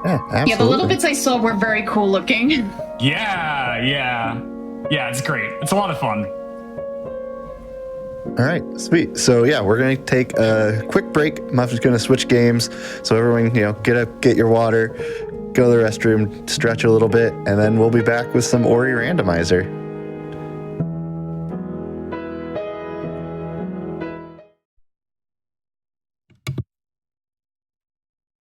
Yeah, absolutely. Yeah, the little bits I saw were very cool looking. Yeah, it's great. It's a lot of fun. All right, sweet. So yeah, we're gonna take a quick break. Muff is gonna switch games, so everyone, get up, get your water, go to the restroom, stretch a little bit, and then we'll be back with some Ori Randomizer.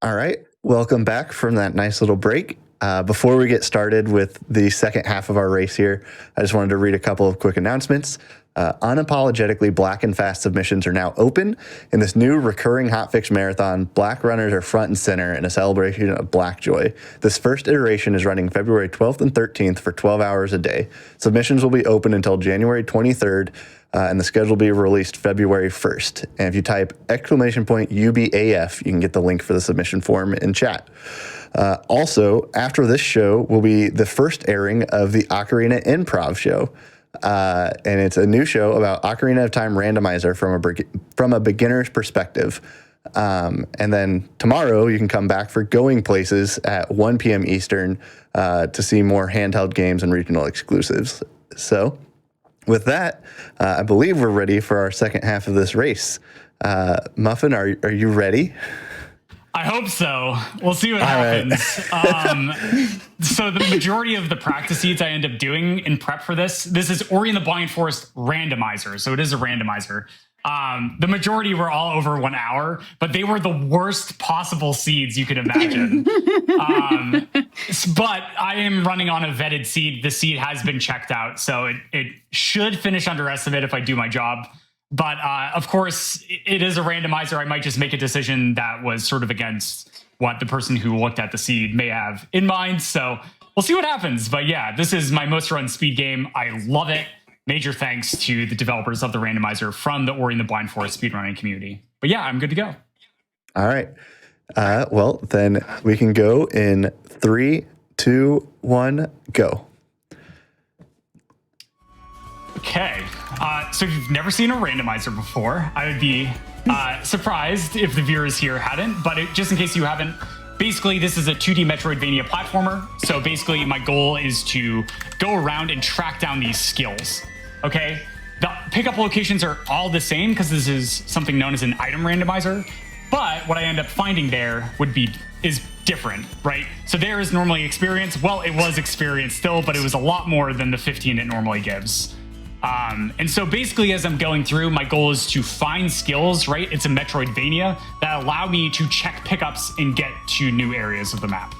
All right, welcome back from that nice little break. Before we get started with the second half of our race here, I just wanted to read a couple of quick announcements. Unapologetically Black and Fast submissions are now open. In this new recurring hotfix marathon, Black runners are front and center in a celebration of Black joy. This first iteration is running February 12th and 13th for 12 hours a day. Submissions will be open until January 23rd, and the schedule will be released February 1st. And if you type !UBAF, you can get the link for the submission form in chat. Also, after this show will be the first airing of the Ocarina Improv show. And it's a new show about Ocarina of Time Randomizer from a beginner's perspective. And then tomorrow you can come back for Going Places at 1 p.m. Eastern to see more handheld games and regional exclusives. So with that, I believe we're ready for our second half of this race. Muffin, are you ready? I hope so. We'll see what happens. So the majority of the practice seeds I end up doing in prep for this is Ori and the Blind Forest Randomizer. So it is a randomizer. The majority were all over 1 hour, but they were the worst possible seeds you could imagine. But I am running on a vetted seed. The seed has been checked out, so it should finish under estimate if I do my job. But of course, it is a randomizer. I might just make a decision that was sort of against what the person who looked at the seed may have in mind. So we'll see what happens. But yeah, this is my most run speed game. I love it. Major thanks to the developers of the randomizer from the Ori and the Blind Forest speedrunning community. But yeah, I'm good to go. All right. Well, then we can go in 3, 2, 1, go. Okay, so if you've never seen a randomizer before, I would be surprised if the viewers here hadn't, but just in case you haven't, basically this is a 2D Metroidvania platformer. So basically my goal is to go around and track down these skills, okay? The pickup locations are all the same because this is something known as an item randomizer, but what I end up finding there is different, right? So there is normally experience. Well, it was experience still, but it was a lot more than the 15 it normally gives. And so basically as I'm going through, my goal is to find skills, right? It's a Metroidvania that allow me to check pickups and get to new areas of the map.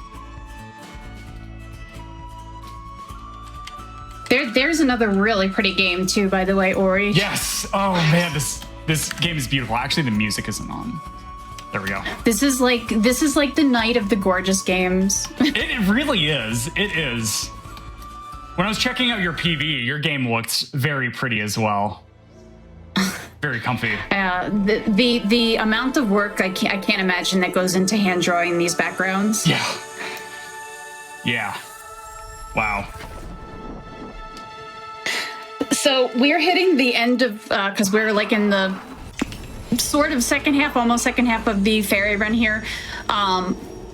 There's another really pretty game too, by the way, Ori. Yes. Oh man, this game is beautiful. Actually, the music isn't on. There we go. This is like the night of the gorgeous games. It really is. It is. When I was checking out your PV, your game looked very pretty as well. Very comfy. The amount of work I can't imagine that goes into hand drawing these backgrounds. Yeah. Yeah. Wow. So we're hitting the end of because we're like in the sort of second half of the fairy run here.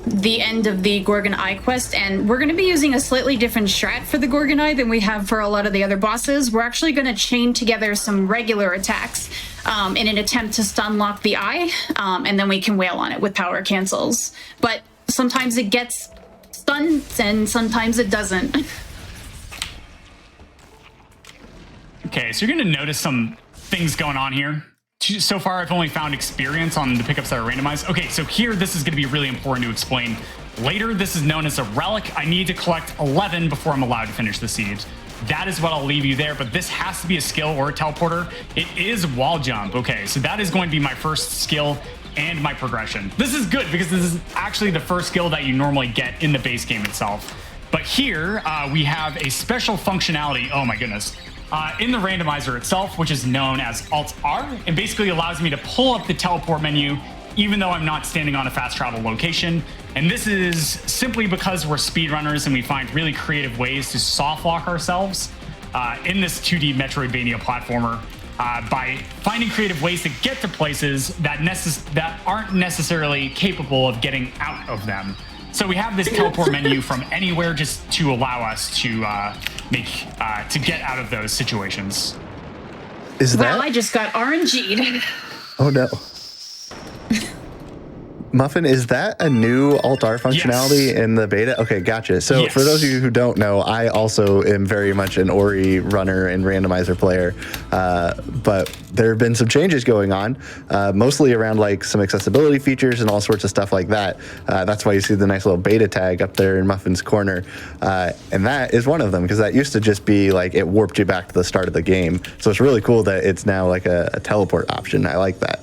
The end of the Gorgon Eye quest, and we're going to be using a slightly different strat for the Gorgon Eye than we have for a lot of the other bosses. We're actually going to chain together some regular attacks in an attempt to stun lock the eye, and then we can wail on it with power cancels. But sometimes it gets stunned, and sometimes it doesn't. Okay, so you're going to notice some things going on here. So far, I've only found experience on the pickups that are randomized. Okay, so here, this is going to be really important to explain. Later, this is known as a relic. I need to collect 11 before I'm allowed to finish the siege. That is what I'll leave you there, but this has to be a skill or a teleporter. It is wall jump. Okay, so that is going to be my first skill and my progression. This is good because this is actually the first skill that you normally get in the base game itself. But here, we have a special functionality. Oh my goodness. In the randomizer itself, which is known as Alt-R, it basically allows me to pull up the teleport menu even though I'm not standing on a fast travel location. And this is simply because we're speedrunners and we find really creative ways to soft lock ourselves in this 2D Metroidvania platformer by finding creative ways to get to places that aren't necessarily capable of getting out of them. So we have this teleport menu from anywhere just to allow us to to get out of those situations. Is that? Well, I just got RNG'd. Oh no. Muffin, is that a new Alt-R functionality in the beta? Okay, gotcha. So for those of you who don't know, I also am very much an Ori runner and randomizer player, but there have been some changes going on, mostly around like some accessibility features and all sorts of stuff like that. That's why you see the nice little beta tag up there in Muffin's corner. And that is one of them, because that used to just be like it warped you back to the start of the game. So it's really cool that it's now like a teleport option. I like that.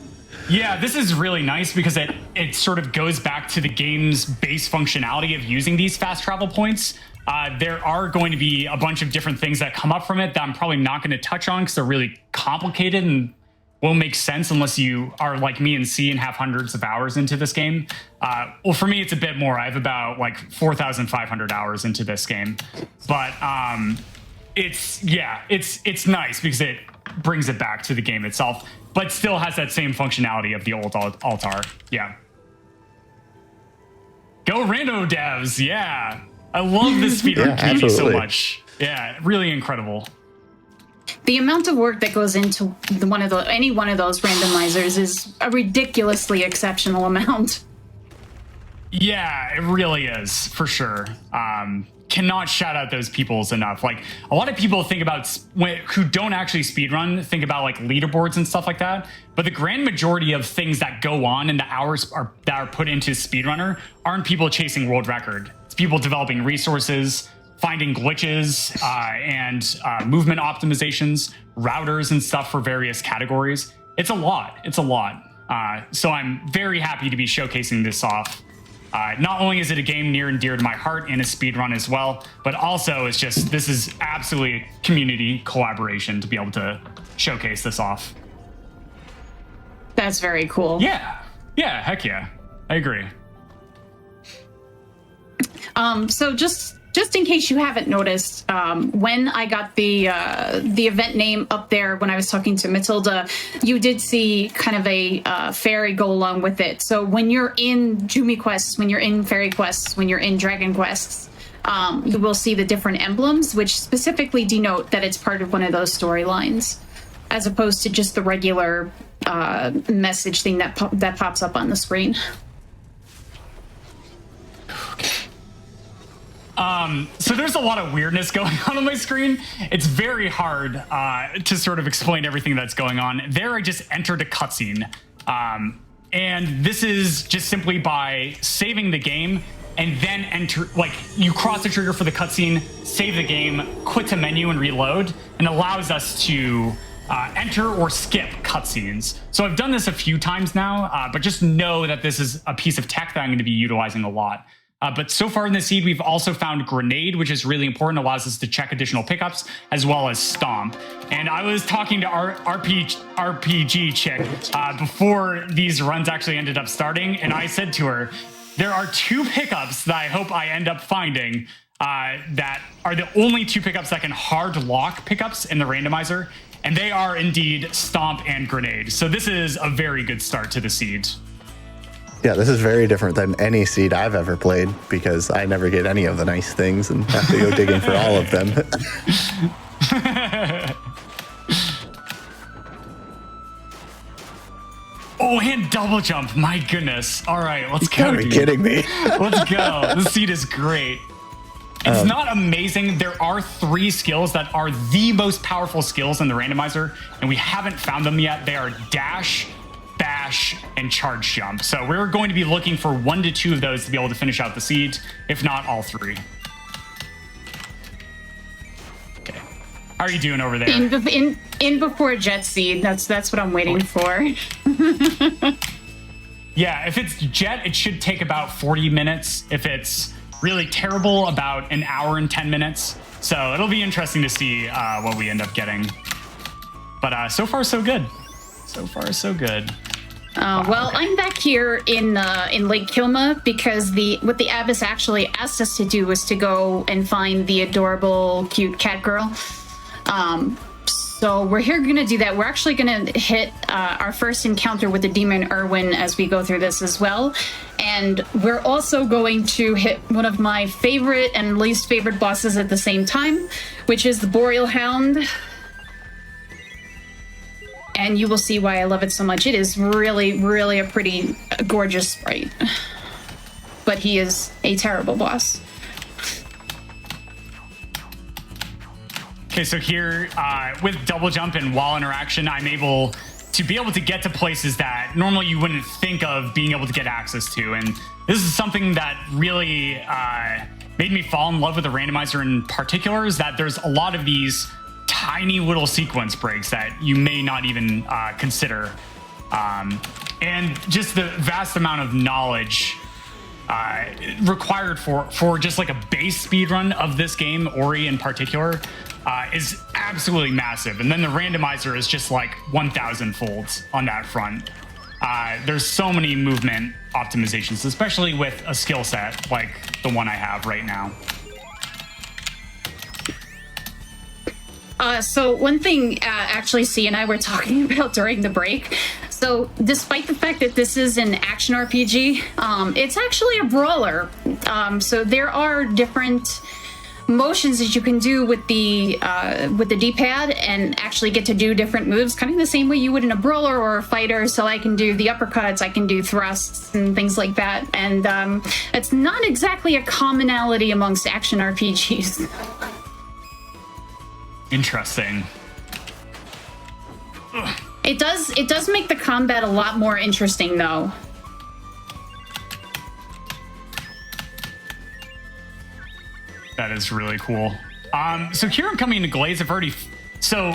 Yeah, this is really nice because it sort of goes back to the game's base functionality of using these fast travel points. There are going to be a bunch of different things that come up from it that I'm probably not going to touch on because they're really complicated and won't make sense unless you are like me and C and have hundreds of hours into this game. Well, for me, it's a bit more. I have about like 4,500 hours into this game. But it's nice because it brings it back to the game itself, but still has that same functionality of the old Alt-R. Yeah. Go Rando devs. Yeah. I love this speedrun community so much. Yeah, really incredible. The amount of work that goes into any one of those randomizers is a ridiculously exceptional amount. Yeah, it really is, for sure. Cannot shout out those peoples enough. Like, a lot of people think about, who don't actually speedrun, think about like leaderboards and stuff like that. But the grand majority of things that go on and the hours that are put into speedrunner aren't people chasing world record. It's people developing resources, finding glitches and movement optimizations, routers and stuff for various categories. It's a lot. It's a lot. So I'm very happy to be showcasing this off. Not only is it a game near and dear to my heart in a speedrun as well, but also it's just, this is absolutely community collaboration to be able to showcase this off. That's very cool. Yeah. Yeah, heck yeah. I agree. So just in case you haven't noticed, when I got the event name up there when I was talking to Matilda, you did see kind of a fairy go along with it. So when you're in Jumi quests, when you're in fairy quests, when you're in dragon quests, you will see the different emblems, which specifically denote that it's part of one of those storylines, as opposed to just the regular message thing that pops up on the screen. So there's a lot of weirdness going on my screen. It's very hard to sort of explain everything that's going on. There, I just entered a cutscene. And this is just simply by saving the game and then enter, like you cross the trigger for the cutscene, save the game, quit to menu and reload, and allows us to enter or skip cutscenes. So I've done this a few times now, but just know that this is a piece of tech that I'm going to be utilizing a lot. But so far in the seed, we've also found Grenade, which is really important, allows us to check additional pickups, as well as Stomp. And I was talking to our RPG chick before these runs actually ended up starting, and I said to her, there are 2 pickups that I hope I end up finding that are the only 2 pickups that can hard lock pickups in the randomizer, and they are indeed Stomp and Grenade. So this is a very good start to the seed. Yeah, this is very different than any seed I've ever played because I never get any of the nice things and have to go digging for all of them. Oh, and double jump. My goodness. All right, let's go. You gotta be kidding me. Let's go. This seed is great. It's not amazing. There are 3 skills that are the most powerful skills in the randomizer, and we haven't found them yet. They are dash, bash, and charge jump. So we're going to be looking for 1 to 2 of those to be able to finish out the seed, if not all 3. Okay. How are you doing over there? In before jet seed. That's what I'm waiting for. Yeah, if it's jet, it should take about 40 minutes. If it's really terrible, about an hour and 10 minutes. So it'll be interesting to see what we end up getting. But so far, so good. So far, so good. Well, okay. I'm back here in Lake Kilma because what the abbess actually asked us to do was to go and find the adorable, cute cat girl. So we're here going to do that. We're actually going to hit our first encounter with the demon Irwin as we go through this as well. And we're also going to hit one of my favorite and least favorite bosses at the same time, which is the Boreal Hound. And you will see why I love it so much. It is really, really a pretty gorgeous sprite. But he is a terrible boss. Okay, so here with double jump and wall interaction, I'm able to get to places that normally you wouldn't think of being able to get access to. And this is something that really made me fall in love with the randomizer in particular, is that there's a lot of these tiny little sequence breaks that you may not even consider. And just the vast amount of knowledge required for just like a base speedrun of this game, Ori in particular, is absolutely massive. And then the randomizer is just like 1,000 folds on that front. There's so many movement optimizations, especially with a skill set like the one I have right now. So one thing actually C and I were talking about during the break. So despite the fact that this is an action RPG, it's actually a brawler. So there are different motions that you can do with the D-pad and actually get to do different moves, kind of the same way you would in a brawler or a fighter. So I can do the uppercuts, I can do thrusts and things like that. And it's not exactly a commonality amongst action RPGs. Interesting. It does make the combat a lot more interesting, though. That is really cool. So here I'm coming into Glaze. I've already... So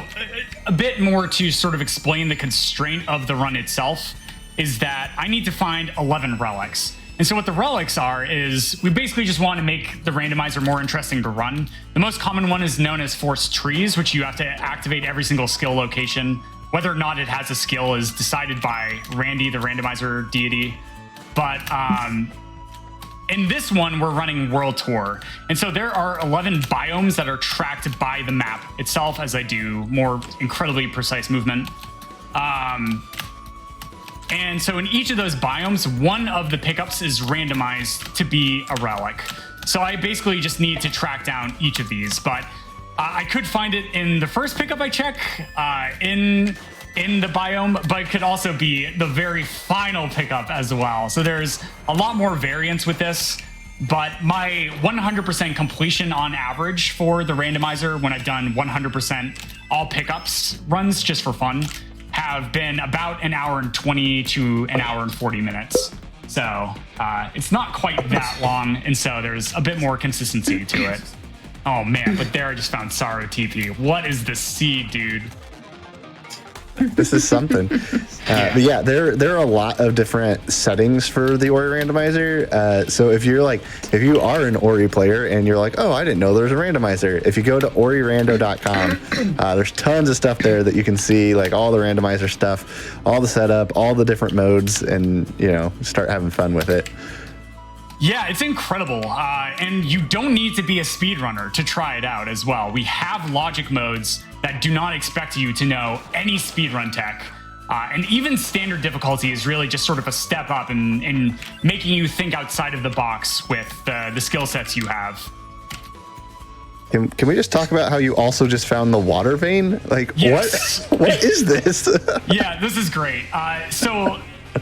a bit more to sort of explain the constraint of the run itself is that I need to find 11 relics. And so what the relics are is we basically just want to make the randomizer more interesting to run. The most common one is known as Force Trees, which you have to activate every single skill location. Whether or not it has a skill is decided by Randy, the randomizer deity. But in this one, we're running World Tour. And so there are 11 biomes that are tracked by the map itself as I do more incredibly precise movement. And so in each of those biomes, one of the pickups is randomized to be a relic. So I basically just need to track down each of these. But I could find it in the first pickup I check, in the biome, but it could also be the very final pickup as well. So there's a lot more variance with this. But my 100% completion on average for the randomizer, when I've done 100% all pickups runs just for fun, have been about an hour and 20 to an hour and 40 minutes. So it's not quite that long, and so there's a bit more consistency to it. Oh man, but there I just found Sorrow TP. What is the seed, dude? This is something. But yeah, there are a lot of different settings for the Ori randomizer. So if you are an Ori player and you're like, oh, I didn't know there was a randomizer. If you go to orirando.com, there's tons of stuff there that you can see, like all the randomizer stuff, all the setup, all the different modes, and start having fun with it. Yeah, it's incredible. And you don't need to be a speedrunner to try it out as well. We have logic modes that do not expect you to know any speedrun tech. And even standard difficulty is really just sort of a step up in making you think outside of the box with the skill sets you have. Can we just talk about how you also just found the water vein? Like, yes. What is this? Yeah, this is great. So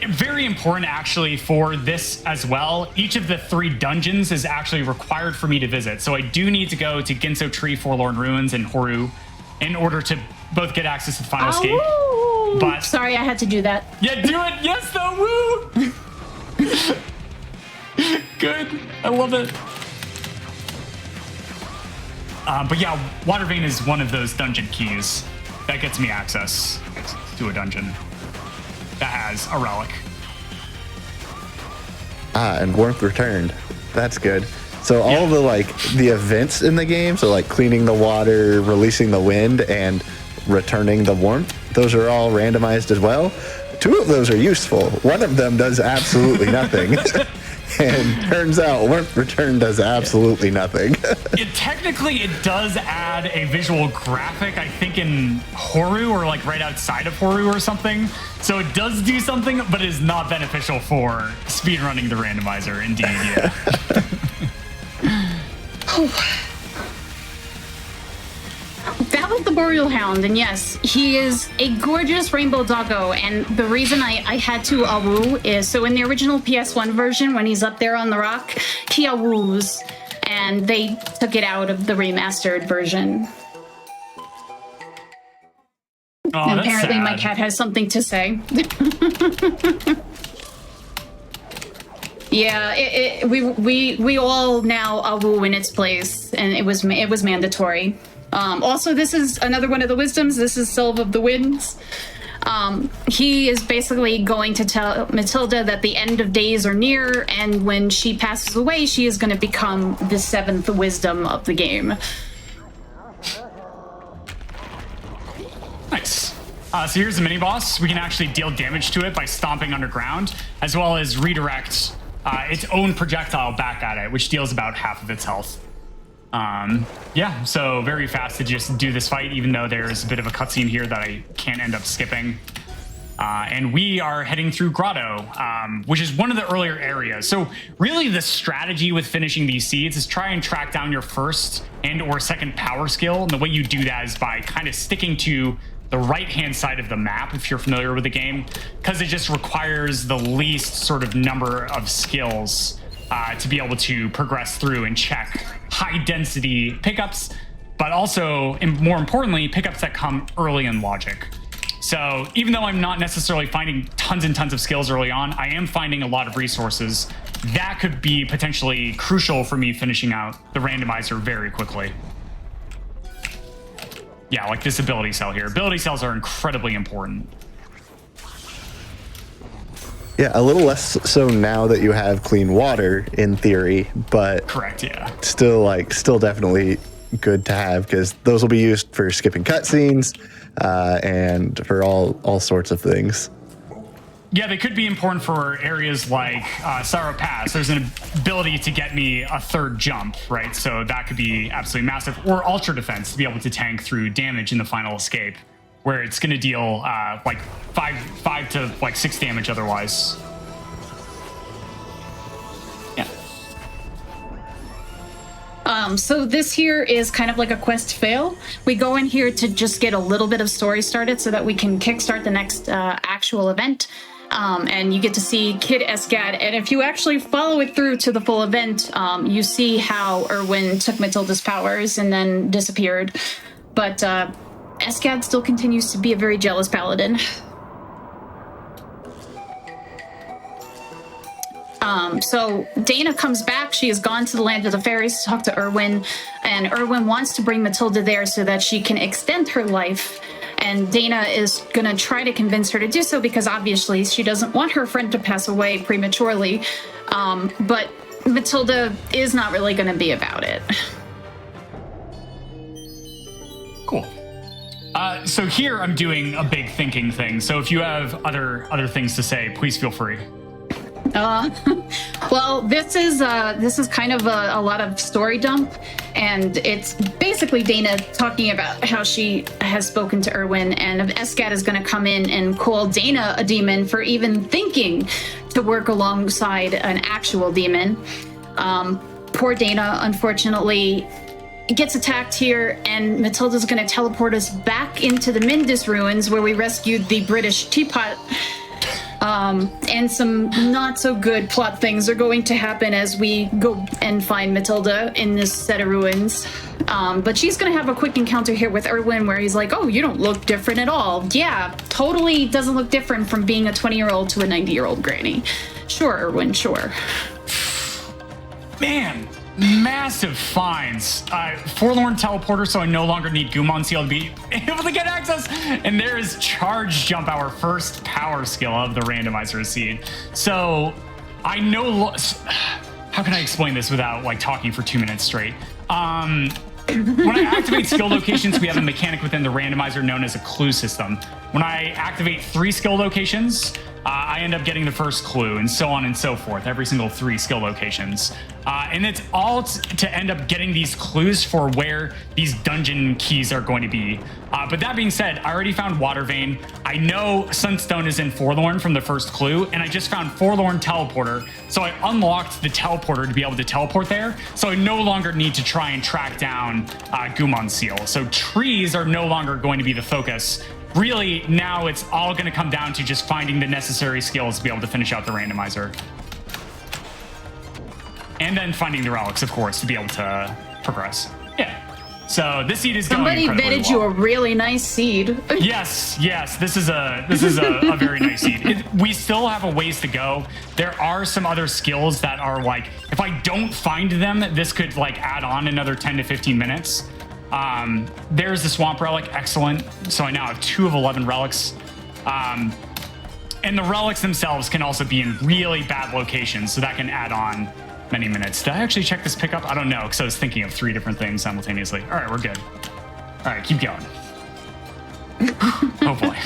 very important actually for this as well. Each of the 3 dungeons is actually required for me to visit. So I do need to go to Ginso Tree, Forlorn Ruins, and Horu in order to both get access to the final escape. Woo! But sorry, I had to do that. Yeah, do it. Yes, though. Woo! Good. I love it. But yeah, Water Vein is one of those dungeon keys that gets me access to a dungeon that has a relic. And Warmth returned. That's good. So all the events in the game, so like cleaning the water, releasing the wind, and returning the warmth, those are all randomized as well. 2 of those are useful. One of them does absolutely nothing. And turns out Warmth Return does absolutely nothing. Technically, it does add a visual graphic, I think in Horu or like right outside of Horu or something. So it does do something, but it is not beneficial for speedrunning the randomizer, indeed, yeah. That was the Boreal Hound, and yes, he is a gorgeous rainbow doggo. And the reason I had to awoo is, so in the original PS1 version, when he's up there on the rock, he awoos, and they took it out of the remastered version. Oh, and that's apparently sad. my cat has something to say. Yeah, we all now awoo in its place, and it was mandatory. Also, this is another one of the wisdoms. This is Silv of the Winds. He is basically going to tell Matilda that the end of days are near, and when she passes away, she is going to become the 7th wisdom of the game. Nice. So here's the mini boss. We can actually deal damage to it by stomping underground, as well as redirect its own projectile back at it, which deals about half of its health. Yeah, so very fast to just do this fight, even though there's a bit of a cutscene here that I can't end up skipping. And we are heading through Grotto, which is one of the earlier areas. So really the strategy with finishing these seeds is try and track down your first and or second power skill. And the way you do that is by kind of sticking to the right-hand side of the map, if you're familiar with the game, because it just requires the least sort of number of skills to be able to progress through and check high-density pickups, but also, and more importantly, pickups that come early in logic. So even though I'm not necessarily finding tons and tons of skills early on, I am finding a lot of resources that could be potentially crucial for me finishing out the randomizer very quickly. Yeah, like this ability cell here. Ability cells are incredibly important. Yeah, a little less so now that you have clean water in theory, but Correct, yeah. still definitely good to have, because those will be used for skipping cutscenes and for all sorts of things. Yeah, they could be important for areas like Sorrow Pass. There's an ability to get me a third jump, right? So that could be absolutely massive. Or Ultra Defense to be able to tank through damage in the final escape, where it's going to deal like 5 to like 6 damage otherwise. Yeah. So this here is kind of like a quest fail. We go in here to just get a little bit of story started so that we can kickstart the next actual event. And you get to see Kid Esgad. And if you actually follow it through to the full event, you see how Erwin took Matilda's powers and then disappeared. But Esgad still continues to be a very jealous paladin. So Dana comes back. She has gone to the land of the fairies to talk to Erwin, and Erwin wants to bring Matilda there so that she can extend her life. And Dana is going to try to convince her to do so because obviously she doesn't want her friend to pass away prematurely. But Matilda is not really going to be about it. Cool. So here I'm doing a big thinking thing. So if you have other things to say, please feel free. Well, this is kind of a lot of story dump, and it's basically Dana talking about how she has spoken to Erwin, and Escat is going to come in and call Dana a demon for even thinking to work alongside an actual demon. Poor Dana, unfortunately, gets attacked here, and Matilda's going to teleport us back into the Mindus ruins where we rescued the British teapot. And some not so good plot things are going to happen as we go and find Matilda in this set of ruins. But she's going to have a quick encounter here with Erwin where he's like, oh, you don't look different at all. Yeah, totally doesn't look different from being a 20-year-old to a 90-year-old granny. Sure, Erwin, sure. Man, massive finds. Forlorn teleporter, so I no longer need Gumon Seal to be able to get access. And there is Charge Jump, our first power skill of the Randomizer seed. So I know. How can I explain this without like talking for 2 minutes straight? When I activate skill locations, we have a mechanic within the Randomizer known as a clue system. When I activate 3 skill locations, I end up getting the first clue, and so on and so forth, every single 3 skill locations. And it's all to end up getting these clues for where these dungeon keys are going to be. But that being said, I already found Water Vein. I know Sunstone is in Forlorn from the first clue, and I just found Forlorn Teleporter. So I unlocked the teleporter to be able to teleport there. So I no longer need to try and track down Gumon Seal. So trees are no longer going to be the focus. Really, now it's all going to come down to just finding the necessary skills to be able to finish out the Randomizer. And then finding the relics, of course, to be able to progress. Yeah. So this seed is going incredibly well. Somebody vetted you a really nice seed. Yes. This is a very nice seed. We still have a ways to go. There are some other skills that are like, if I don't find them, this could like add on another 10 to 15 minutes. There's the Swamp Relic, excellent. So I now have 2 of 11 relics. And the relics themselves can also be in really bad locations, so that can add on many minutes. Did I actually check this pickup? I don't know, because I was thinking of 3 different things simultaneously. All right, we're good. All right, keep going. Oh boy.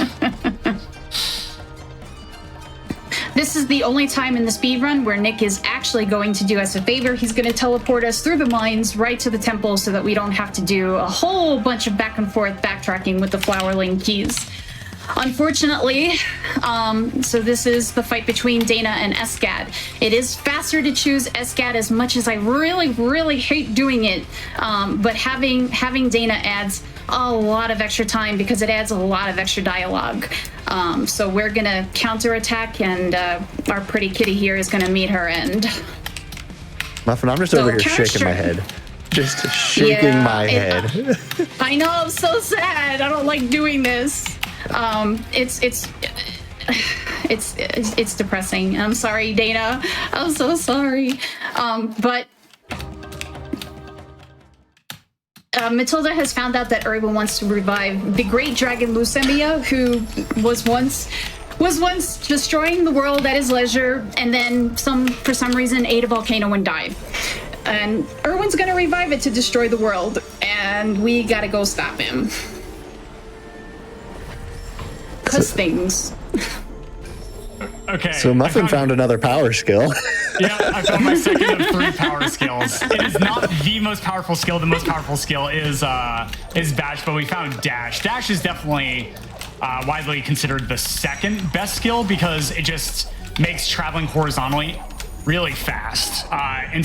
This is the only time in the speedrun where Nick is actually going to do us a favor. He's going to teleport us through the mines right to the temple so that we don't have to do a whole bunch of back and forth backtracking with the Flowerling keys. Unfortunately, so this is the fight between Dana and Escat. It is faster to choose Escat as much as I really hate doing it. But having Dana adds a lot of extra time because it adds a lot of extra dialogue. So we're gonna counterattack, and our pretty kitty here is gonna meet her end. Muffin, I'm just over here shaking my head. Just shaking my head. I know, I'm so sad. I don't like doing this. It's depressing. I'm sorry, Dana. I'm so sorry. But Matilda has found out that Erwin wants to revive the great dragon Lucemia, who was once destroying the world at his leisure, and then for some reason ate a volcano and died. And Erwin's gonna revive it to destroy the world, and we gotta go stop him. Cause things. Okay. So Muffin found another power skill. Yeah, I found my second of 3 power skills. It is not the most powerful skill. The most powerful skill is Bash, but we found Dash. Dash is definitely widely considered the second best skill because it just makes traveling horizontally really fast. And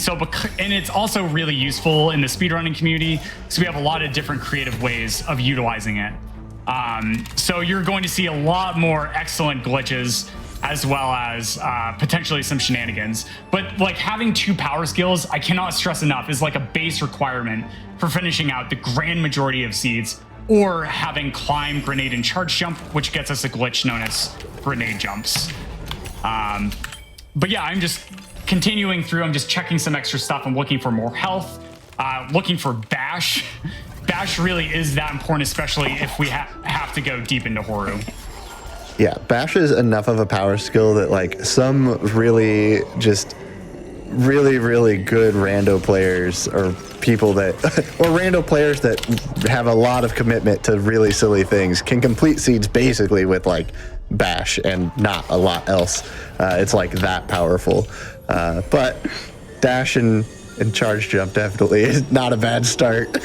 it's also really useful in the speedrunning community. So we have a lot of different creative ways of utilizing it. So you're going to see a lot more excellent glitches as well as potentially some shenanigans. But like having 2 power skills, I cannot stress enough, is like a base requirement for finishing out the grand majority of seeds, or having Climb, Grenade, and Charge Jump, which gets us a glitch known as Grenade Jumps. But yeah, I'm just continuing through, I'm just checking some extra stuff. I'm looking for more health, looking for Bash. Bash really is that important, especially if we have to go deep into Horu. Yeah, Bash is enough of a power skill that like some really just really good rando players or people that or rando players that have a lot of commitment to really silly things can complete seeds basically with like Bash and not a lot else. It's like that powerful. But dash and charge jump definitely is not a bad start.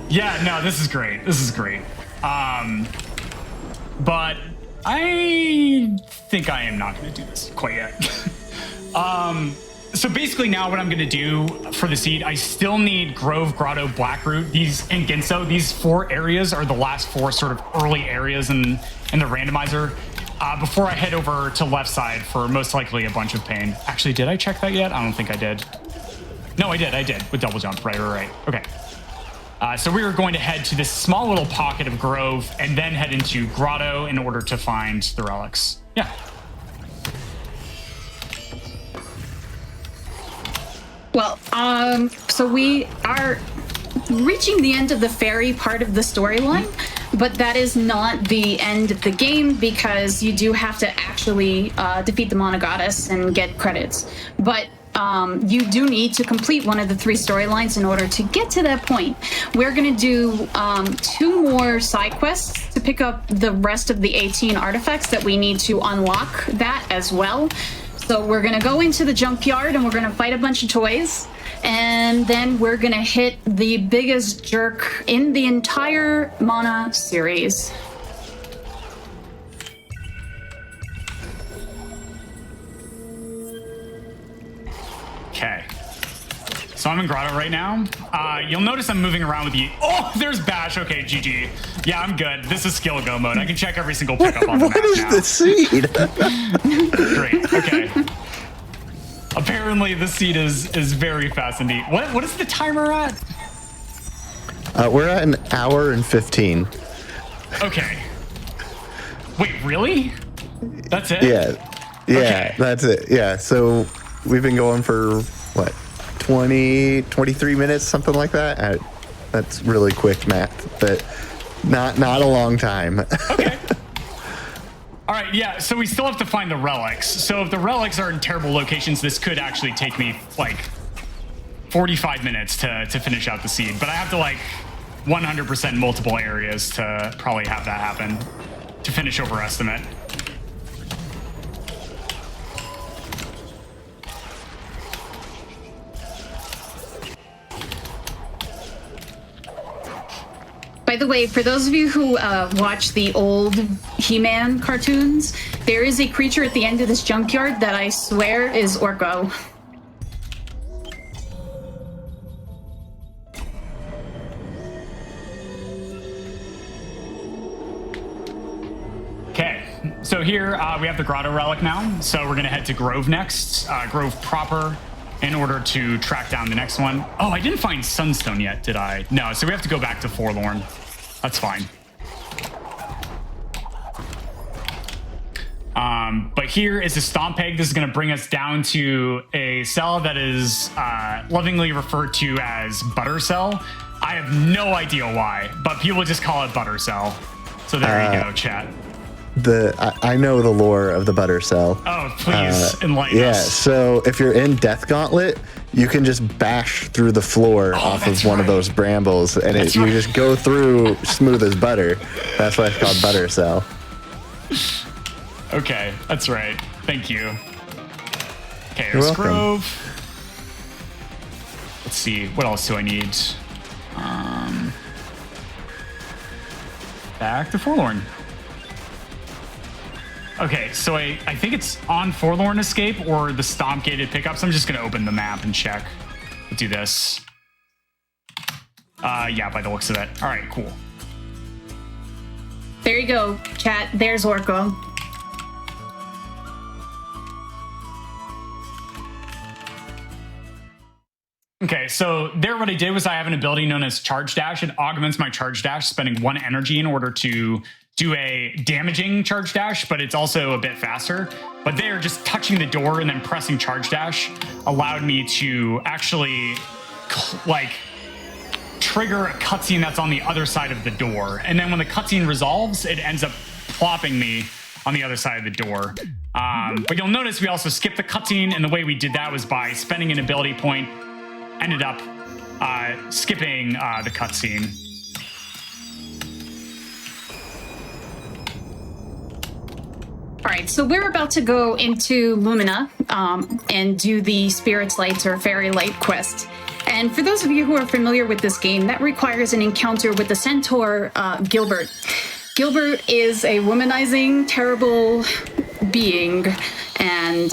Yeah, no, this is great. This is great. But I think I am not going to do this quite yet. So basically now what I'm going to do for the seed, I still need Grove, Grotto, Blackroot, these, and Ginso. These 4 areas are the last 4 sort of early areas in the randomizer. Before I head over to left side for most likely a bunch of pain. Actually, did I check that yet? I don't think I did. No, I did with double jump. Right. Okay. So we were going to head to this small little pocket of Grove and then head into Grotto in order to find the relics. Yeah. Well, so we are reaching the end of the fairy part of the storyline, but that is not the end of the game because you do have to actually defeat the Monogoddess and get credits. But you do need to complete one of the 3 storylines in order to get to that point. We're going to do 2 more side quests to pick up the rest of the 18 artifacts that we need to unlock that as well. So we're going to go into the junkyard and we're going to fight a bunch of toys. And then we're going to hit the biggest jerk in the entire Mana series. Okay. So I'm in Grotto right now. You'll notice I'm moving around with you. Oh, there's Bash. Okay, GG. Yeah, I'm good. This is skill go mode. I can check every single pickup on the map now. What is the seed? Great. Okay. Apparently, the seed is very fast indeed. What is the timer at? We're at an hour and 15. Okay. Wait, really? That's it? Yeah, Okay. That's it. Yeah, so we've been going for what, 23 minutes, something like that. That's really quick math, but not a long time. Okay. All right, yeah, so we still have to find the relics. So if the relics are in terrible locations, this could actually take me like 45 minutes to finish out the seed. But I have to like 100% multiple areas to probably have that happen to finish overestimate. By the way, for those of you who watch the old He-Man cartoons, there is a creature at the end of this junkyard that I swear is Orko. Okay, so here we have the Grotto relic now. So we're gonna head to Grove next, Grove proper, in order to track down the next one. Oh, I didn't find Sunstone yet, did I? No, so we have to go back to Forlorn. That's fine. But here is a stomp peg. This is going to bring us down to a cell that is lovingly referred to as Butter Cell. I have no idea why, but people just call it Butter Cell. So there you go, chat. I know the lore of the Butter Cell. Oh, please enlighten us. Yeah, so if you're in Death Gauntlet, you can just bash through the floor off of one of those brambles, and you just go through smooth as butter. That's why it's called Butter Cell. Okay, that's right. Thank you. Okay, You're there's welcome. Grove. Let's see, what else do I need? Back to Forlorn. Okay, so I think it's on Forlorn Escape or the Stomp gated pickups. I'm just going to open the map and check. Let's do this. Yeah, by the looks of it. All right, cool. There you go, chat. There's Orko. Okay, so there what I did was I have an ability known as Charge Dash. It augments my Charge Dash, spending 1 energy in order to do a damaging charge dash, but it's also a bit faster. But there, just touching the door and then pressing charge dash allowed me to actually like trigger a cutscene that's on the other side of the door. And then when the cutscene resolves, it ends up plopping me on the other side of the door. But you'll notice we also skipped the cutscene, and the way we did that was by spending an ability point, ended up skipping the cutscene. All right, so we're about to go into Lumina and do the Spirit's Lights or Fairy Light quest. And for those of you who are familiar with this game, that requires an encounter with the centaur Gilbert. Gilbert is a womanizing, terrible being, and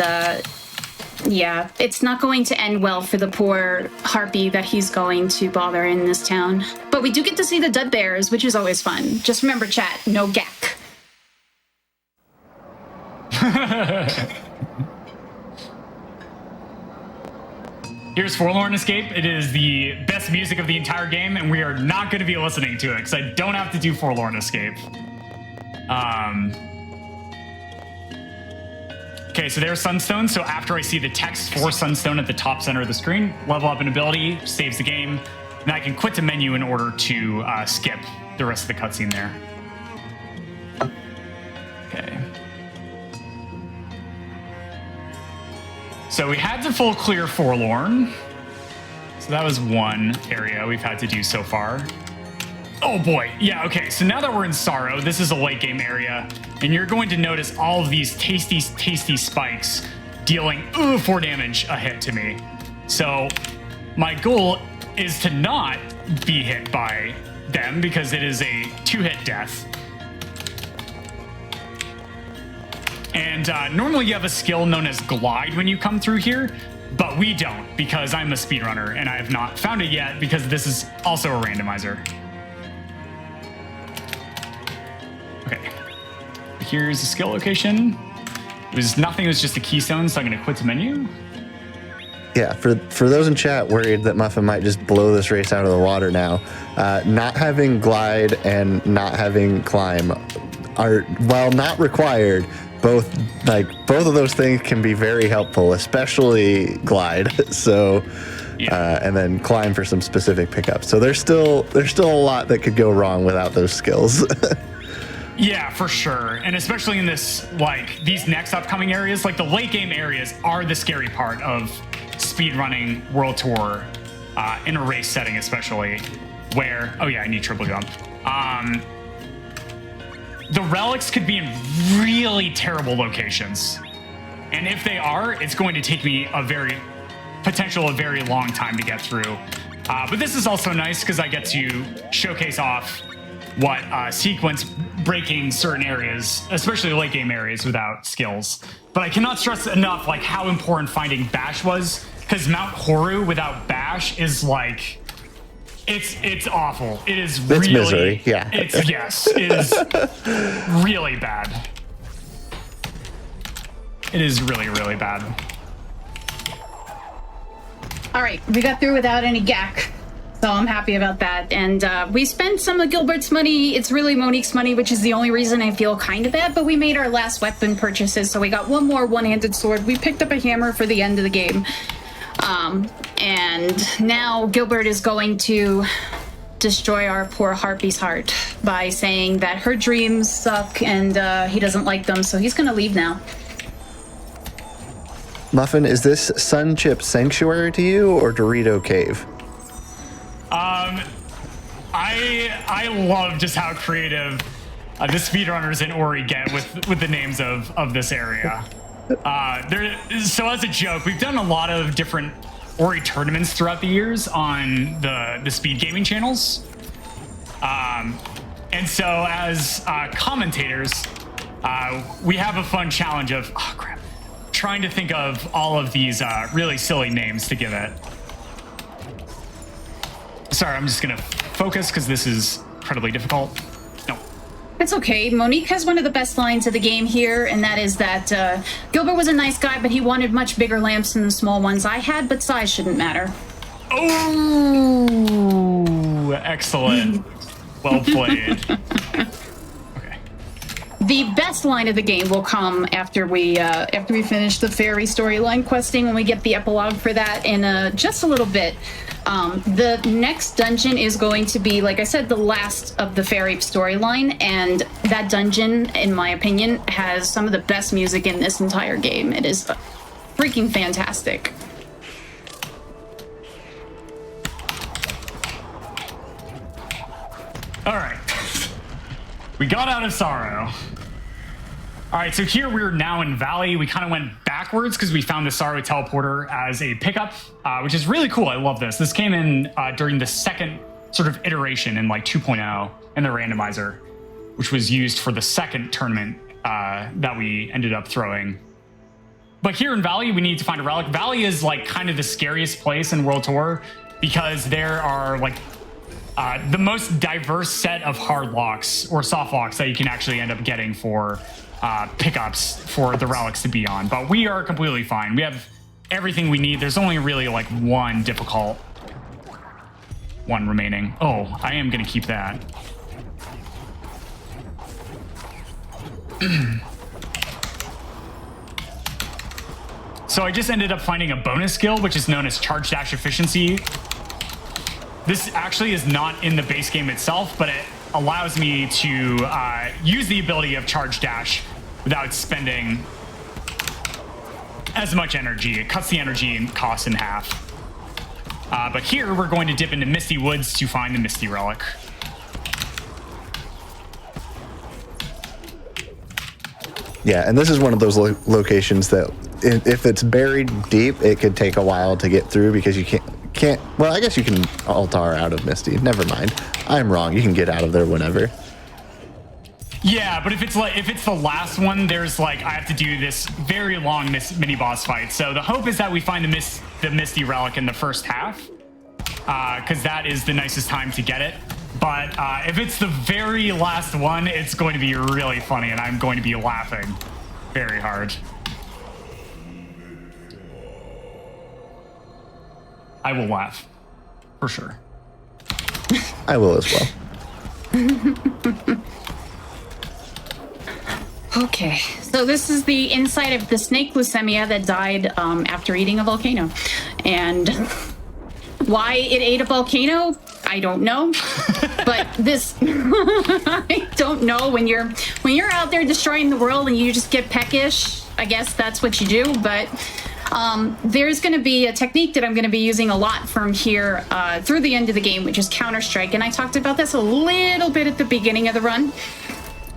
yeah, it's not going to end well for the poor harpy that he's going to bother in this town. But we do get to see the Dead Bears, which is always fun. Just remember, chat, no gack. Here's Forlorn Escape. It is the best music of the entire game, and we are not going to be listening to it because I don't have to do Forlorn Escape. Okay, so there's Sunstone. So after I see the text for Sunstone at the top center of the screen, level up an ability, saves the game, and I can quit the menu in order to skip the rest of the cutscene there. Okay. So we had to full clear Forlorn. So that was one area we've had to do so far. Oh boy, yeah, okay. So now that we're in Sorrow, this is a late game area, and you're going to notice all of these tasty, tasty spikes dealing 4 damage a hit to me. So my goal is to not be hit by them because it is a 2-hit death. And normally you have a skill known as Glide when you come through here, but we don't because I'm a speedrunner and I have not found it yet because this is also a randomizer. Okay, here's the skill location. It was nothing, it was just a keystone, so I'm gonna quit the menu. Yeah, for those in chat worried that Muffin might just blow this race out of the water now, not having Glide and not having Climb are, while not required, both of those things can be very helpful, especially Glide. So, yeah. And then Climb for some specific pickups. So there's still a lot that could go wrong without those skills. Yeah, for sure. And especially in this, these next upcoming areas, the late game areas are the scary part of speedrunning World Tour in a race setting, especially where, oh yeah, I need triple jump. The relics could be in really terrible locations. And if they are, it's going to take me a very long time to get through. But this is also nice because I get to showcase off what sequence breaking certain areas, especially late game areas, without skills. But I cannot stress enough how important finding Bash was, because Mount Horu without Bash is it's awful. It is really misery. Yeah. It is really bad. It is really, really bad. All right, we got through without any gack. So I'm happy about that. And we spent some of Gilbert's money. It's really Monique's money, which is the only reason I feel kind of bad. But we made our last weapon purchases. So we got one more one-handed sword. We picked up a hammer for the end of the game. And now Gilbert is going to destroy our poor Harpy's heart by saying that her dreams suck and he doesn't like them. So he's going to leave now. Muffin, is this Sunchip Sanctuary to you or Dorito Cave? I love just how creative the speedrunners in Ori get with the names of this area. So as a joke, we've done a lot of different Ori tournaments throughout the years on the speed gaming channels. And so as commentators, we have a fun challenge of, trying to think of all of these really silly names to give it. Sorry, I'm just gonna focus because this is incredibly difficult. No. It's okay. Monique has one of the best lines of the game here, and that is that Gilbert was a nice guy, but he wanted much bigger lamps than the small ones I had, but size shouldn't matter. Oh, excellent. Well played. Okay. the best line of the game will come after we finish the fairy storyline questing, when we get the epilogue for that in just a little bit. The next dungeon is going to be, like I said, the last of the fairy storyline, and that dungeon, in my opinion, has some of the best music in this entire game. It is freaking fantastic. All right. We got out of Sorrow. All right, so here we're now in Valley. We kind of went backwards because we found the Sorrow teleporter as a pickup, which is really cool. I love this. This came in during the second sort of iteration in like 2.0 in the randomizer, which was used for the second tournament that we ended up throwing. But here in Valley, we need to find a relic. Valley is like kind of the scariest place in World Tour because there are like the most diverse set of hard locks or soft locks that you can actually end up getting for pickups for the relics to be on. But we are completely fine. We have everything we need. There's only really like one difficult one remaining. Oh, I am going to keep that. So I just ended up finding a bonus skill, which is known as charge dash efficiency. This actually is not in the base game itself, but it allows me to use the ability of charge dash without spending as much energy. It cuts the energy and cost in half. But here we're going to dip into Misty Woods to find the Misty Relic. Yeah, and this is one of those locations that if it's buried deep, it could take a while to get through because you can't. Well, I guess you can altar out of Misty. Never mind. I'm wrong. You can get out of there whenever. Yeah, but if it's the last one, there's like I have to do this very long mini boss fight. So the hope is that we find the Misty Relic in the first half, because that is the nicest time to get it. But if it's the very last one, it's going to be really funny, and I'm going to be laughing very hard. I will laugh, for sure. I will as well. Okay, so this is the inside of the snake leucemia that died after eating a volcano. And why it ate a volcano, I don't know. But this, I don't know. When you're out there destroying the world and you just get peckish, I guess that's what you do. But there's going to be a technique that I'm going to be using a lot from here through the end of the game, which is Counter-Strike. And I talked about this a little bit at the beginning of the run.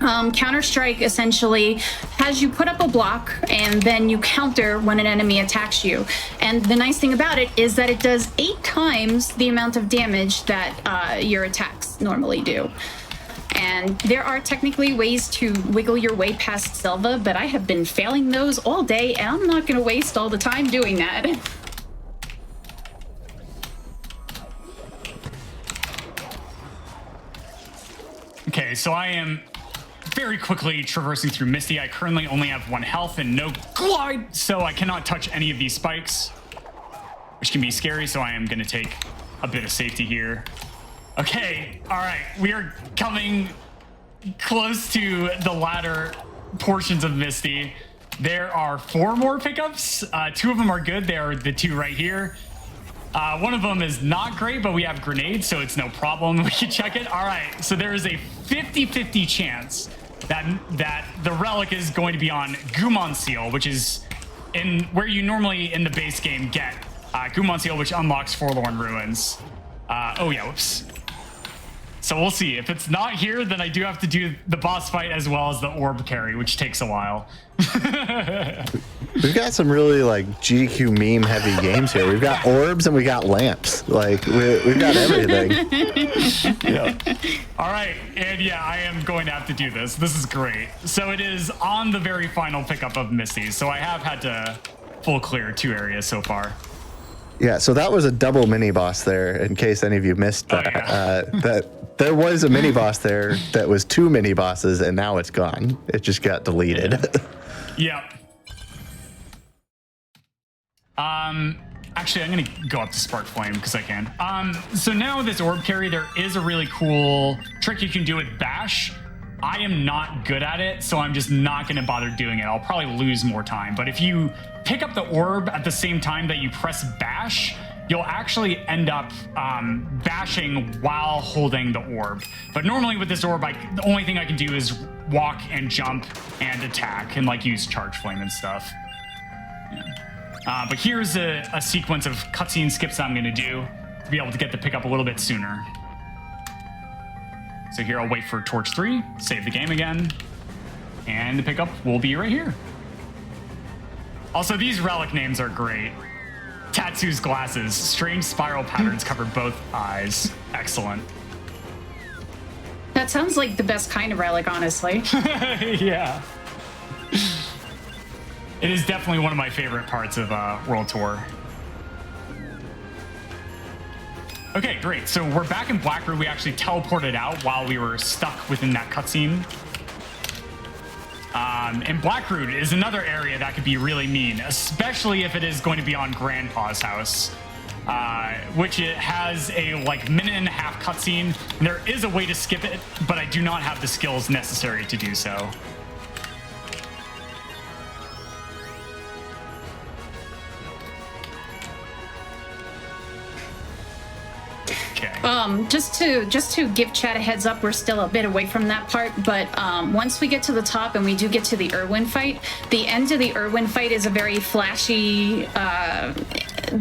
Counter-Strike essentially has you put up a block and then you counter when an enemy attacks you. And the nice thing about it is that it does 8 times the amount of damage that your attacks normally do. And there are technically ways to wiggle your way past Zelda, but I have been failing those all day, and I'm not going to waste all the time doing that. Okay, so I am very quickly traversing through Misty. I currently only have 1 health and no glide, so I cannot touch any of these spikes, which can be scary, so I am going to take a bit of safety here. Okay, all right, we are coming close to the latter portions of Misty. There are 4 more pickups. 2 of them are good. They are the 2 right here. One of them is not great, but we have grenades, so it's no problem. We can check it. All right, so there is a 50-50 chance that the relic is going to be on Gumon Seal, which is in where you normally in the base game get Gumon Seal, which unlocks Forlorn Ruins. Oh yeah, whoops. So we'll see. If it's not here, then I do have to do the boss fight as well as the orb carry, which takes a while. We've got some really like GDQ meme heavy games here. We've got orbs and we got lamps. Like we've got everything. Yeah. All right, and yeah, I am going to have to do this. This is great. So it is on the very final pickup of Misty. So I have had to full clear 2 areas so far. Yeah, so that was a double mini boss there. In case any of you missed that, that there was a mini boss there that was 2 mini bosses, and now it's gone. It just got deleted. Yep. Actually, I'm gonna go up to Spark Flame because I can. So now with this orb carry, there is a really cool trick you can do with Bash, I am not good at it, so I'm just not going to bother doing it. I'll probably lose more time. But if you pick up the orb at the same time that you press bash, you'll actually end up bashing while holding the orb. But normally with this orb, the only thing I can do is walk and jump and attack and like use charge flame and stuff. Yeah. But here's a sequence of cutscene skips I'm going to do to be able to get the pickup a little bit sooner. So here I'll wait for Torch 3, save the game again, and the pickup will be right here. Also, these relic names are great. Tatsu's glasses, strange spiral patterns cover both eyes. Excellent. That sounds like the best kind of relic, honestly. Yeah. It is definitely one of my favorite parts of World Tour. Okay, great. So we're back in Blackroot. We actually teleported out while we were stuck within that cutscene. And Blackroot is another area that could be really mean, especially if it is going to be on Grandpa's house, which it has a like minute-and-a-half cutscene. And there is a way to skip it, but I do not have the skills necessary to do so. Just to give chat a heads up, we're still a bit away from that part, but once we get to the top and we do get to the Irwin fight, the end of the Irwin fight is a very flashy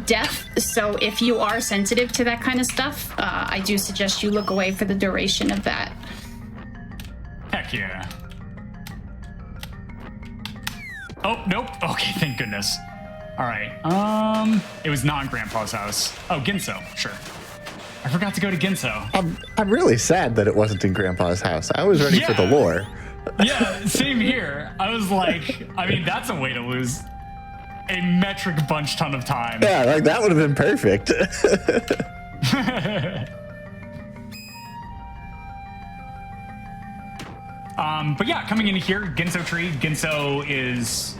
death, so if you are sensitive to that kind of stuff, I do suggest you look away for the duration of that. Heck yeah. Oh, nope. Okay, thank goodness. All right. It was non-Grandpa's house. Oh, Ginso, sure. I forgot to go to Ginso. I'm really sad that it wasn't in Grandpa's house. I was ready for the lore. Yeah, same here. I was like, I mean, that's a way to lose a metric bunch ton of time. Yeah, like that would have been perfect. But yeah, coming into here, Ginso Tree. Ginso is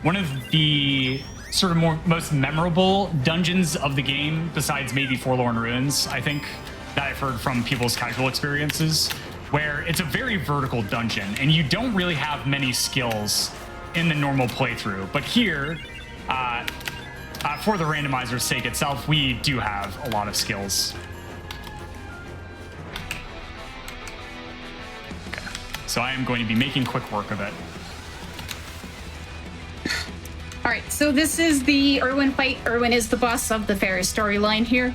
one of the sort of most memorable dungeons of the game, besides maybe Forlorn Ruins, I think, that I've heard from people's casual experiences, where it's a very vertical dungeon, and you don't really have many skills in the normal playthrough. But here, for the randomizer's sake itself, we do have a lot of skills. Okay, so I am going to be making quick work of it. All right, so this is the Irwin fight. Irwin is the boss of the Ferris storyline here.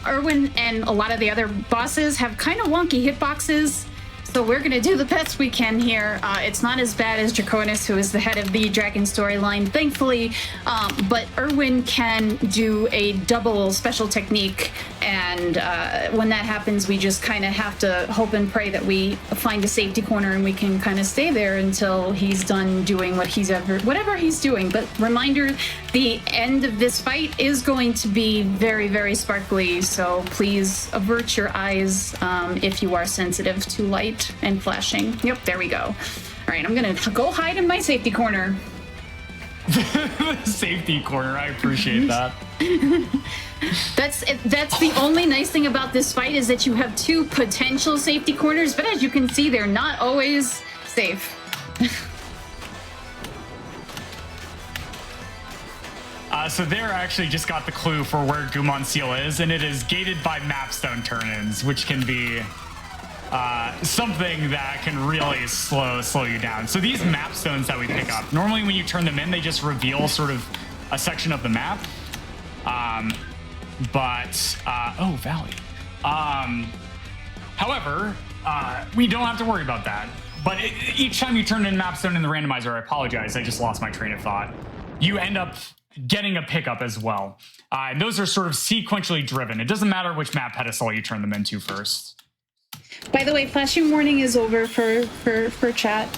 Irwin and a lot of the other bosses have kind of wonky hitboxes, so we're going to do the best we can here. It's not as bad as Draconis, who is the head of the Dragon storyline, thankfully, but Irwin can do a double special technique, and when that happens, we just kind of have to hope and pray that we find a safety corner and we can kind of stay there until he's done doing whatever he's doing. But reminder, the end of this fight is going to be very, very sparkly, so please avert your eyes if you are sensitive to light and flashing. Yep, there we go. All right, I'm gonna go hide in my safety corner. Safety corner, I appreciate that. That's the only nice thing about this fight, is that you have two potential safety corners, but as you can see, they're not always safe. So there I actually just got the clue for where Gumon Seal is, and it is gated by mapstone turn-ins, which can be something that can really slow you down. So these mapstones that we pick up, normally when you turn them in, they just reveal sort of a section of the map. Oh, Valley. However, we don't have to worry about that. But each time you turn in mapstone in the randomizer, I apologize, I just lost my train of thought, you end up getting a pickup as well. And those are sort of sequentially driven. It doesn't matter which map pedestal you turn them into first. By the way, flashing warning is over for chat.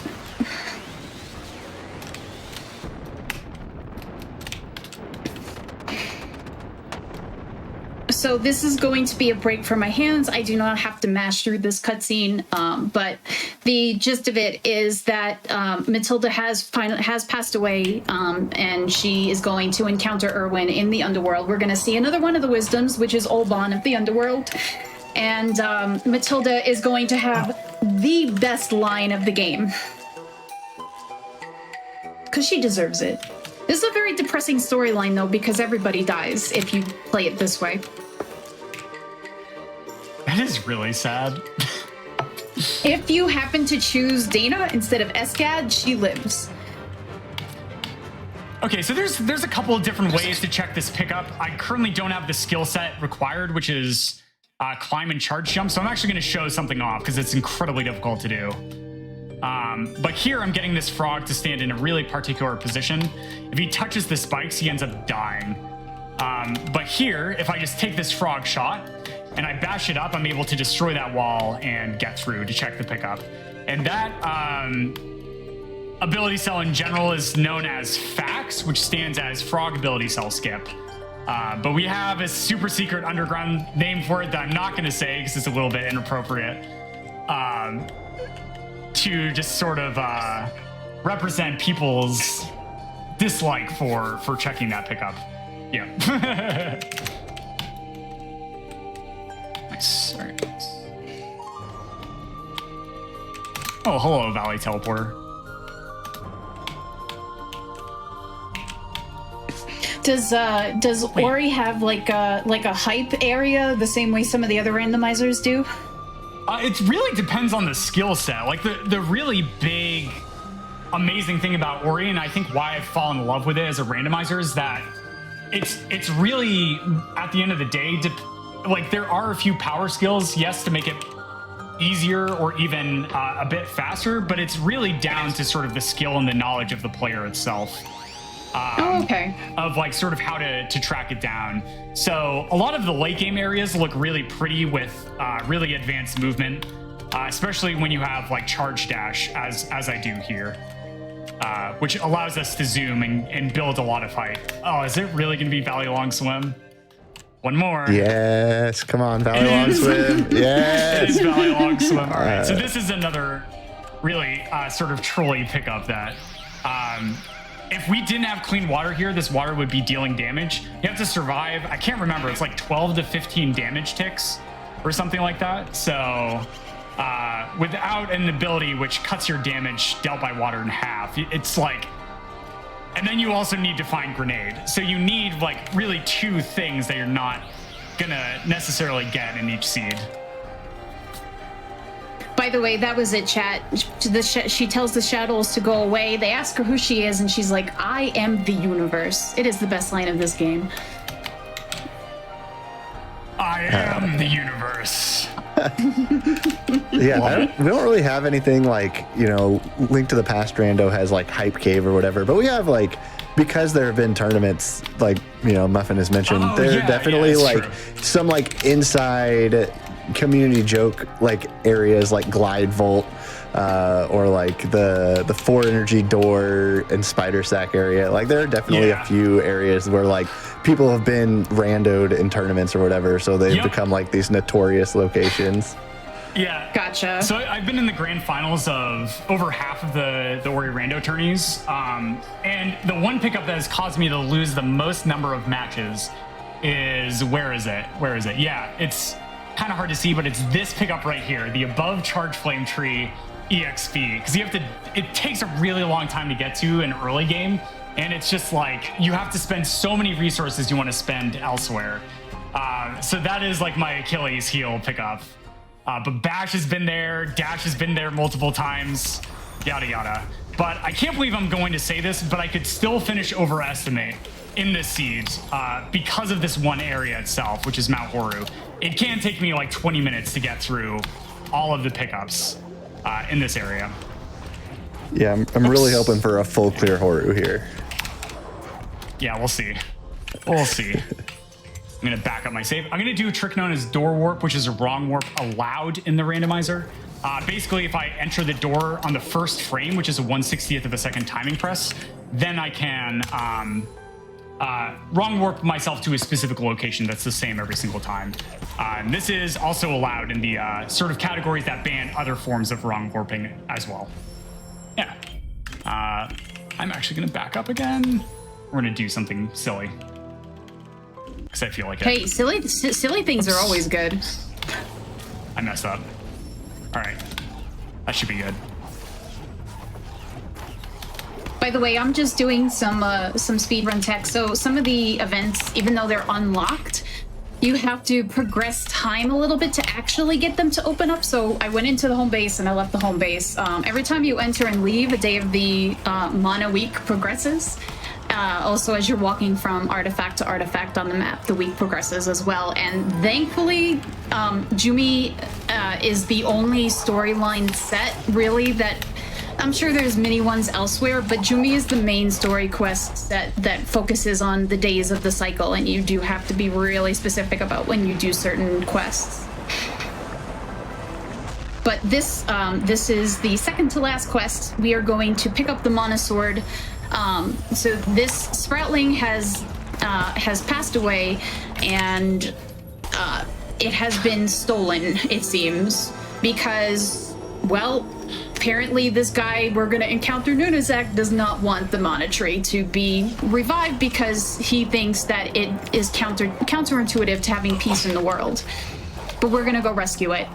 So this is going to be a break for my hands. I do not have to mash through this cutscene, but the gist of it is that Matilda has passed away, and she is going to encounter Irwin in the underworld. We're going to see another one of the wisdoms, which is Olban of the underworld. And Matilda is going to have the best line of the game. Because she deserves it. This is a very depressing storyline, though, because everybody dies if you play it this way. That is really sad. If you happen to choose Dana instead of Escad, she lives. Okay, so there's a couple of different ways to check this pickup. I currently don't have the skill set required, which is climb and charge jump. So I'm actually going to show something off because it's incredibly difficult to do. But here I'm getting this frog to stand in a really particular position. If he touches the spikes, he ends up dying. But here, if I just take this frog shot and I bash it up, I'm able to destroy that wall and get through to check the pickup. And that ability cell in general is known as FAX, which stands as Frog Ability Cell Skip. But we have a super secret underground name for it that I'm not going to say because it's a little bit inappropriate. To just sort of represent people's dislike for checking that pickup. Yeah. Nice. All right. Oh, hello, Valley Teleporter. Does Ori have like a hype area the same way some of the other randomizers do? It really depends on the skill set. Like the really big, amazing thing about Ori, and I think why I've fallen in love with it as a randomizer, is that it's really, at the end of the day, like there are a few power skills, yes, to make it easier or even a bit faster, but it's really down to sort of the skill and the knowledge of the player itself. Okay. Of like sort of how to track it down. So a lot of the late game areas look really pretty with really advanced movement, especially when you have like charge dash as I do here, which allows us to zoom and build a lot of height. Oh, is it really going to be Valley Long Swim? One more. Yes, come on, Valley Long Swim. Yes. It is Valley Long Swim. All right, so this is another really sort of trolley pickup that if we didn't have clean water here, this water would be dealing damage. You have to survive, I can't remember, it's like 12 to 15 damage ticks or something like that. So without an ability which cuts your damage dealt by water in half, it's like, and then you also need to find grenade. So you need like really two things that you're not gonna necessarily get in each seed. By the way, that was it, chat. She tells the shadows to go away. They ask her who she is, and she's like, I am the universe. It is the best line of this game. I am the universe. Yeah, we don't really have anything like, Link to the Past Rando has like Hype Cave or whatever, but we have like, because there have been tournaments, like, Muffin has mentioned, there are definitely like some like inside community joke like areas like Glide Vault or like the 4 energy door and Spider Sack area. Like there are definitely a few areas where like people have been randoed in tournaments or whatever, so they've become like these notorious locations. Yeah. Gotcha. So I've been in the grand finals of over half of the Ori Rando tourneys. And the one pickup that has caused me to lose the most number of matches is, where is it? Yeah, it's kind of hard to see, but it's this pickup right here, the above charge flame tree EXP, because it takes a really long time to get to an early game, and it's just like you have to spend so many resources you want to spend elsewhere. So that is like my Achilles heel pickup. But Bash has been there, Dash has been there multiple times, yada yada. But I can't believe I'm going to say this, but I could still finish overestimate in this seed because of this one area itself, which is Mount Horu. It can take me like 20 minutes to get through all of the pickups in this area. Yeah, I'm really hoping for a full clear Horu here. Yeah, we'll see. We'll see. I'm going to back up my save. I'm going to do a trick known as door warp, which is a wrong warp allowed in the randomizer. Basically, if I enter the door on the first frame, which is a 1/60th of a second timing press, then I can wrong warp myself to a specific location that's the same every single time. And this is also allowed in the sort of categories that ban other forms of wrong warping as well. Yeah. I'm actually going to back up again. We're going to do something silly, because I feel like it. Hey, silly things are always good. messed up. All right. That should be good. By the way, I'm just doing some speedrun tech. So some of the events, even though they're unlocked, you have to progress time a little bit to actually get them to open up. So I went into the home base and I left the home base. Every time you enter and leave, a day of the mana week progresses. Also, as you're walking from artifact to artifact on the map, the week progresses as well. And thankfully, Jumi is the only storyline set, really, that... I'm sure there's many ones elsewhere, but Jumi is the main story quest set that focuses on the days of the cycle, and you do have to be really specific about when you do certain quests. But this is the second to last quest. We are going to pick up the Mana Sword. So this Sproutling has passed away, and it has been stolen, it seems, because, well, apparently this guy we're going to encounter, Nunazak, does not want the Mana Tree to be revived because he thinks that it is counterintuitive to having peace in the world. But we're going to go rescue it.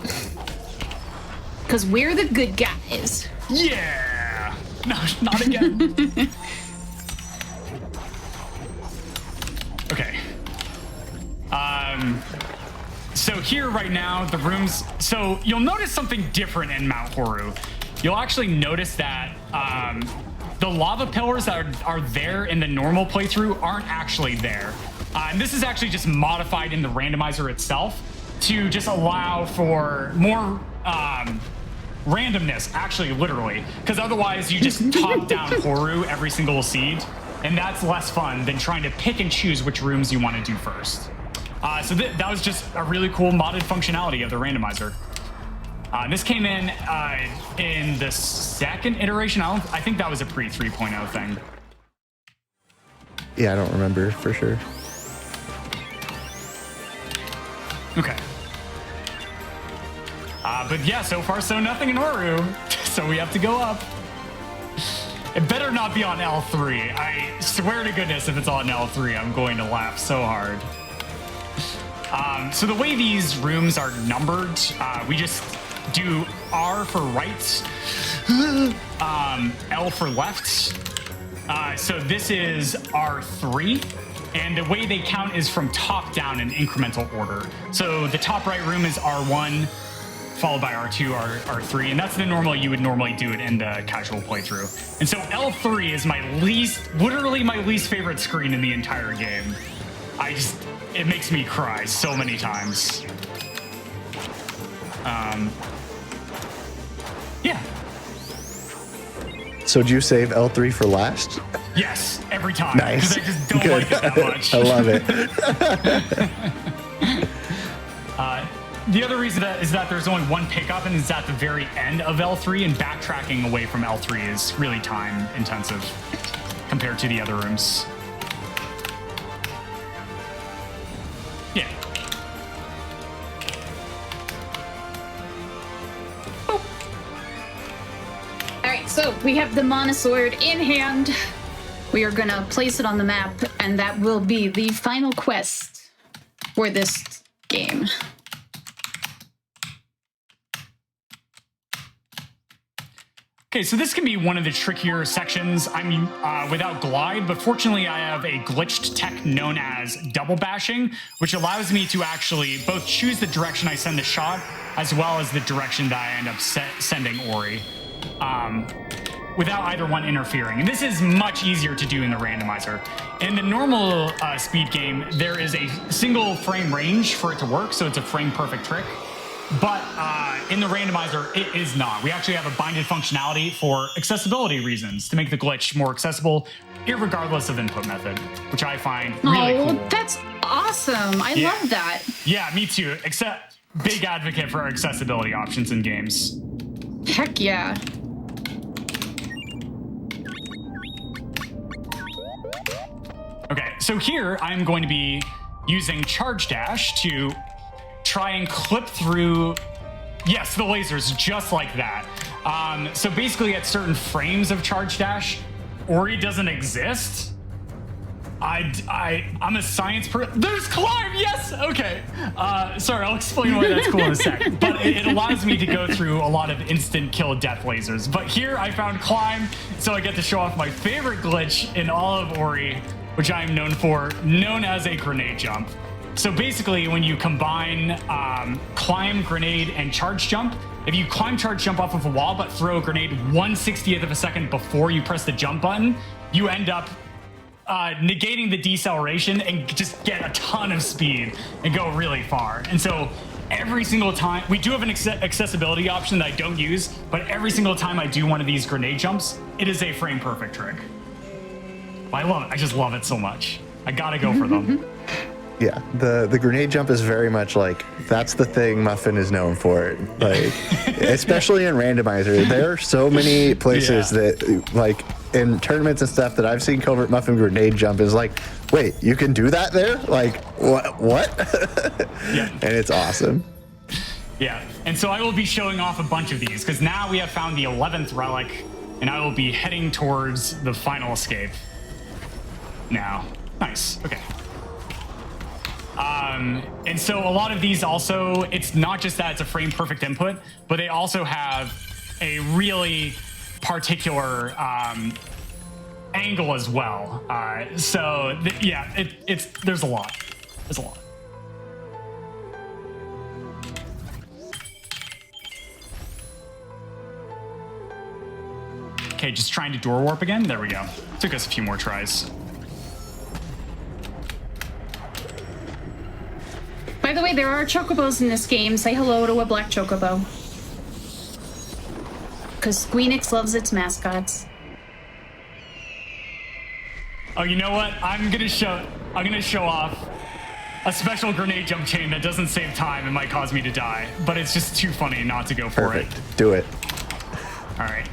Because we're the good guys. Yeah! No, not again. Okay. So here right now, the rooms... So you'll notice something different in Mount Horu. You'll actually notice that the lava pillars that are there in the normal playthrough aren't actually there. And this is actually just modified in the randomizer itself to just allow for more randomness, actually, literally. Because otherwise, you just top down Horu every single seed, and that's less fun than trying to pick and choose which rooms you want to do first. So that was just a really cool modded functionality of the randomizer. This came in the second iteration. I think that was a pre 3.0 thing. Yeah, I don't remember for sure. Okay. But yeah, so far so nothing in Horu. So we have to go up. It better not be on L3. I swear to goodness, if it's on L3, I'm going to laugh so hard. So the way these rooms are numbered, we just do R for right, L for left. So this is R3, and the way they count is from top down in incremental order. So the top right room is R1, followed by R2, R3, and that's the normal you would normally do it in the casual playthrough. And so L3 is literally my least favorite screen in the entire game. It makes me cry so many times. Yeah. So did you save L3 for last? Yes, every time. Nice. Because I just don't Good. like it that much. I love it. The other reason is that there's only one pickup, and it's at the very end of L3, and backtracking away from L3 is really time intensive compared to the other rooms. Yeah. Alright, so we have the Mana Sword in hand. We are gonna place it on the map, and that will be the final quest for this game. Okay, so this can be one of the trickier sections. I mean, without glide, but fortunately I have a glitched tech known as double bashing, which allows me to actually both choose the direction I send the shot, as well as the direction that I end up sending Ori, without either one interfering. And this is much easier to do in the randomizer. In the normal speed game, there is a single frame range for it to work, so it's a frame perfect trick. But in the randomizer, it is not. We actually have a binded functionality for accessibility reasons to make the glitch more accessible, irregardless of input method, which I find really cool. Oh, that's awesome. I love that. Yeah, me too. Big advocate for accessibility options in games. Heck yeah. Okay, so here I'm going to be using Charge Dash to try and clip through, yes, the lasers, just like that. So basically at certain frames of Charge Dash, Ori doesn't exist. I'm a science person. There's climb, yes, okay. Sorry, I'll explain why that's cool in a sec. But it allows me to go through a lot of instant kill death lasers. But here I found climb, so I get to show off my favorite glitch in all of Ori, which I am known for, known as a grenade jump. So basically, when you combine climb, grenade, and charge jump, if you climb, charge, jump off of a wall, but throw a grenade 1/60th of a second before you press the jump button, you end up negating the deceleration and just get a ton of speed and go really far. And so every single time, we do have an accessibility option that I don't use, but every single time I do one of these grenade jumps, it is a frame perfect trick. I love it. I just love it so much. I gotta go for them. Yeah, the grenade jump is very much like, that's the thing Muffin is known for. Like, especially in Randomizer, there are so many places that, like, in tournaments and stuff that I've seen Covert Muffin grenade jump is like, wait, you can do that there? Like, what? Yeah. And it's awesome. Yeah, and so I will be showing off a bunch of these, because now we have found the 11th relic, and I will be heading towards the final escape now. Nice, okay. And so a lot of these also, it's not just that it's a frame perfect input, but they also have a really particular angle as well. So yeah, there's a lot. There's a lot. Okay, just trying to door warp again. There we go. Took us a few more tries. By the way, there are chocobos in this game. Say hello to a black chocobo. Because Squeenix loves its mascots. Oh, you know what? I'm gonna show off a special grenade jump chain that doesn't save time and might cause me to die, but it's just too funny not to go for Perfect. it. Do it. All right.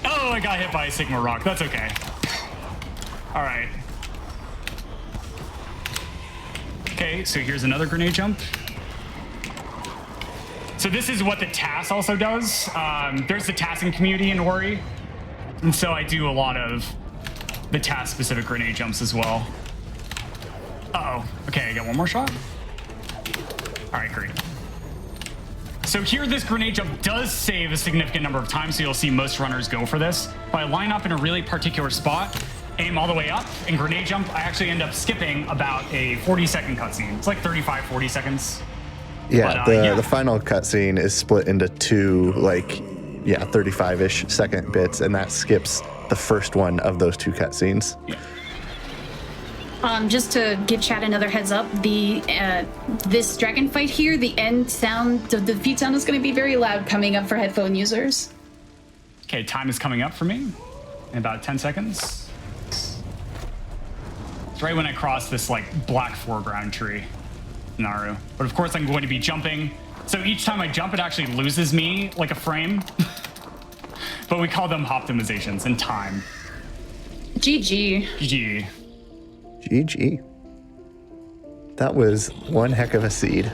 Oh, I got hit by a Sigma rock. That's okay. All right. Okay, so here's another grenade jump. So this is what the TAS also does. There's the TASing community in Ori, and so I do a lot of the TAS-specific grenade jumps as well. Uh-oh. Okay, I got one more shot. All right, great. So here, this grenade jump does save a significant number of times, so you'll see most runners go for this. If I line up in a really particular spot, aim all the way up, and grenade jump, I actually end up skipping about a 40-second cutscene. It's like 35, 40 seconds. Yeah, But, the final cutscene is split into two, like, 35-ish second bits, and that skips the first one of those two cutscenes. Yeah. Just to give chat another heads up, this dragon fight here, the end sound, the defeat sound is going to be very loud coming up for headphone users. Okay, time is coming up for me in about 10 seconds. It's right when I cross this like black foreground tree, Naru. But of course I'm going to be jumping. So each time I jump, it actually loses me like a frame. But we call them optimizations in time. GG. GG. GG. That was one heck of a seed.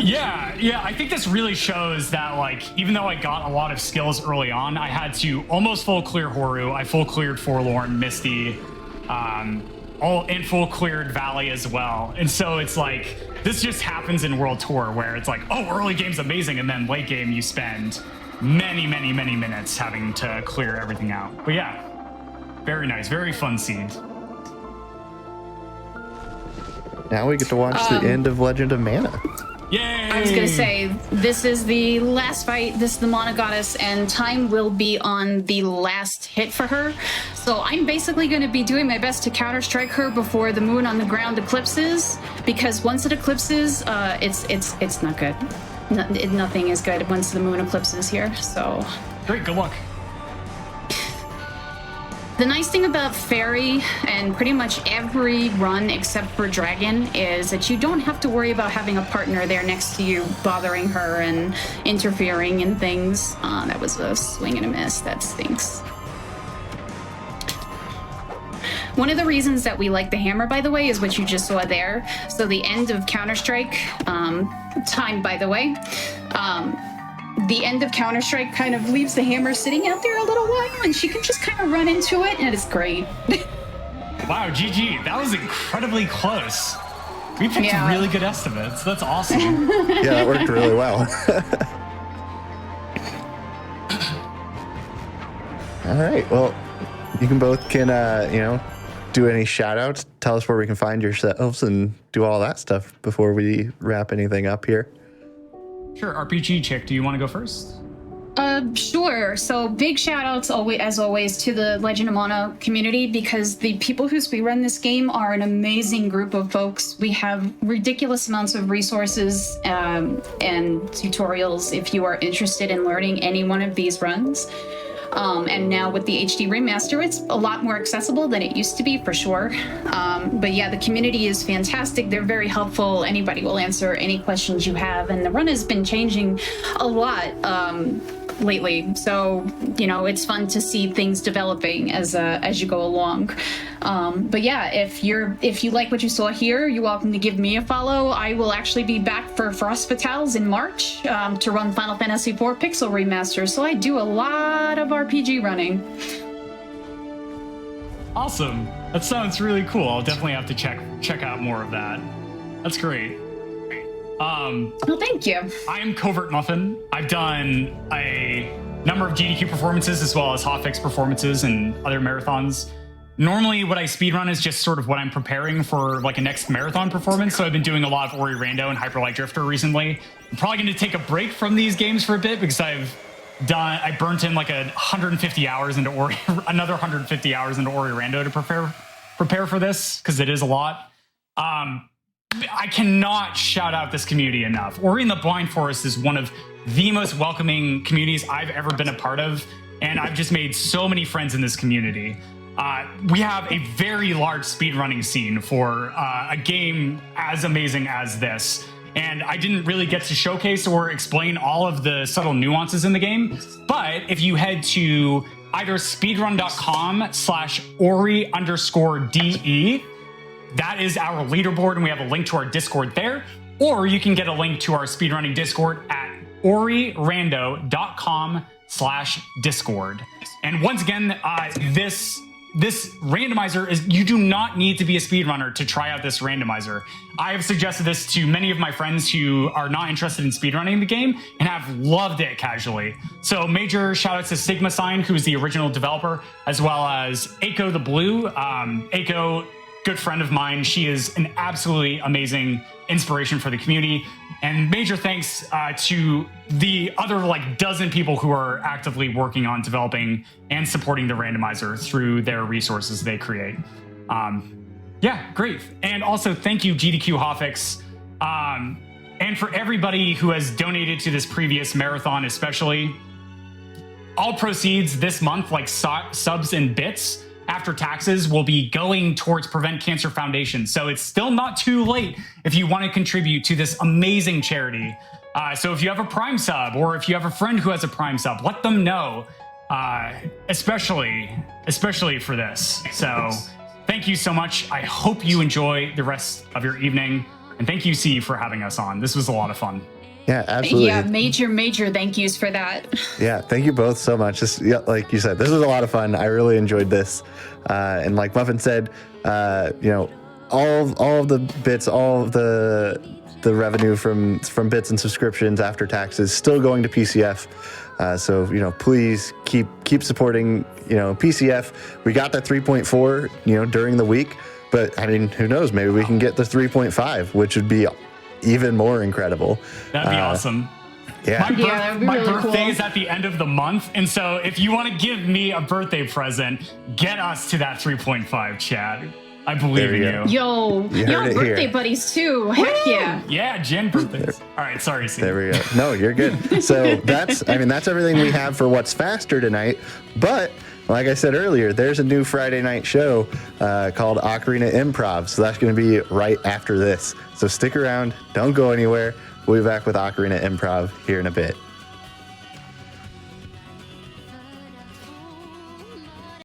Yeah, I think this really shows that, like, even though I got a lot of skills early on, I had to almost full clear Horu. I full cleared Forlorn, Misty, and full cleared Valley as well. And so it's like, this just happens in World Tour where it's like, oh, early game's amazing, and then late game you spend many minutes having to clear everything out. But yeah, very nice, very fun seed. Now we get to watch the end of Legend of Mana. Yay! I was gonna say, this is the last fight, this is the Mana Goddess, and time will be on the last hit for her. So I'm basically gonna be doing my best to counter-strike her before the moon on the ground eclipses, because once it eclipses, it's not good. Nothing is good once the moon eclipses here, so. Great, good luck. The nice thing about Fairy and pretty much every run except for Dragon is that you don't have to worry about having a partner there next to you bothering her and interfering and things. That was a swing and a miss. That stinks. One of the reasons that we like the hammer, by the way, is what you just saw there. So the end of Counter-Strike, time, by the way, the end of Counter-Strike kind of leaves the hammer sitting out there a little while, and she can just kind of run into it, and it's great. Wow, GG. That was incredibly close. We picked really good estimates. That's awesome. Yeah, that worked really well. All right. Well, you can both do any shout outs, tell us where we can find yourselves, and do all that stuff before we wrap anything up here. Sure. RPG Chick, do you want to go first? Sure. So big shout outs as always to the Legend of Mana community, because the people who speedrun this game are an amazing group of folks. We have ridiculous amounts of resources and tutorials if you are interested in learning any one of these runs. And now with the HD Remaster, it's a lot more accessible than it used to be, for sure. But yeah, the community is fantastic. They're very helpful. Anybody will answer any questions you have. And the run has been changing a lot lately. So, it's fun to see things developing as you go along. But yeah, if you like what you saw here, you're welcome to give me a follow. I will actually be back for Frost Fatales in March to run Final Fantasy IV Pixel Remaster. So I do a lot of RPG running. Awesome. That sounds really cool. I'll definitely have to check out more of that. That's great. Well, thank you. I am Covert Muffin. I've done a number of GDQ performances as well as hotfix performances and other marathons. Normally, what I speedrun is just sort of what I'm preparing for like a next marathon performance. So I've been doing a lot of Ori Rando and Hyper Light Drifter recently. I'm probably going to take a break from these games for a bit because I burnt in like 150 hours into Ori, another 150 hours into Ori Rando to prepare for this, because it is a lot. I cannot shout out this community enough. Ori and the Blind Forest is one of the most welcoming communities I've ever been a part of, and I've just made so many friends in this community. We have a very large speedrunning scene for a game as amazing as this. And I didn't really get to showcase or explain all of the subtle nuances in the game. But if you head to either speedrun.com/Ori_DE, that is our leaderboard, and we have a link to our Discord there. Or you can get a link to our speedrunning Discord at OriRando.com/Discord. And once again, this randomizer is, you do not need to be a speedrunner to try out this randomizer. I have suggested this to many of my friends who are not interested in speedrunning the game and have loved it casually. So major shout outs to Sigma Sign, who is the original developer, as well as Aiko the Blue. Aiko, good friend of mine. She is an absolutely amazing inspiration for the community. And major thanks to the other dozen people who are actively working on developing and supporting the randomizer through their resources they create. Yeah, great. And also thank you, GDQ Hotfix. And for everybody who has donated to this previous marathon, especially. All proceeds this month, like subs and bits, after taxes, will be going towards Prevent Cancer Foundation. So it's still not too late if you want to contribute to this amazing charity. So if you have a Prime sub, or if you have a friend who has a Prime sub, let them know, especially for this. So thank you so much. I hope you enjoy the rest of your evening. And thank you, C, for having us on. This was a lot of fun. Yeah, absolutely. Yeah, major thank yous for that. Yeah, thank you both so much. Like you said, this was a lot of fun. I really enjoyed this. And like Muffin said, all of the bits, all of the revenue from bits and subscriptions after taxes still going to PCF. So please keep supporting PCF. We got that 3.4 during the week, but I mean, who knows? Maybe we can get the 3.5, which would be even more incredible. That'd be awesome. Yeah. That'd be my really birthday cool. is at the end of the month, and so if you want to give me a birthday present, get us to that 3.5, Chad. I believe in you. Yo, birthday here. buddies too. Heck yeah. Yeah, Jen birthdays. All right, sorry, Steve. There we go. No, you're good. So that's everything we have for What's Faster tonight. But like I said earlier, there's a new Friday night show called Ocarina Improv. So that's going to be right after this. So stick around. Don't go anywhere. We'll be back with Ocarina Improv here in a bit.